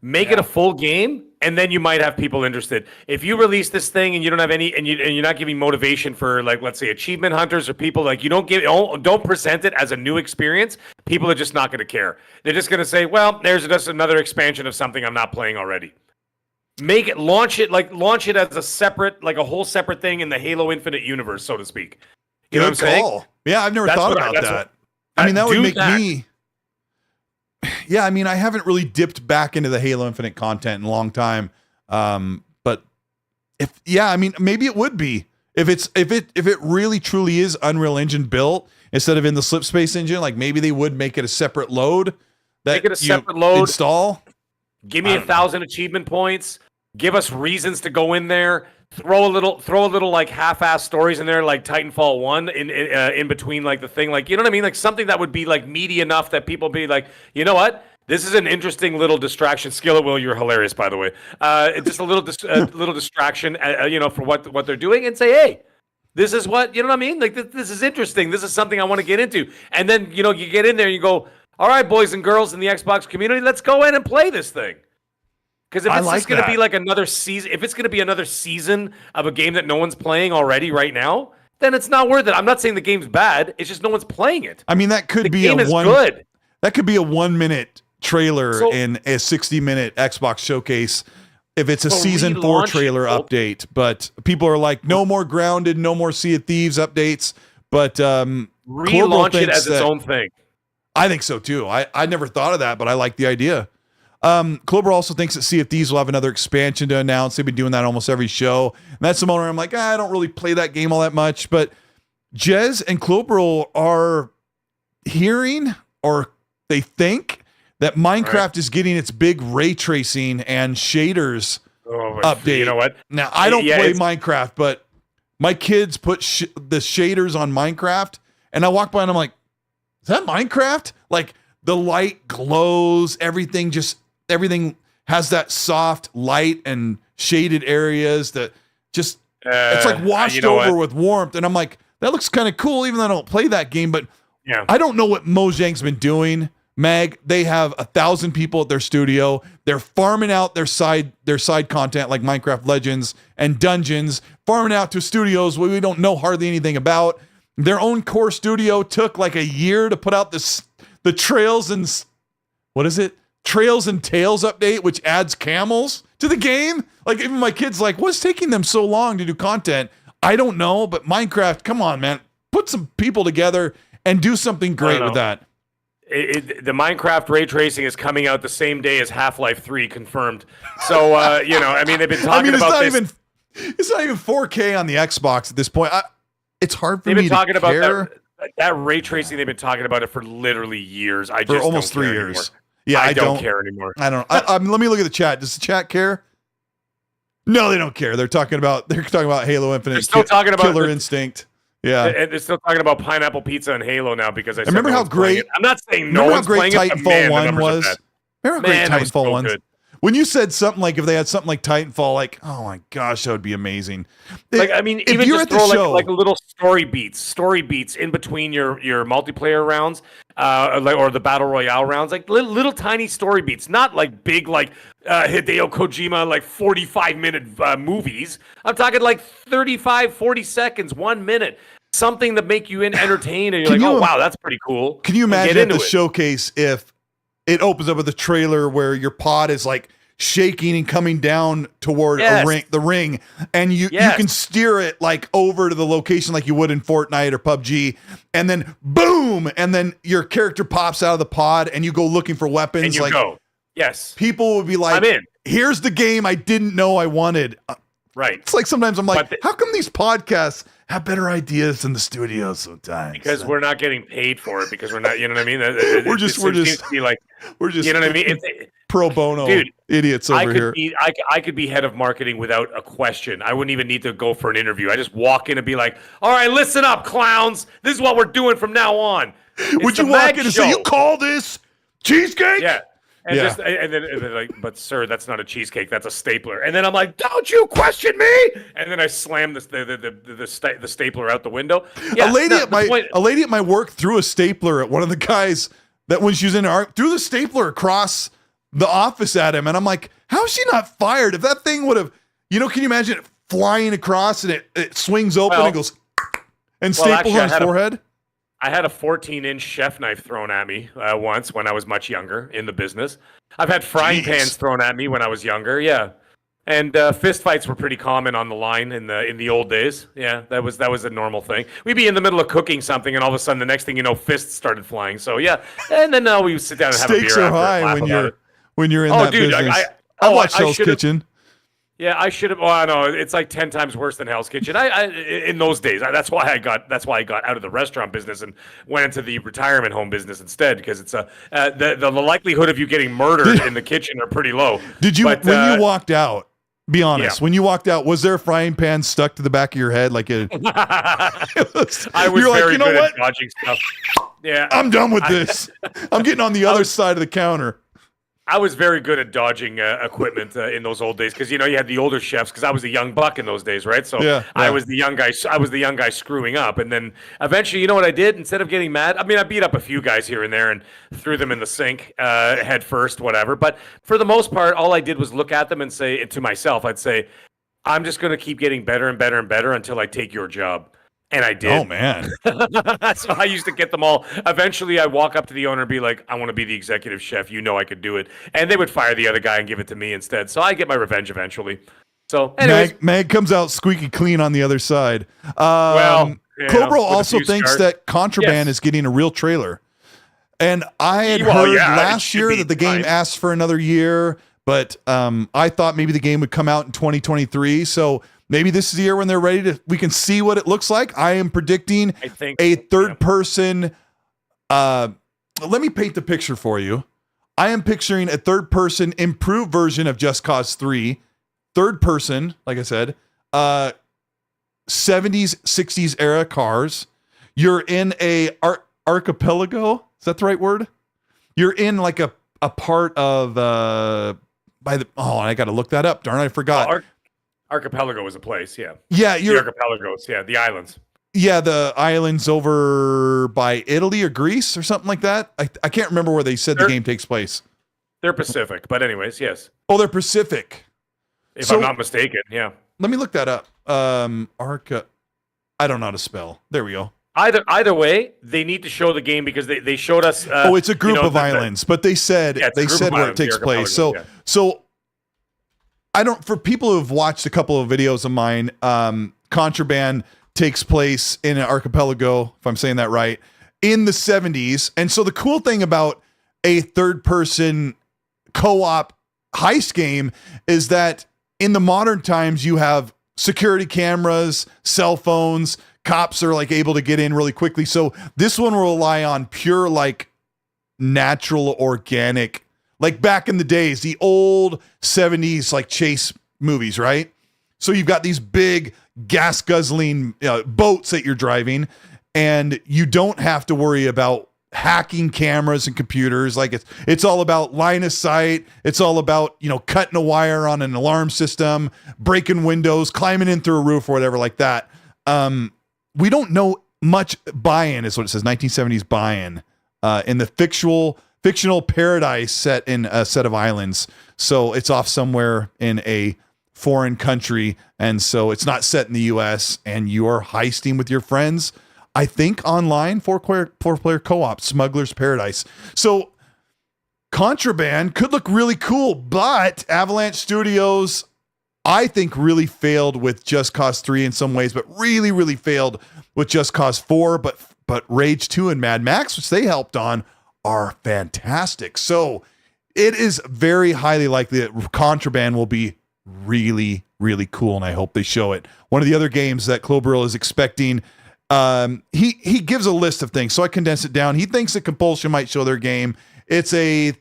Make it a full game, and then you might have people interested. If you release this thing and you don't have any, and you're not giving motivation for, like, let's say achievement hunters or people, like, you don't present it as a new experience, people are just not going to care. They're just going to say, well, there's just another expansion of something I'm not playing already. Launch it as a separate, like a whole separate thing in the Halo Infinite universe, so to speak. You know what I'm saying? Yeah, I've never thought about that. I mean, that would make me. Yeah, I mean, I haven't really dipped back into the Halo Infinite content in a long time. But maybe it would be if it really truly is Unreal Engine built instead of in the Slipspace engine. Like maybe they would make it a separate load that make it a separate load. Install. Give me 1,000 achievement points. Give us reasons to go in there. Throw a little like half-ass stories in there, like Titanfall 1 in between like the thing, like, you know what I mean? Like something that would be like meaty enough that people be like, you know what? This is an interesting little distraction. Skillet Will, you're hilarious, by the way. Just a little distraction, for what they're doing, and say, hey, this is what, you know what I mean? Like this is interesting. This is something I want to get into. And then, you get in there and you go, all right, boys and girls in the Xbox community, let's go in and play this thing. Because if it's just going to be like another season, if it's going to be another season of a game that no one's playing already right now, then it's not worth it. I'm not saying the game's bad. It's just no one's playing it. I mean, that could be good. That could be a 1-minute trailer in a 60-minute Xbox showcase if it's a season 4 trailer update. But people are like, no more Grounded, no more Sea of Thieves updates. But relaunch it as its own thing. I think so too. I never thought of that, but I like the idea. Klober also thinks that Sea of Thieves will have another expansion to announce. They've been doing that almost every show. And that's the moment where I'm like, I don't really play that game all that much. But Jez and Klober are hearing, or they think, that Minecraft is getting its big ray tracing and shaders update. You know what? Now, I don't play Minecraft, but my kids put the shaders on Minecraft, and I walk by and I'm like, is that Minecraft? Like, the light glows, everything has that soft light and shaded areas that just, it's like washed over with warmth. And I'm like, that looks kind of cool, even though I don't play that game. But I don't know what Mojang's been doing. Mag, they have 1,000 people at their studio. They're farming out their side content like Minecraft Legends and Dungeons, farming out to studios we don't know hardly anything about. Their own core studio took like a year to put out the Trails and Tales update, which adds camels to the game. Like, even my kids like, what's taking them so long to do content? I don't know, but Minecraft, come on, man, put some people together and do something great with that. The Minecraft ray tracing is coming out the same day as Half-Life 3 confirmed. So, I mean, they've been talking about this. It's not even 4K on the Xbox at this point. It's hard for me to care. They've been talking about that ray tracing. They've been talking about it for literally years. For almost 3 years. Anymore. Yeah, I don't care anymore. I don't. Let me look at the chat. Does the chat care? No, they don't care. They're talking about Halo Infinite. They're still talking about Killer Instinct. Yeah, and they're still talking about Pineapple Pizza and Halo now because I remember how great. I'm not saying no one's playing it. Titanfall 1 was. Remember how great Titanfall 1 was. When you said something like, if they had something like Titanfall, like, oh my gosh, that would be amazing. Like, I mean, even just throw like little story beats in between your multiplayer rounds, or the battle royale rounds, like little tiny story beats, not like big like Hideo Kojima like 45-minute movies. I'm talking like 35, 40 seconds, 1 minute. Something that make you entertained, and you're like, oh wow, that's pretty cool. Can you imagine at the showcase if it opens up with a trailer where your pod is like shaking and coming down toward the ring, and you can steer it like over to the location like you would in Fortnite or PUBG, and then boom, and then your character pops out of the pod and you go looking for weapons. And you go. Yes. People would be like, I'm in. Here's the game I didn't know I wanted. Right. It's like sometimes I'm like, how come these podcasts have better ideas than the studios sometimes? Because we're not getting paid for it, because we're not, you know what I mean? We're just, you know what I mean? Pro bono dude, idiots over here. I could be head of marketing without a question. I wouldn't even need to go for an interview. I just walk in and be like, all right, listen up, clowns. This is what we're doing from now on. Would you walk in and say, you call this cheesecake? Yeah. And then like, but sir, that's not a cheesecake. That's a stapler. And then I'm like, don't you question me? And then I slam the stapler out the window. Yeah, a lady at my work threw a stapler at one of the guys that when she was in art, threw the stapler across the office at him. And I'm like, how is she not fired? If that thing would have, can you imagine it flying across and it swings open and goes and staples on his forehead? I had a 14-inch chef knife thrown at me once when I was much younger in the business. I've had frying pans thrown at me when I was younger, yeah. And fist fights were pretty common on the line in the old days. Yeah, that was a normal thing. We'd be in the middle of cooking something, and all of a sudden, the next thing you know, fists started flying. So yeah, and then we would sit down and have a beer. Stakes are high when you're in that business. I watch Hell's Kitchen. Yeah, I should have. Well, no, it's like 10 times worse than Hell's Kitchen. In those days, that's why I got out of the restaurant business and went into the retirement home business instead, because it's the likelihood of you getting murdered in the kitchen are pretty low. Did you when you walked out? Be honest. Yeah. When you walked out, was there a frying pan stuck to the back of your head like it? I was you're like, very you know good what? at dodging stuff. Yeah, I'm done with this. I'm getting on the other side of the counter. I was very good at dodging equipment in those old days, because you had the older chefs, because I was a young buck in those days, right? So Yeah. I was the young guy. I was the young guy screwing up, and then eventually, you know what I did? Instead of getting mad, I mean, I beat up a few guys here and there and threw them in the sink head first, whatever. But for the most part, all I did was look at them and say to myself, I'd say, I'm just going to keep getting better and better and better until I take your job. And I did. Oh, man. So I used to get them all. Eventually, I'd walk up to the owner and be like, I want to be the executive chef. You know I could do it. And they would fire the other guy and give it to me instead. So I get my revenge eventually. So, anyways. Mag comes out squeaky clean on the other side. with Cobra a also few thinks scars. that Contraband is getting a real trailer. And I had Well, heard yeah, it last should year be that the game fine. asked for another year, but I thought maybe the game would come out in 2023. So maybe this is the year when they're ready to, we can see what it looks like. I am predicting I think a third person. Let me paint the picture for you. I am picturing a third person improved version of Just Cause 3. Third person, like I said, 70s, 60s era cars. You're in a archipelago. Is that the right word? You're in like a part of I got to look that up. Darn, I forgot. Archipelago is a place, yeah. Yeah, The archipelagos, yeah, the islands. Yeah, the islands over by Italy or Greece or something like that. I can't remember where they said the game takes place. They're Pacific, but anyways, yes. Oh, they're Pacific. If So- I'm not mistaken, yeah. Let me look that up. I don't know how to spell. There we go. Either way, they need to show the game, because they showed us. It's a group of islands, but they said Yeah, it's a group of where it islands, takes the place. So archipelago, so I don't, for people who have watched a couple of videos of mine, Contraband takes place in an archipelago, if I'm saying that right, in the 70s. And so the cool thing about a third person co-op heist game is that in the modern times you have security cameras, cell phones, cops are like able to get in really quickly. So this one will rely on pure like natural organic, like back in the days, the old 70s like chase movies, right? So you've got these big gas guzzling boats that you're driving, and you don't have to worry about hacking cameras and computers. Like it's all about line of sight. It's all about, cutting a wire on an alarm system, breaking windows, climbing in through a roof or whatever like that. We don't know much. Buy-in is what it says. 1970s buy-in in the fictional paradise set in a set of islands. So it's off somewhere in a foreign country, and so it's not set in the US, and you are heisting with your friends. I think online, four-player co-op, Smuggler's Paradise. So Contraband could look really cool, but Avalanche Studios, I think, really failed with Just Cause 3 in some ways, but really, really failed with Just Cause 4. But Rage 2 and Mad Max, which they helped on, are fantastic. So it is very highly likely that Contraband will be really, really cool, and I hope they show it. One of the other games that Clobril is expecting, he gives a list of things, so I condensed it down. He thinks that Compulsion might show their game. It's a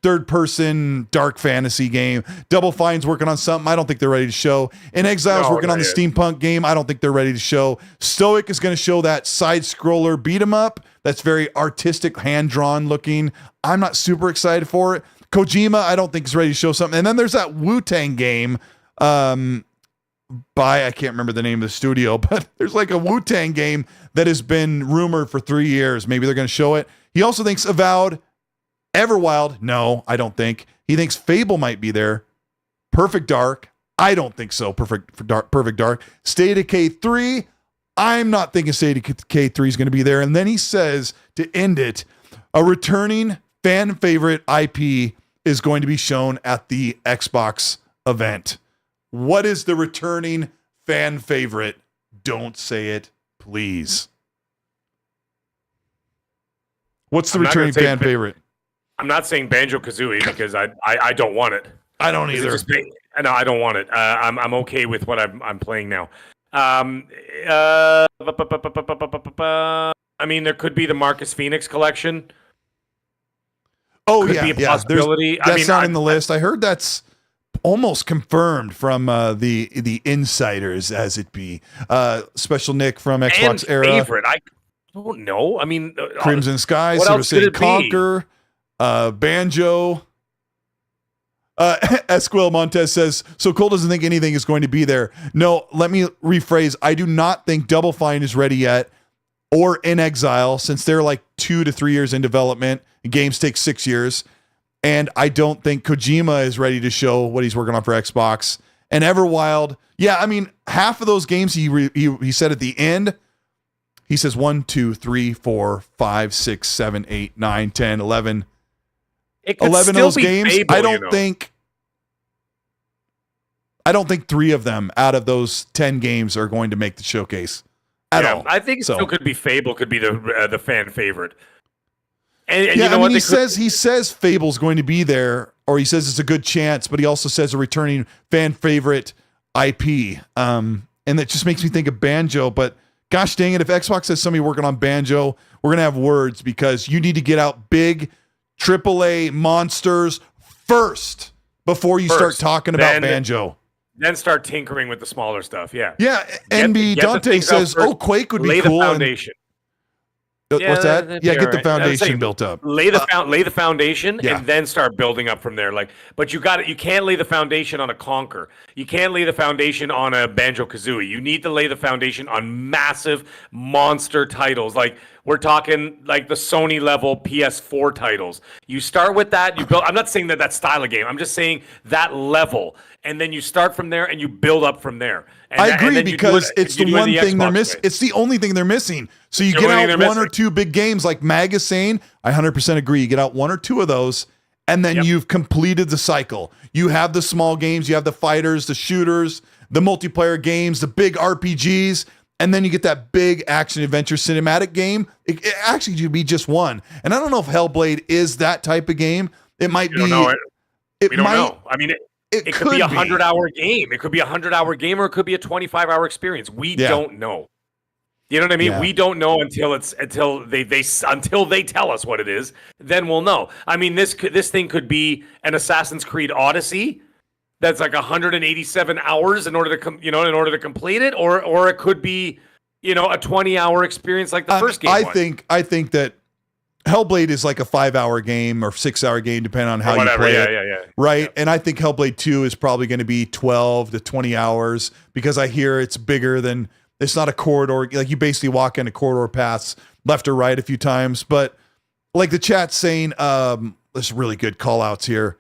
third-person dark fantasy game. Double Fine's working on something. I don't think they're ready to show. In Exile's working on the steampunk game. I don't think they're ready to show. Stoic is going to show that side-scroller beat-em-up that's very artistic, hand-drawn looking. I'm not super excited for it. Kojima, I don't think is ready to show something. And then there's that Wu-Tang game by, I can't remember the name of the studio, but there's like a Wu-Tang game that has been rumored for 3 years. Maybe they're going to show it. He also thinks Avowed. Everwild, no, I don't think. He thinks Fable might be there. Perfect Dark, I don't think so. Perfect Dark. State of Decay 3, I'm not thinking State of Decay 3 is going to be there. And then he says, to end it, a returning fan favorite IP is going to be shown at the Xbox event. What is the returning fan favorite? Don't say it, please. What's the returning fan favorite? I'm not saying Banjo-Kazooie, because I don't want it. I don't either. No, I don't want it. I'm okay with what I'm playing now. I mean, there could be the Marcus Phoenix collection. Oh, Could yeah, be a possibility. That's not in the list. I heard that's almost confirmed from the insiders, as it be. Special Nick from Xbox Era. Favorite. I don't know. I mean, Crimson Skies, what Super else could Saiyan it be? Conquer, Banjo. Esquiel Montez says, so Cole doesn't think anything is going to be there. No, let me rephrase. I do not think Double Fine is ready yet, or In Exile, since they're like 2 to 3 years in development. Games take 6 years. And I don't think Kojima is ready to show what he's working on for Xbox. And Everwild, yeah, I mean, half of those games he said at the end, he says 1, 2, 3, 4, 5, 6, 7, 8, 9, 10, 11. It could 11 of still those be games, Fable, I don't think 3 of them out of those 10 games are going to make the showcase at all. I think it still could be Fable, could be the fan favorite. And yeah, you know what? He says Fable's going to be there, or he says it's a good chance, but he also says a returning fan favorite IP. And that just makes me think of Banjo. But gosh dang it, if Xbox has somebody working on Banjo, we're gonna have words, because you need to get out big AAA monsters first before you start talking about Banjo. Then start tinkering with the smaller stuff. Yeah. Yeah. NB Dante says, Quake would be cool. Lay the foundation. What's that? Yeah, get the foundation built up. Lay the foundation and then start building up from there. But you can't lay the foundation on a Conquer. You can't lay the foundation on a Banjo-Kazooie. You need to lay the foundation on massive monster titles. Like, we're talking like the Sony level PS4 titles. You start with that, you build. I'm not saying that style of game. I'm just saying that level. And then you start from there and you build up from there. And I agree, because it's the one thing they're missing. It's the only thing they're missing. So you get out one or two big games like Magazine. I 100% agree. You get out 1 or 2 of those, and then you've completed the cycle. You have the small games, you have the fighters, the shooters, the multiplayer games, the big RPGs, and then you get that big action adventure cinematic game. It actually should be just one. And I don't know if Hellblade is that type of game. It might be. We don't know. I mean, it could be a 100-hour game. It could be a 100-hour game, or it could be a 25-hour experience. We don't know. You know what I mean? Yeah. We don't know until they tell us what it is. Then we'll know. I mean, this thing could be an Assassin's Creed Odyssey that's like 187 hours in order to complete it, or it could be, a 20-hour experience like the first game. I think that Hellblade is like a 5-hour game or 6-hour game, depending on how you play it. Yeah. Right. Yeah. And I think Hellblade 2 is probably going to be 12 to 20 hours, because I hear it's bigger than, it's not a corridor. Like, you basically walk into corridor paths left or right a few times. But like the chat's saying, there's really good call outs here,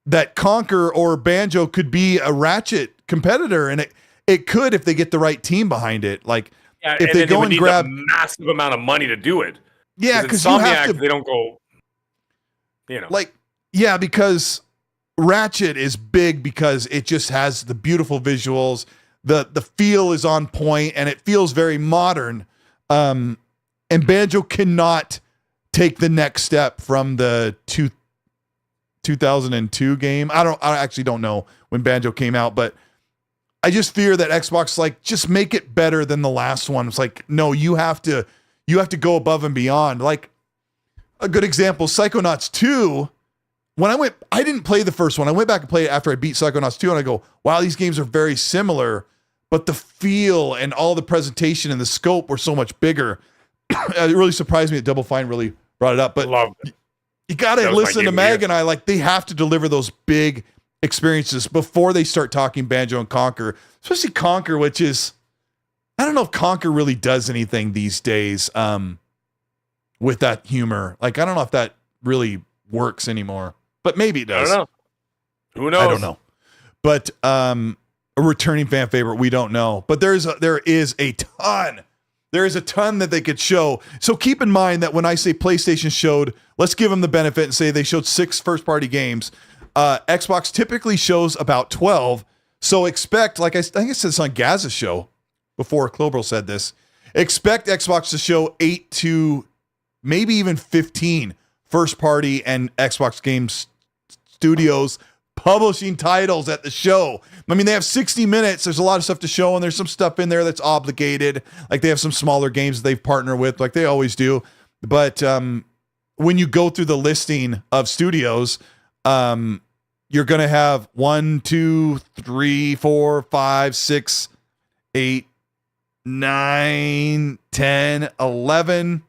that Conquer or Banjo could be a Ratchet competitor. And it could, if they get the right team behind it. Like, if they go and grab a massive amount of money to do it. Yeah, because you have to. They don't go. Because Ratchet is big, because it just has the beautiful visuals. The feel is on point, and it feels very modern. And Banjo cannot take the next step from the 2002 game. I actually don't know when Banjo came out, but I just fear that Xbox just make it better than the last one. It's like, no, you have to go above and beyond. Like, a good example, Psychonauts 2. I didn't play the first one. I went back and played it after I beat Psychonauts 2, and I go, wow, these games are very similar, but the feel and all the presentation and the scope were so much bigger. It really surprised me that Double Fine really brought it up. But you got to listen to Mag and I. They have to deliver those big experiences before they start talking Banjo and Conquer, especially Conquer, which is, I don't know if Conquer really does anything these days with that humor. Like, I don't know if that really works anymore, but maybe it does. I don't know. Who knows? I don't know. But a returning fan favorite, we don't know. But there is a ton. There is a ton that they could show. So keep in mind that when I say PlayStation showed, let's give them the benefit and say they showed 6 first-party games. Xbox typically shows about 12. So expect, like I think I said this on GAAS's show before Clobrel said this, expect Xbox to show 8 to maybe even 15 first-party and Xbox Games Studios publishing titles at the show. I mean, they have 60 minutes. There's a lot of stuff to show, and there's some stuff in there that's obligated. Like they have some smaller games that they've partnered with, like they always do. But when you go through the listing of studios, you're going to have 1, 2, 3, 4, 5, 6, 8, 9, 10, 11,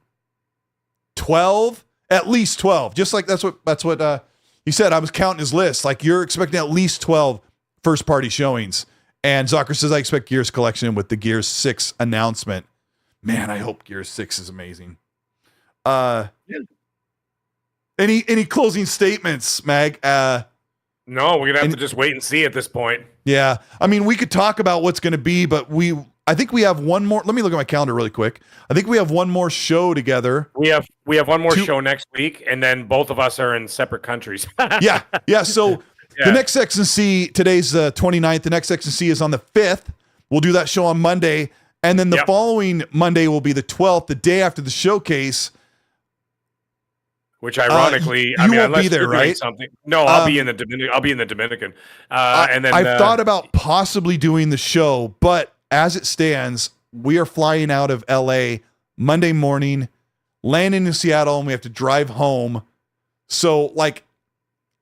12, at least 12. Just like that's what he said. I was counting his list. Like you're expecting at least 12 first party showings. And Zucker says, I expect Gears Collection with the Gears 6 announcement. Man, I hope Gears 6 is amazing. Any closing statements, Mag? No, we're gonna have to just wait and see at this point. Yeah, I mean, we could talk about what's going to be, but I think we have one more. Let me look at my calendar really quick. I think we have one more show together. We have one more show next week, and then both of us are in separate countries. yeah. So the next XNC, today's the 29th. The next XNC is on the 5th. We'll do that show on Monday, and then the following Monday will be the 12th, the day after the showcase. Which ironically, you won't be there, right? Something. No, I'll be in the Dominican. I'll be in the Dominican. And then I've thought about possibly doing the show, but as it stands, we are flying out of LA Monday morning, landing in Seattle, and we have to drive home. So, like,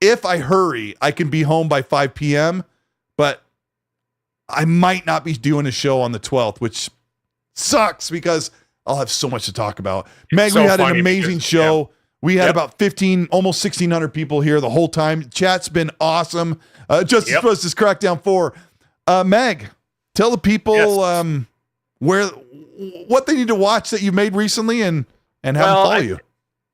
if I hurry, I can be home by 5 p.m., but I might not be doing a show on the 12th, which sucks because I'll have so much to talk about. Meg, we had an amazing show. Yeah. We had about 15, almost 1,600 people here the whole time. Chat's been awesome. Justice Justice Crackdown 4. Meg, tell the people what they need to watch that you made recently and have them follow you.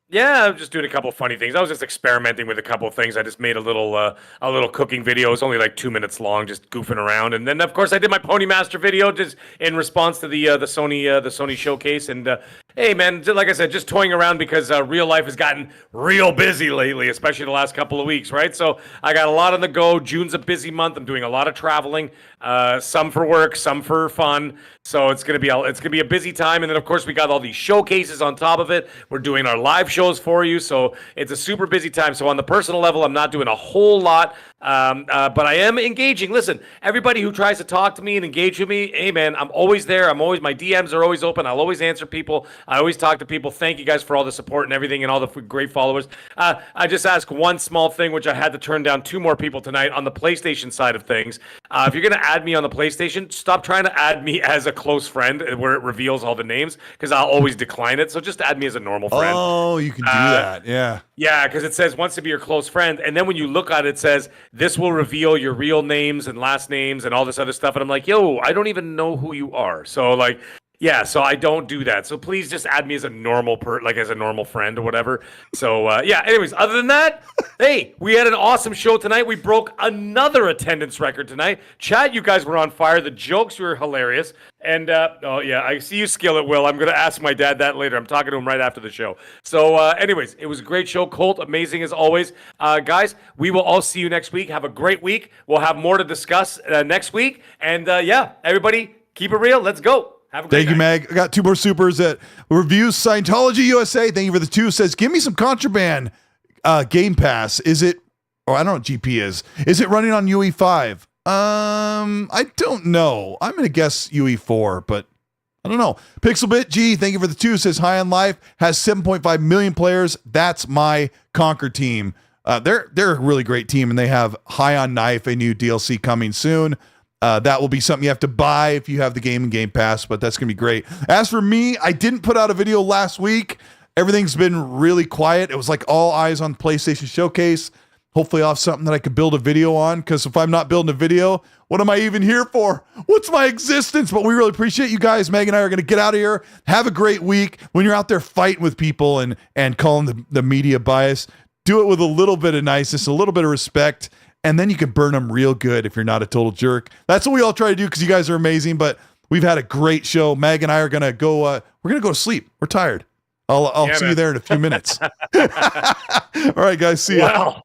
Yeah, I'm just doing a couple of funny things. I was just experimenting with a couple of things. I just made a little cooking video. It's only like 2 minutes long, just goofing around. And then, of course, I did my Pony Master video just in response to the Sony showcase. And hey, man, like I said, just toying around because real life has gotten real busy lately, especially the last couple of weeks, right? So I got a lot on the go. June's a busy month. I'm doing a lot of traveling, some for work, some for fun. So it's gonna be a busy time. And then, of course, we got all these showcases on top of it. We're doing our live shows for you. So it's a super busy time. So on the personal level, I'm not doing a whole lot. But I am engaging. Listen, everybody who tries to talk to me and engage with me, hey man, I'm always there. My DMs are always open. I'll always answer people. I always talk to people. Thank you guys for all the support and everything and all the great followers. I just ask one small thing, which I had to turn down 2 more people tonight on the PlayStation side of things. If you're going to add me on the PlayStation, stop trying to add me as a close friend where it reveals all the names because I'll always decline it. So just add me as a normal friend. Oh, you can do that. Yeah. Yeah, because it says wants to be your close friend. And then when you look at it, it says this will reveal your real names and last names and all this other stuff. And I'm like, yo, I don't even know who you are. So like, yeah, so I don't do that. So please just add me as a normal as a normal friend or whatever. So yeah, anyways, other than that, hey, we had an awesome show tonight. We broke another attendance record tonight. Chat, you guys were on fire. The jokes were hilarious. And oh yeah, I see you Skillet, Will. I'm going to ask my dad that later. I'm talking to him right after the show. So anyways, it was a great show. Colt, amazing as always. Guys, we will all see you next week. Have a great week. We'll have more to discuss next week. And yeah, everybody, keep it real. Let's go. Thank you, Meg. I got 2 more supers that reviews Scientology USA. Thank you for the 2. Says, give me some Contraband Game Pass. Is it, I don't know what GP is. Is it running on UE5? I don't know. I'm going to guess UE4, but I don't know. Pixelbit G, thank you for the 2. Says, High on Life has 7.5 million players. That's my Conquer team. They're a really great team, and they have High on Knife, a new DLC coming soon. That will be something you have to buy if you have the game and Game Pass, but that's going to be great. As for me, I didn't put out a video last week. Everything's been really quiet. It was like all eyes on PlayStation Showcase. Hopefully I'll have something that I could build a video on, because if I'm not building a video, what am I even here for? What's my existence? But we really appreciate you guys. Meg and I are going to get out of here. Have a great week. When you're out there fighting with people and calling the media bias, do it with a little bit of niceness, a little bit of respect. And then you can burn them real good if you're not a total jerk. That's what we all try to do because you guys are amazing. But we've had a great show. Meg and I are going to go, we're going to go to sleep. We're tired. I'll see you there in a few minutes. All right, guys. See ya. Wow.